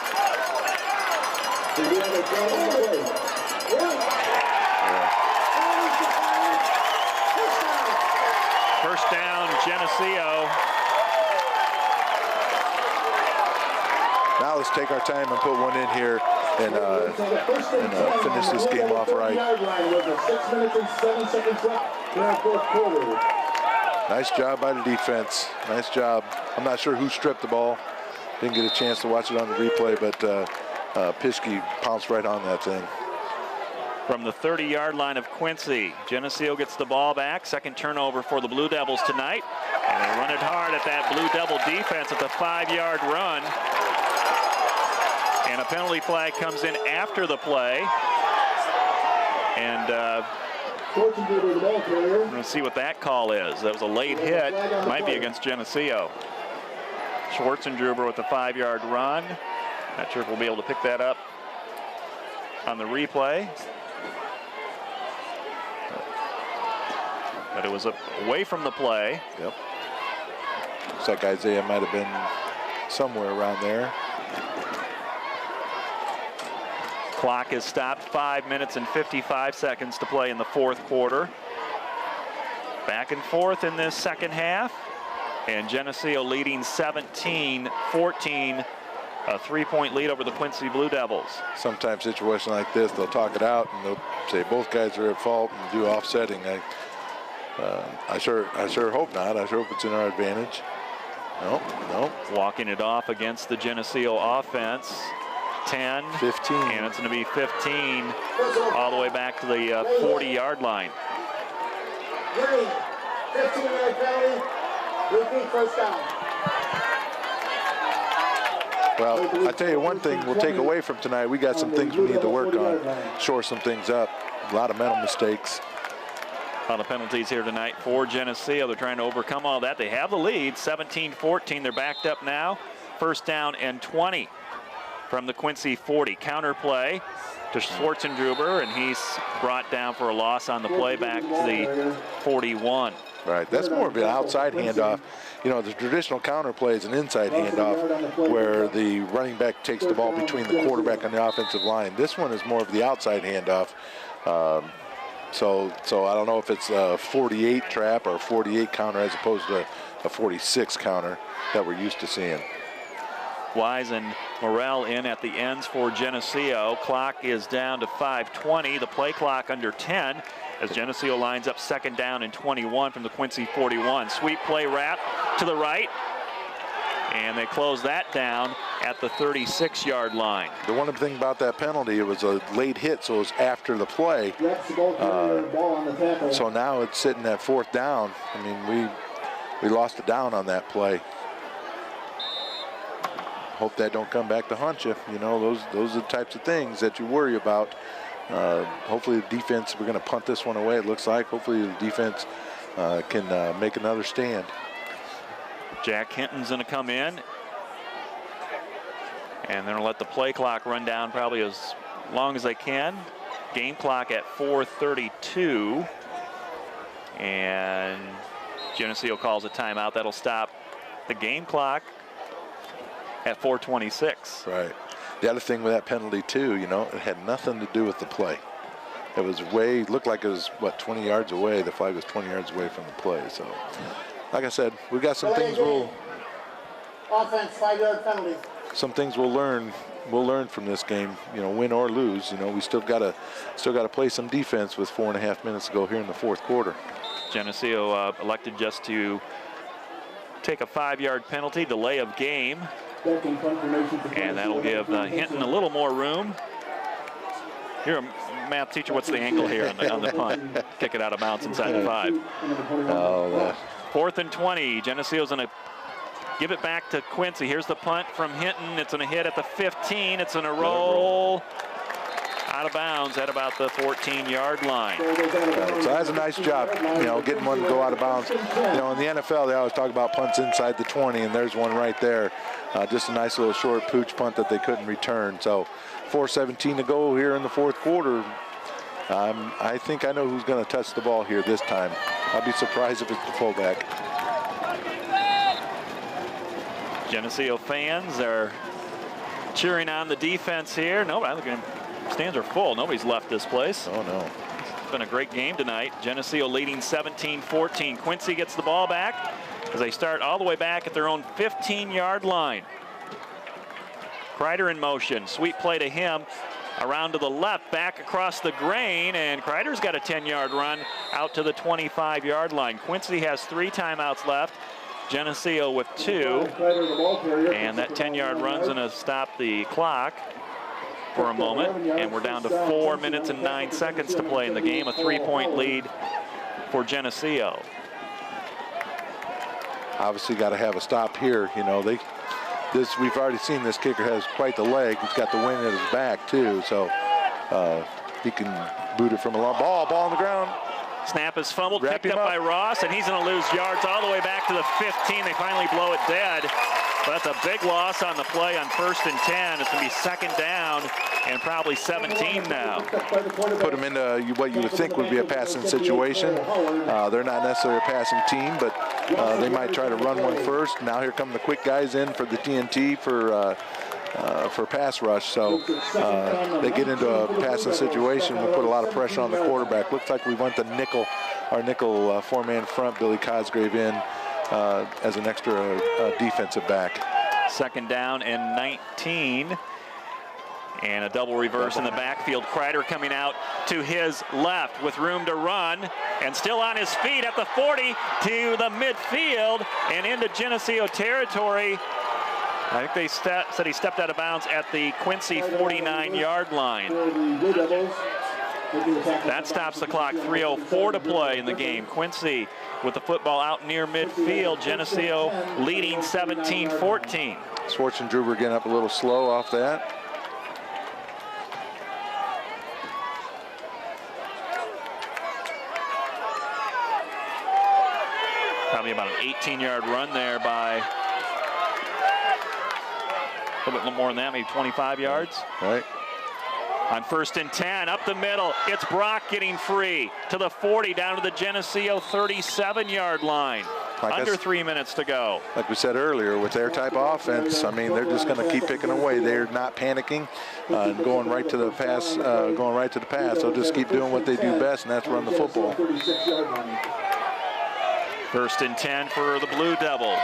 First down, Geneseo. Now let's take our time and put one in here and finish this game off right. 6 minutes and 7 seconds left in our fourth quarter. Nice job by the defense. Nice job. I'm not sure who stripped the ball. Didn't get a chance to watch it on the replay, but Pischke pounced right on that thing. From the 30-yard line of Quincy, Geneseo gets the ball back. Second turnover for the Blue Devils tonight. And they run it hard at that Blue Devil defense at the 5-yard run. And a penalty flag comes in after the play. And we're going to see what that call is. That was a late hit. Might be against Geneseo. Schwartzendruber with the 5-yard run. Not sure if we'll be able to pick that up on the replay. But it was away from the play. Yep. Looks like Isaiah might have been somewhere around there. Clock is stopped. 5 minutes and 55 seconds to play in the fourth quarter. Back and forth in this second half. And Geneseo leading 17-14. A 3-point lead over the Quincy Blue Devils. Sometimes situation like this, they'll talk it out and they'll say both guys are at fault and do offsetting. I sure hope not. I sure hope it's in our advantage. No. Walking it off against the Geneseo offense. 10, 15, and it's going to be 15 all the way back to the 40-yard line. 15-yard penalty. Repeat first down. Well, I tell you one thing we'll take away from tonight. We got some things we need to work on, shore some things up. A lot of mental mistakes. A lot of penalties here tonight for Geneseo. They're trying to overcome all that. They have the lead, 17-14. They're backed up now. First down and 20 from the Quincy 40. Counter play to Schwartzendruber, and he's brought down for a loss on the play back to the 41. Right, that's more of an outside handoff. You know, the traditional counter play is an inside handoff where the running back takes the ball between the quarterback and the offensive line. This one is more of the outside handoff. So I don't know if it's a 48 trap or a 48 counter as opposed to a 46 counter that we're used to seeing. Wise and Morrell in at the ends for Geneseo. Clock is down to 5:20. The play clock under 10 as Geneseo lines up second down and 21 from the Quincy 41. Sweep play wrap to the right. And they close that down at the 36-yard line. The one thing about that penalty, it was a late hit, so it was after the play. So now it's sitting at fourth down. I mean, we lost it down on that play. Hope that don't come back to haunt you. You know, those are the types of things that you worry about. Hopefully the defense, we're going to punt this one away, it looks like. Hopefully the defense can make another stand. Jack Hinton's going to come in. And they're going to let the play clock run down probably as long as they can. Game clock at 4:32. And Geneseo calls a timeout. That'll stop the game clock at 4:26. Right. The other thing with that penalty too, you know, it had nothing to do with the play. It was looked like it was, 20 yards away. The flag was 20 yards away from the play. So, like I said, we've got some things we'll Offense, 5-yard penalty. Some things we'll learn from this game, win or lose. We still gotta play some defense with 4.5 minutes to go here in the fourth quarter. Geneseo elected just to take a 5-yard penalty, delay of game, and that'll give Hinton a little more room. You're a math teacher. What's the angle here on the punt? Kick it out of bounds inside the 5. Oh, 4th and 20. Geneseo's going to give it back to Quincy. Here's the punt from Hinton. It's going to hit at the 15. It's going to roll out of bounds at about the 14-yard line. So that's a nice job, getting one to go out of bounds. In the NFL, they always talk about punts inside the 20, and there's one right there. Just a nice little short pooch punt that they couldn't return. So 4:17 to go here in the fourth quarter. I think I know who's going to touch the ball here this time. I'll be surprised if it's the fullback. Geneseo fans are cheering on the defense here. No, I think stands are full. Nobody's left this place. Oh, no. It's been a great game tonight. Geneseo leading 17-14. Quincy gets the ball back as they start all the way back at their own 15-yard line. Kreider in motion. Sweet play to him. Around to the left, back across the grain, and Kreider's got a 10-yard run out to the 25-yard line. Quincy has 3 timeouts left. Geneseo with 2. And that 10-yard run's going to stop the clock for a moment, and we're down to 4 minutes and 9 seconds to play in the game. A 3-point lead for Geneseo. Obviously got to have a stop here. We've already seen this kicker has quite the leg. He's got the wind at his back too, so he can boot it from a long ball on the ground. Snap is fumbled, picked up by Ross, and he's going to lose yards all the way back to the 15. They finally blow it dead. But that's a big loss on the play on 1st and 10. It's going to be 2nd down and probably 17 now. Put them into what you would think would be a passing situation. They're not necessarily a passing team, but they might try to run one first. Now here come the quick guys in for the TNT for pass rush. So they get into a passing situation. We'll put a lot of pressure on the quarterback. Looks like we want our nickel 4-man front, Billy Cosgrave, in as an extra defensive back. 2nd down and 19. And a double reverse in the backfield. Kreider coming out to his left with room to run, and still on his feet at the 40 to the midfield and into Geneseo territory. I think they said he stepped out of bounds at the Quincy 49-yard line. That stops the clock. 3:04 to play in the game. Quincy with the football out near midfield. Geneseo leading 17-14. Schwartzendruber getting up a little slow off that. Probably about an 18-yard run there by a little bit more than that, maybe 25 yards. Right. On 1st and 10, up the middle, it's Brock getting free to the 40, down to the Geneseo 37-yard line. Under 3 minutes to go. Like we said earlier, with their type of offense, I mean, they're just going to keep picking away. They're not panicking and going right to the pass. They'll just keep doing what they do best, and that's run the football. 1st and 10 for the Blue Devils.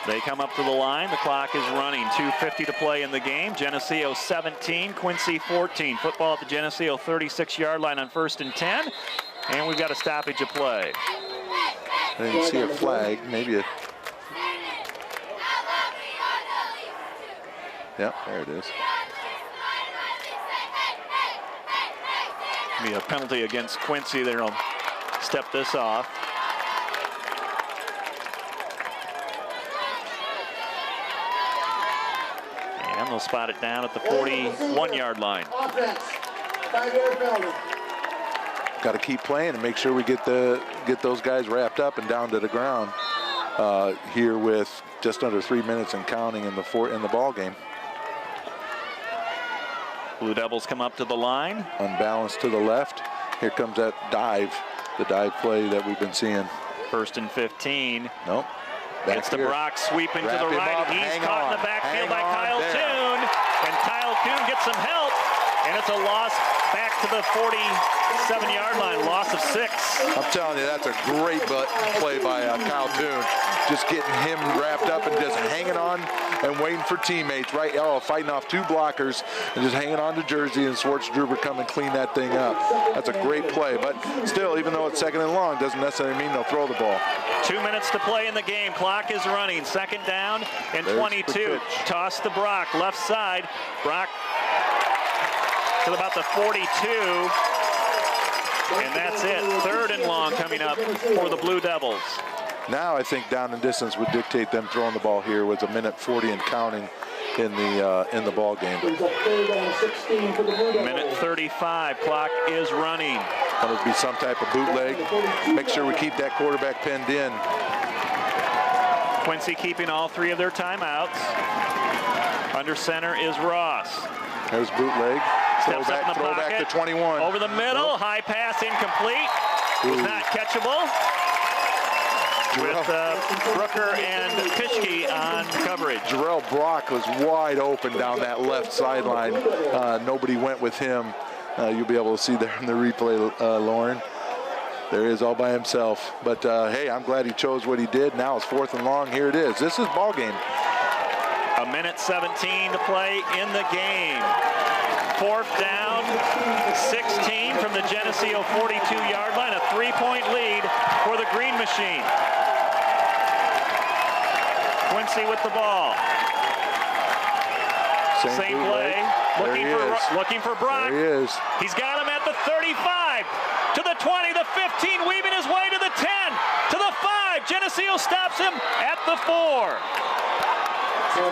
They come up to the line. The clock is running. 2:50 to play in the game. Geneseo 17, Quincy 14. Football at the Geneseo 36-yard line on 1st and 10. And we've got a stoppage of play. I didn't see a flag. Maybe a... Yep, there it is. Be a penalty against Quincy. They'll step this off. And they'll spot it down at the 41-yard line. Offense, 5-yard penalty. Got to keep playing and make sure we get those guys wrapped up and down to the ground here with just under 3 minutes and counting in the ball game. Blue Devils come up to the line. Unbalanced to the left. Here comes that dive, the dive play that we've been seeing. 1st and 15. Nope. It's the Brock sweeping to the right. He's caught in the backfield by Kyle Toon. And Kyle Toon gets some help. And it's a loss back to the 47-yard line, loss of 6. I'm telling you, that's a great play by Kyle Toon. Just getting him wrapped up and just hanging on and waiting for teammates, right? Oh, fighting off 2 blockers and just hanging on to Jersey, and Schwartz-Druber come and clean that thing up. That's a great play, but still, even though it's 2nd and long, doesn't necessarily mean they'll throw the ball. 2 minutes to play in the game. Clock is running. 2nd down and 22. Toss to Brock, left side. Brock to about the 42. And that's it. 3rd and long coming up for the Blue Devils. Now I think down and distance would dictate them throwing the ball here with 1:40 and counting in the ball game. Minute 35. Clock is running. That'll be some type of bootleg. Make sure we keep that quarterback pinned in. Quincy keeping all 3 of their timeouts. Under center is Ross. There's bootleg. Steps up in the throwback pocket. to 21. Over the middle. Nope. High pass incomplete. Was not catchable. With Brooker and Pischke on coverage. Jarrell Brock was wide open down that left sideline. Nobody went with him. You'll be able to see there in the replay, Lauren. There he is all by himself. But, hey, I'm glad he chose what he did. Now it's 4th and long. Here it is. This is ball game. 1:17 to play in the game. 4th down, 16 from the Geneseo 42-yard line. A 3-point lead for the Green Machine. Quincy with the ball. Same play. Looking for Brock. There he is. He's got him at the 35, to the 20, the 15, weaving his way to the 10, to the 5. Geneseo stops him at the 4. It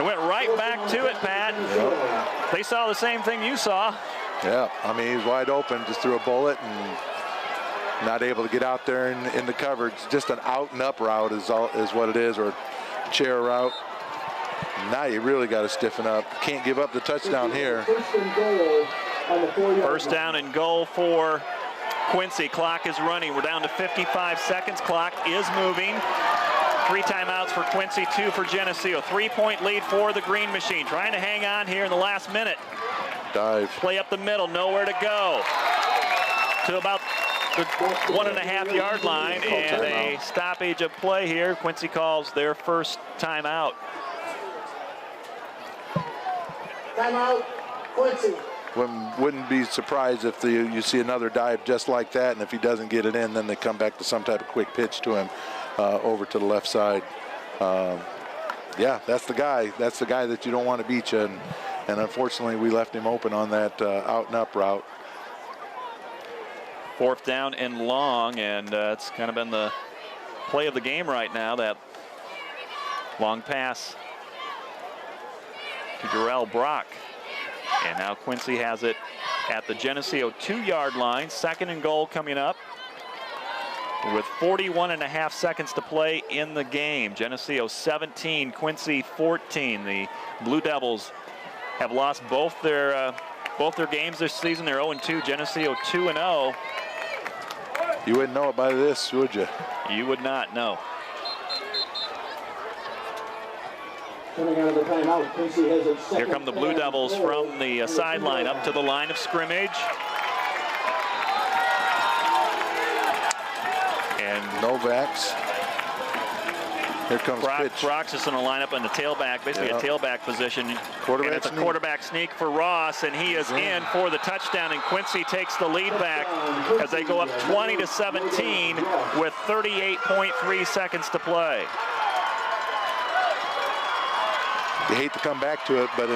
went right back to it, Pat. Yep. They saw the same thing you saw. Yeah, I mean, he's wide open, just threw a bullet and not able to get out there in the coverage. Just an out and up route is what it is, or chair route. Now you really got to stiffen up. Can't give up the touchdown here. 1st down and goal for Quincy. Clock is running. We're down to 55 seconds. Clock is moving. 3 timeouts for Quincy, 2 for Geneseo. 3-point lead for the Green Machine. Trying to hang on here in the last minute. Dive. Play up the middle, nowhere to go. To about the 1.5-yard line, and a stoppage of play here. Quincy calls their first timeout. Timeout, Quincy. Wouldn't be surprised if you see another dive just like that, and if he doesn't get it in, then they come back to some type of quick pitch to him over to the left side. Yeah, that's the guy. That's the guy that you don't want to beat you, and unfortunately we left him open on that out and up route. 4th down and long, and it's kind of been the play of the game right now, that long pass to Jarrell Brock. And now Quincy has it at the Geneseo 2-yard line. 2nd and goal coming up with 41.5 seconds to play in the game. Geneseo 17, Quincy 14. The Blue Devils have lost both their games this season. They're 0-2. Geneseo 2-0. You wouldn't know it by this, would you? You would not, no. Coming out of the timeout, Quincy has its second. Here come the Blue Devils from the sideline up to the line of scrimmage. And Novaks. Here comes pitch. Brock's just going to line up in the tailback, basically a tailback position. And it's a quarterback sneak for Ross, and he is in for the touchdown, and Quincy takes the lead back as they go up 20-17 with 38.3 seconds to play. You hate to come back to it, but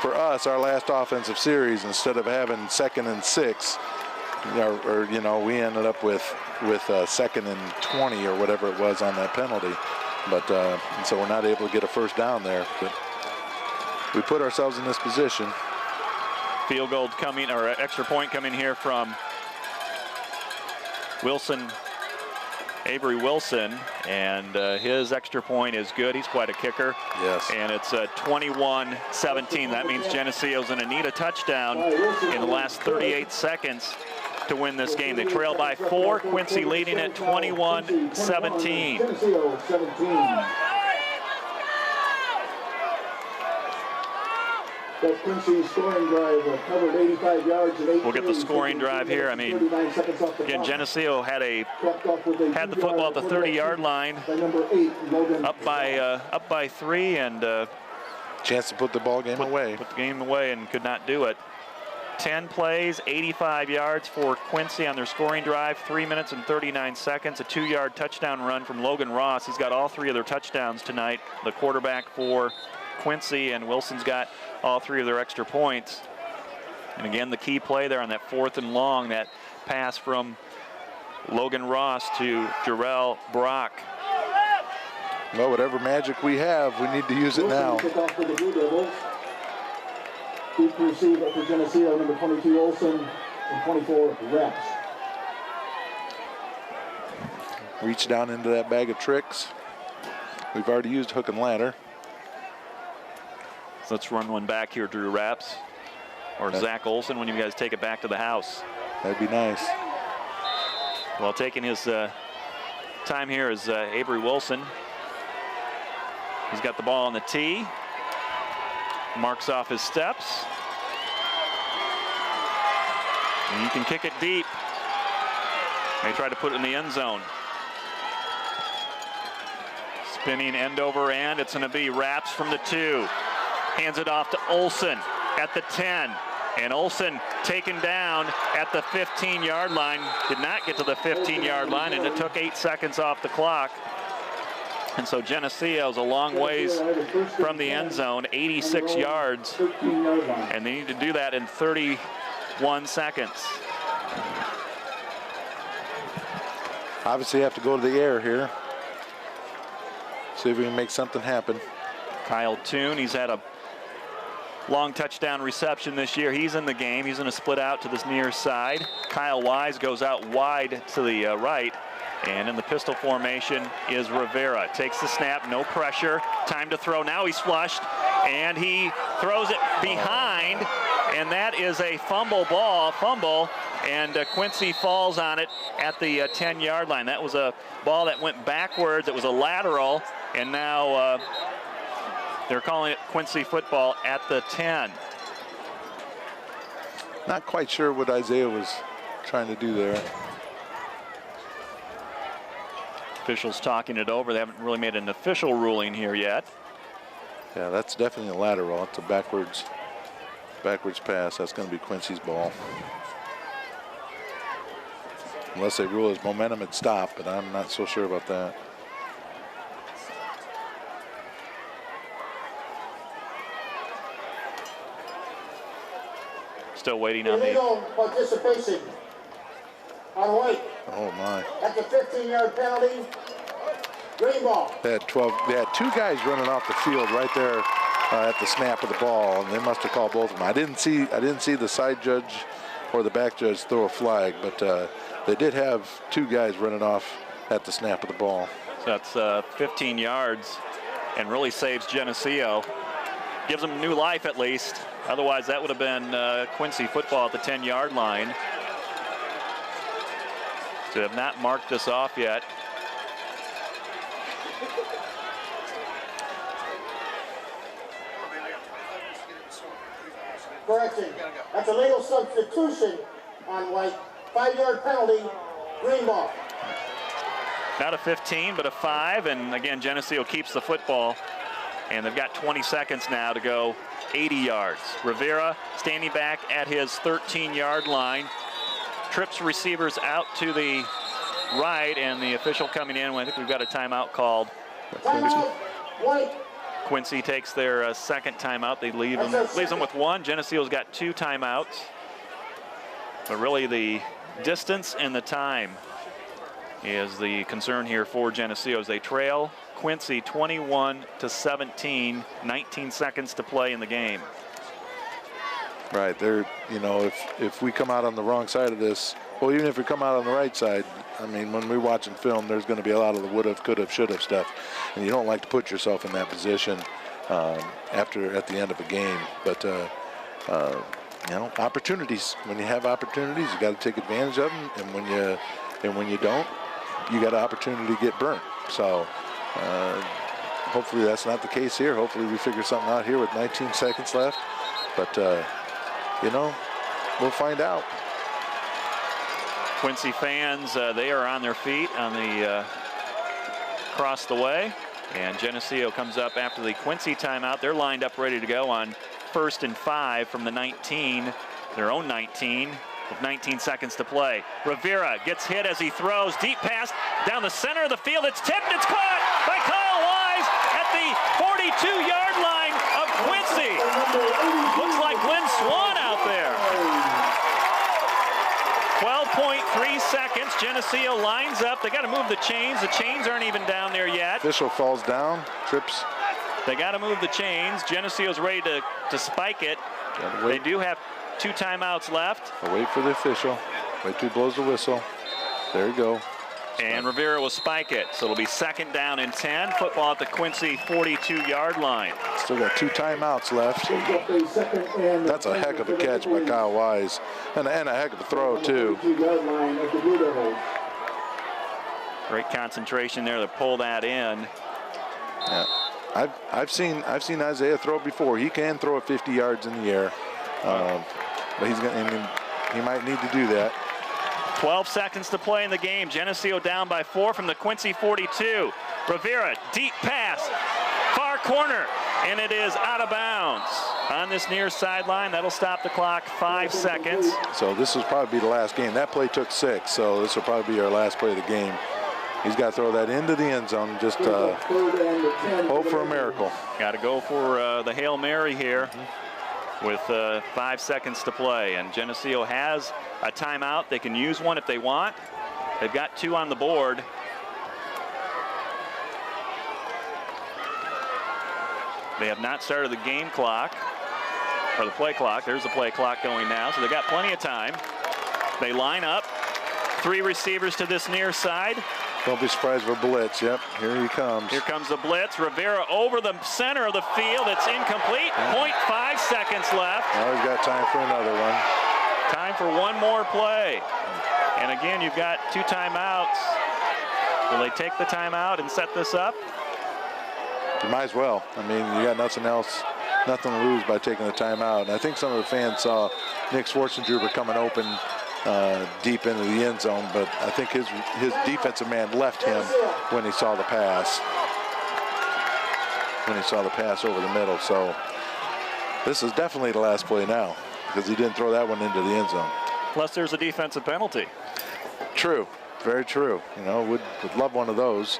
for us, our last offensive series, instead of having 2nd and 6, we ended up with 2nd and 20 or whatever it was on that penalty. But and so we're not able to get a first down there. But we put ourselves in this position. Field goal coming, or extra point coming here from Wilson, Avery Wilson, and his extra point is good. He's quite a kicker. Yes. And it's 21-17. That means Geneseo's going to need a touchdown in the last 38 seconds to win this game. They trail by 4. Quincy leading at 21-17. Geneseo 17. That Quincy scoring drive covered 85 yards and 8 We'll get the scoring drive here. I mean, again, Geneseo had the football at the 30-yard line, up by 3, and chance to put the ball game away. Put the game away and could not do it. 10 plays, 85 yards for Quincy on their scoring drive, 3 minutes and 39 seconds, a 2-yard touchdown run from Logan Ross. He's got all 3 of their touchdowns tonight, the quarterback for Quincy, and Wilson's got all 3 of their extra points. And again, the key play there on that 4th and long, that pass from Logan Ross to Jarrell Brock. Well, whatever magic we have, we need to use it now. Deep receiver for Geneseo, number 22 Olsen, and 24 Reps. Reach down into that bag of tricks. We've already used hook and ladder. So let's run one back here, Drew Raps, or Zach Olsen, when you guys take it back to the house. That'd be nice. Well, taking his time here is Avery Wilson. He's got the ball on the tee. Marks off his steps. And you can kick it deep. They try to put it in the end zone. Spinning end over end. It's going to be Raps from the 2. Hands it off to Olsen at the 10. And Olsen taken down at the 15-yard line. Did not get to the 15-yard line, and it took 8 seconds off the clock. And so Geneseo's a long ways from the end zone, 86 yards, and they need to do that in 31 seconds. Obviously have to go to the air here. See if we can make something happen. Kyle Toon, he's had a long touchdown reception this year. He's in the game. He's going to split out to this near side. Kyle Wise goes out wide to the right. And in the pistol formation is Rivera. Takes the snap, no pressure. Time to throw. Now he's flushed, and he throws it behind, and that is a fumble, and Quincy falls on it at the 10-yard line. That was a ball that went backwards. It was a lateral, and now they're calling it Quincy football at the 10. Not quite sure what Isaiah was trying to do there. Officials talking it over. They haven't really made an official ruling here yet. Yeah, that's definitely a lateral. It's a backwards pass. That's going to be Quincy's ball. Unless they rule his momentum had stopped, but I'm not so sure about that. Still waiting on the illegal participation on White. Oh my. That's a 15-yard penalty. Green ball. They had 2 guys running off the field right there at the snap of the ball, and they must have called both of them. I didn't see the side judge or the back judge throw a flag, but they did have 2 guys running off at the snap of the ball. So that's 15 yards and really saves Geneseo. Gives them new life at least. Otherwise, that would have been Quincy football at the 10-yard line. So they have not marked this off yet. Correction. That's a legal substitution on White. 5-yard penalty. Green ball. Not a 15, but a 5. And again, Geneseo keeps the football. And they've got 20 seconds now to go 80 yards. Rivera standing back at his 13-yard line. Trips receivers out to the right, and the official coming in. I think we've got a timeout called. Timeout. White. Quincy takes their second timeout. They leaves them with 1. Geneseo's got 2 timeouts. But really the distance and the time is the concern here for Geneseo as they trail Quincy 21-17, 19 seconds to play in the game. Right, they're, you know, if we come out on the wrong side of this, well, even if we come out on the right side, I mean, when we're watching film, there's going to be a lot of the would-have, could-have, should-have stuff, and you don't like to put yourself in that position at the end of a game. But you know, opportunities. When you have opportunities, you got to take advantage of them, and when you don't, you got an opportunity to get burnt. So hopefully that's not the case here. Hopefully we figure something out here with 19 seconds left. But, you know, we'll find out. Quincy fans, they are on their feet on the across the way. And Geneseo comes up after the Quincy timeout. They're lined up ready to go on 1st and 5 from the 19, their own 19, with 19 seconds to play. Rivera gets hit as he throws. Deep pass down the center of the field. It's tipped. It's caught by Kyle Wise at the 42-yard line of Quincy. Looks like Glenn Swan out there. 12.3 seconds. Geneseo lines up. They got to move the chains. The chains aren't even down there yet. Official falls down, trips. They got to move the chains. Geneseo's ready to spike it. They do have 2 timeouts left. I'll wait for the official. Wait till he blows the whistle. There you go. And Rivera will spike it. So it'll be 2nd down and 10. Football at the Quincy 42-yard line. Still got 2 timeouts left. That's a heck of a catch by Kyle Wise. And a heck of a throw, too. Great concentration there to pull that in. Yeah. I've seen Isaiah throw it before. He can throw it 50 yards in the air. But he might need to do that. 12 seconds to play in the game. Geneseo down by 4 from the Quincy 42. Rivera, deep pass, far corner, and it is out of bounds on this near sideline. That'll stop the clock. 5 seconds. So this will probably be the last game. That play took 6, so this will probably be our last play of the game. He's got to throw that into the end zone. Just hope for a miracle. Got to go for the Hail Mary here. With 5 seconds to play, and Geneseo has a timeout. They can use one if they want. They've got 2 on the board. They have not started the game clock, or the play clock. There's the play clock going now, so they got plenty of time. They line up. 3 receivers to this near side. Don't be surprised for a blitz. Yep, here he comes. Here comes the blitz. Rivera over the center of the field. It's incomplete. 0.5 seconds left. Now he's got time for another one. Time for one more play. And again, you've got 2 timeouts. Will they take the timeout and set this up? You might as well. I mean, you got nothing else, nothing to lose by taking the timeout. And I think some of the fans saw Nick Schwarzenegger coming open deep into the end zone, but I think his defensive man left him when he saw the pass. When he saw the pass over the middle. So this is definitely the last play now, because he didn't throw that one into the end zone. Plus there's a defensive penalty. True, very true. You know, would love one of those.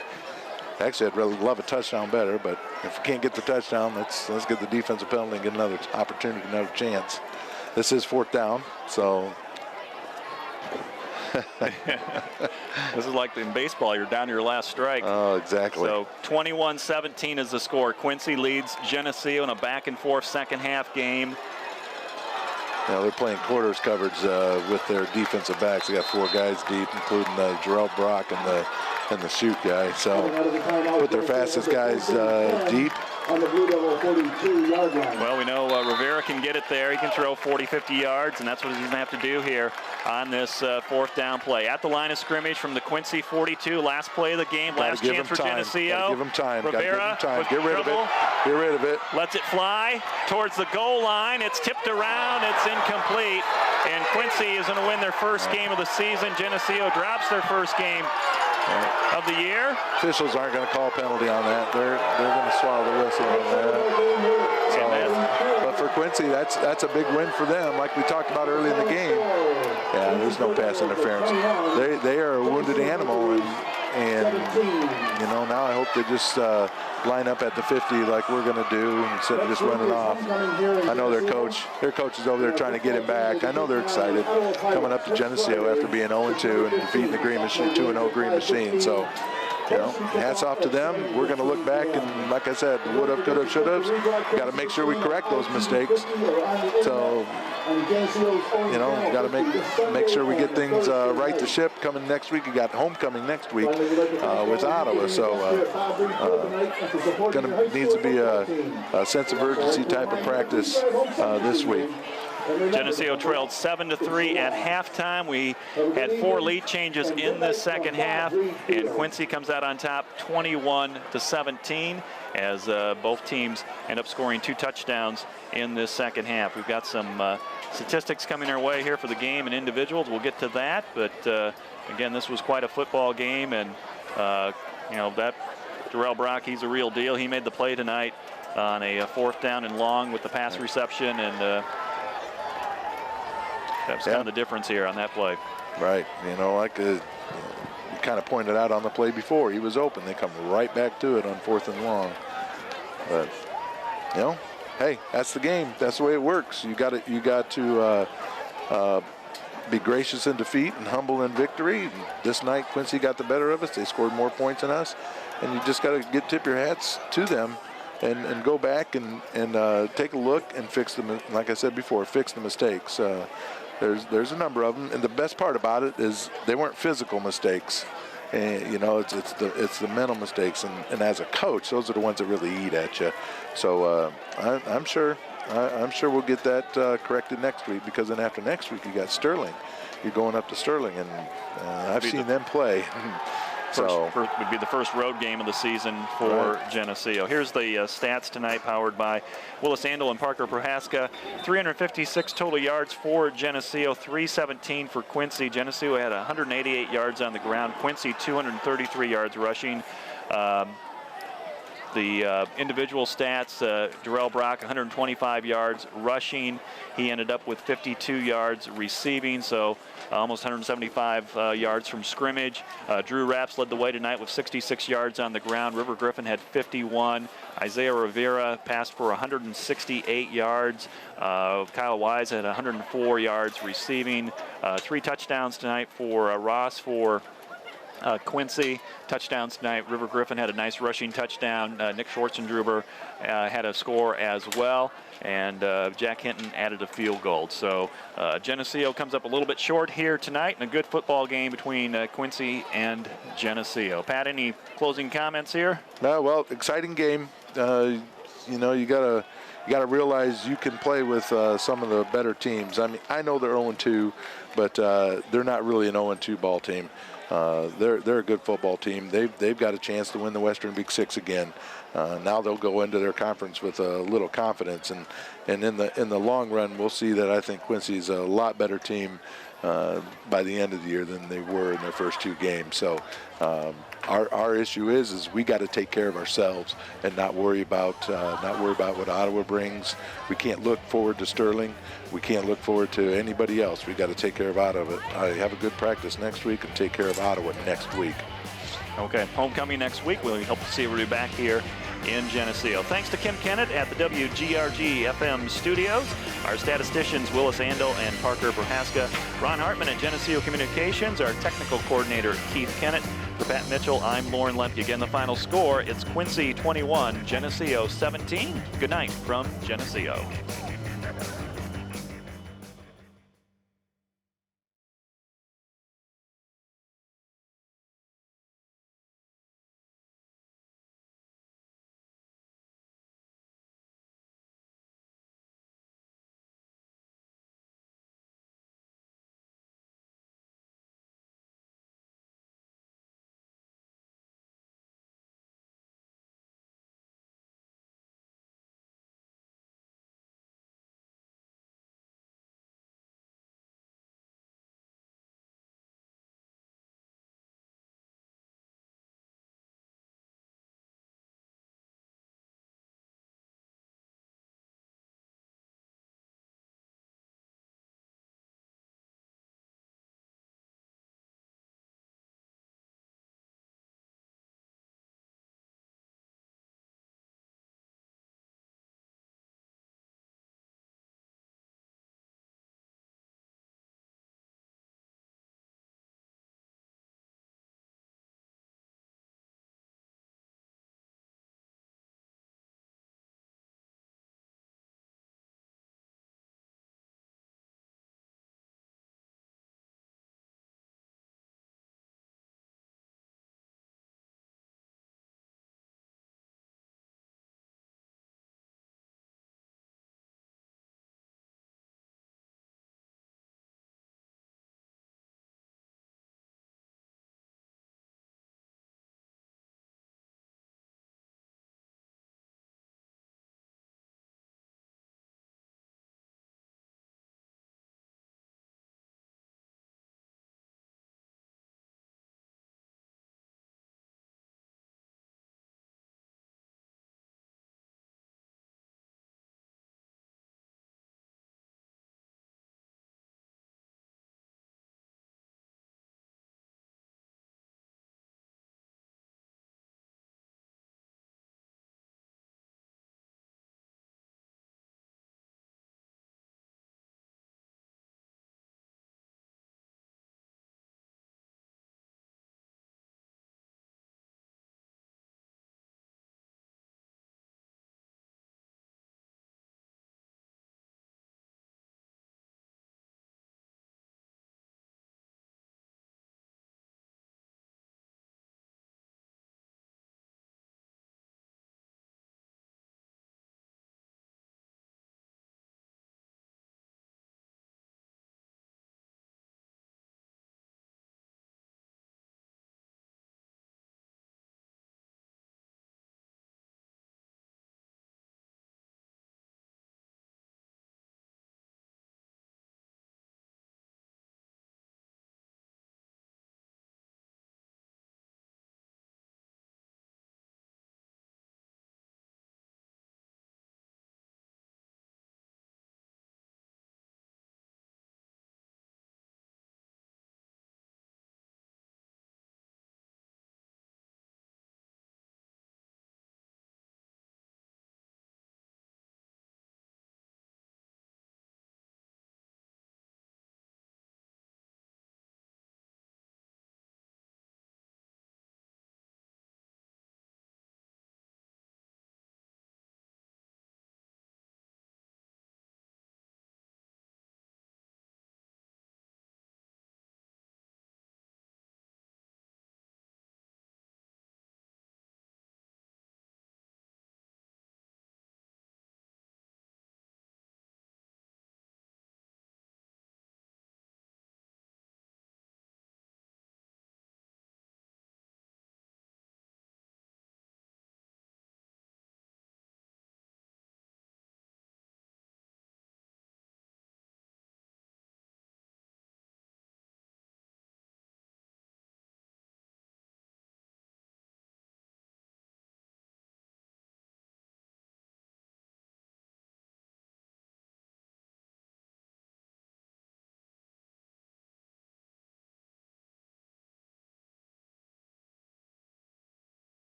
Actually, I'd really love a touchdown better, but if we can't get the touchdown, let's get the defensive penalty and get another opportunity, another chance. This is 4th down, so. This is like in baseball, you're down to your last strike. Oh, exactly. So 21-17 is the score. Quincy leads Geneseo in a back-and-forth second-half game. You know, they're playing quarters coverage with their defensive backs. They got 4 guys deep, including Jarrell Brock and the shoot guy. So put their fastest guys deep. On the Blue Devil 42-yard line. Well, we know Rivera can get it there. He can throw 40, 50 yards, and that's what he's going to have to do here on this 4th down play. At the line of scrimmage from the Quincy 42, last play of the game, last chance for Geneseo. Give him time. Rivera Get rid of it. Get rid of it. Lets it fly towards the goal line. It's tipped around. It's incomplete. And Quincy is going to win their first game of the season. Geneseo drops their first game of the year. Officials aren't going to call a penalty on that. They're going to swallow the whistle on that. So, but for Quincy, that's a big win for them, like we talked about early in the game. Yeah, there's no pass interference. They are a wounded animal, and you know, now I hope they just line up at the 50 like we're going to do instead of just running off. I know their coach is over there trying to get him back. I know they're excited coming up to Geneseo after being 0-2 and defeating the Green Machine, 2-0 Green Machine. So, you know, hats off to them. We're going to look back and, like I said, would have, could have, should have. Got to make sure we correct those mistakes. So, you know, got to make sure we get things right to ship coming next week. You got homecoming next week with Ottawa. So, needs to be a sense of urgency type of practice this week. Geneseo trailed 7-3 at halftime. We had 4 lead changes in this second half, and Quincy comes out on top 21-17 as both teams end up scoring 2 touchdowns in this second half. We've got some statistics coming our way here for the game and individuals. We'll get to that, but again, this was quite a football game, and you know, that Darrell Brock, he's a real deal. He made the play tonight on a 4th down and long with the pass reception, and that's kind of the difference here on that play. Right. You know, like you kind of pointed out on the play before, he was open. They come right back to it on 4th and long. But, you know, hey, that's the game. That's the way it works. You got to be gracious in defeat and humble in victory. This night, Quincy got the better of us. They scored more points than us, and you just got to tip your hats to them and go back and take a look and fix them. Like I said before, fix the mistakes. There's a number of them, and the best part about it is they weren't physical mistakes. And, you know, it's the mental mistakes, and as a coach, those are the ones that really eat at you. So I'm sure we'll get that corrected next week, because then after next week you got Sterling. You're going up to Sterling, and I've seen them play. First would be the first road game of the season for Geneseo. Here's the stats tonight, powered by Willis Andel and Parker Prohaska. 356 total yards for Geneseo, 317 for Quincy. Geneseo had 188 yards on the ground. Quincy 233 yards rushing. The individual stats, Darrell Brock 125 yards rushing. He ended up with 52 yards receiving, so almost 175 yards from scrimmage. Drew Rapps led the way tonight with 66 yards on the ground. River Griffin had 51. Isaiah Rivera passed for 168 yards. Kyle Wise had 104 yards receiving. 3 touchdowns tonight for Ross for Quincy. Touchdowns tonight. River Griffin had a nice rushing touchdown. Nick Schwartzendruber had a score as well, and Jack Hinton added a field goal. So Geneseo comes up a little bit short here tonight in a good football game between Quincy and Geneseo. Pat, any closing comments here? No, well, exciting game. You know, you gotta realize you can play with some of the better teams. I mean, I know they're 0-2, but they're not really an 0-2 ball team. They're a good football team. They've got a chance to win the Western Big Six again. Now they'll go into their conference with a little confidence, and in the long run, we'll see that I think Quincy's a lot better team by the end of the year than they were in their first 2 games. So our issue is we got to take care of ourselves and not worry about what Ottawa brings. We can't look forward to Sterling. We can't look forward to anybody else. We got to take care of Ottawa. Have a good practice next week and take care of Ottawa next week. Okay, homecoming next week. We'll hope to see everybody back here in Geneseo. Thanks to Kim Kennett at the WGRG FM studios, our statisticians Willis Andel and Parker Prohaska, Ron Hartman at Geneseo Communications, our technical coordinator Keith Kennett. For Pat Mitchell, I'm Lauren Lemke. Again, the final score, it's Quincy 21, Geneseo 17. Good night from Geneseo.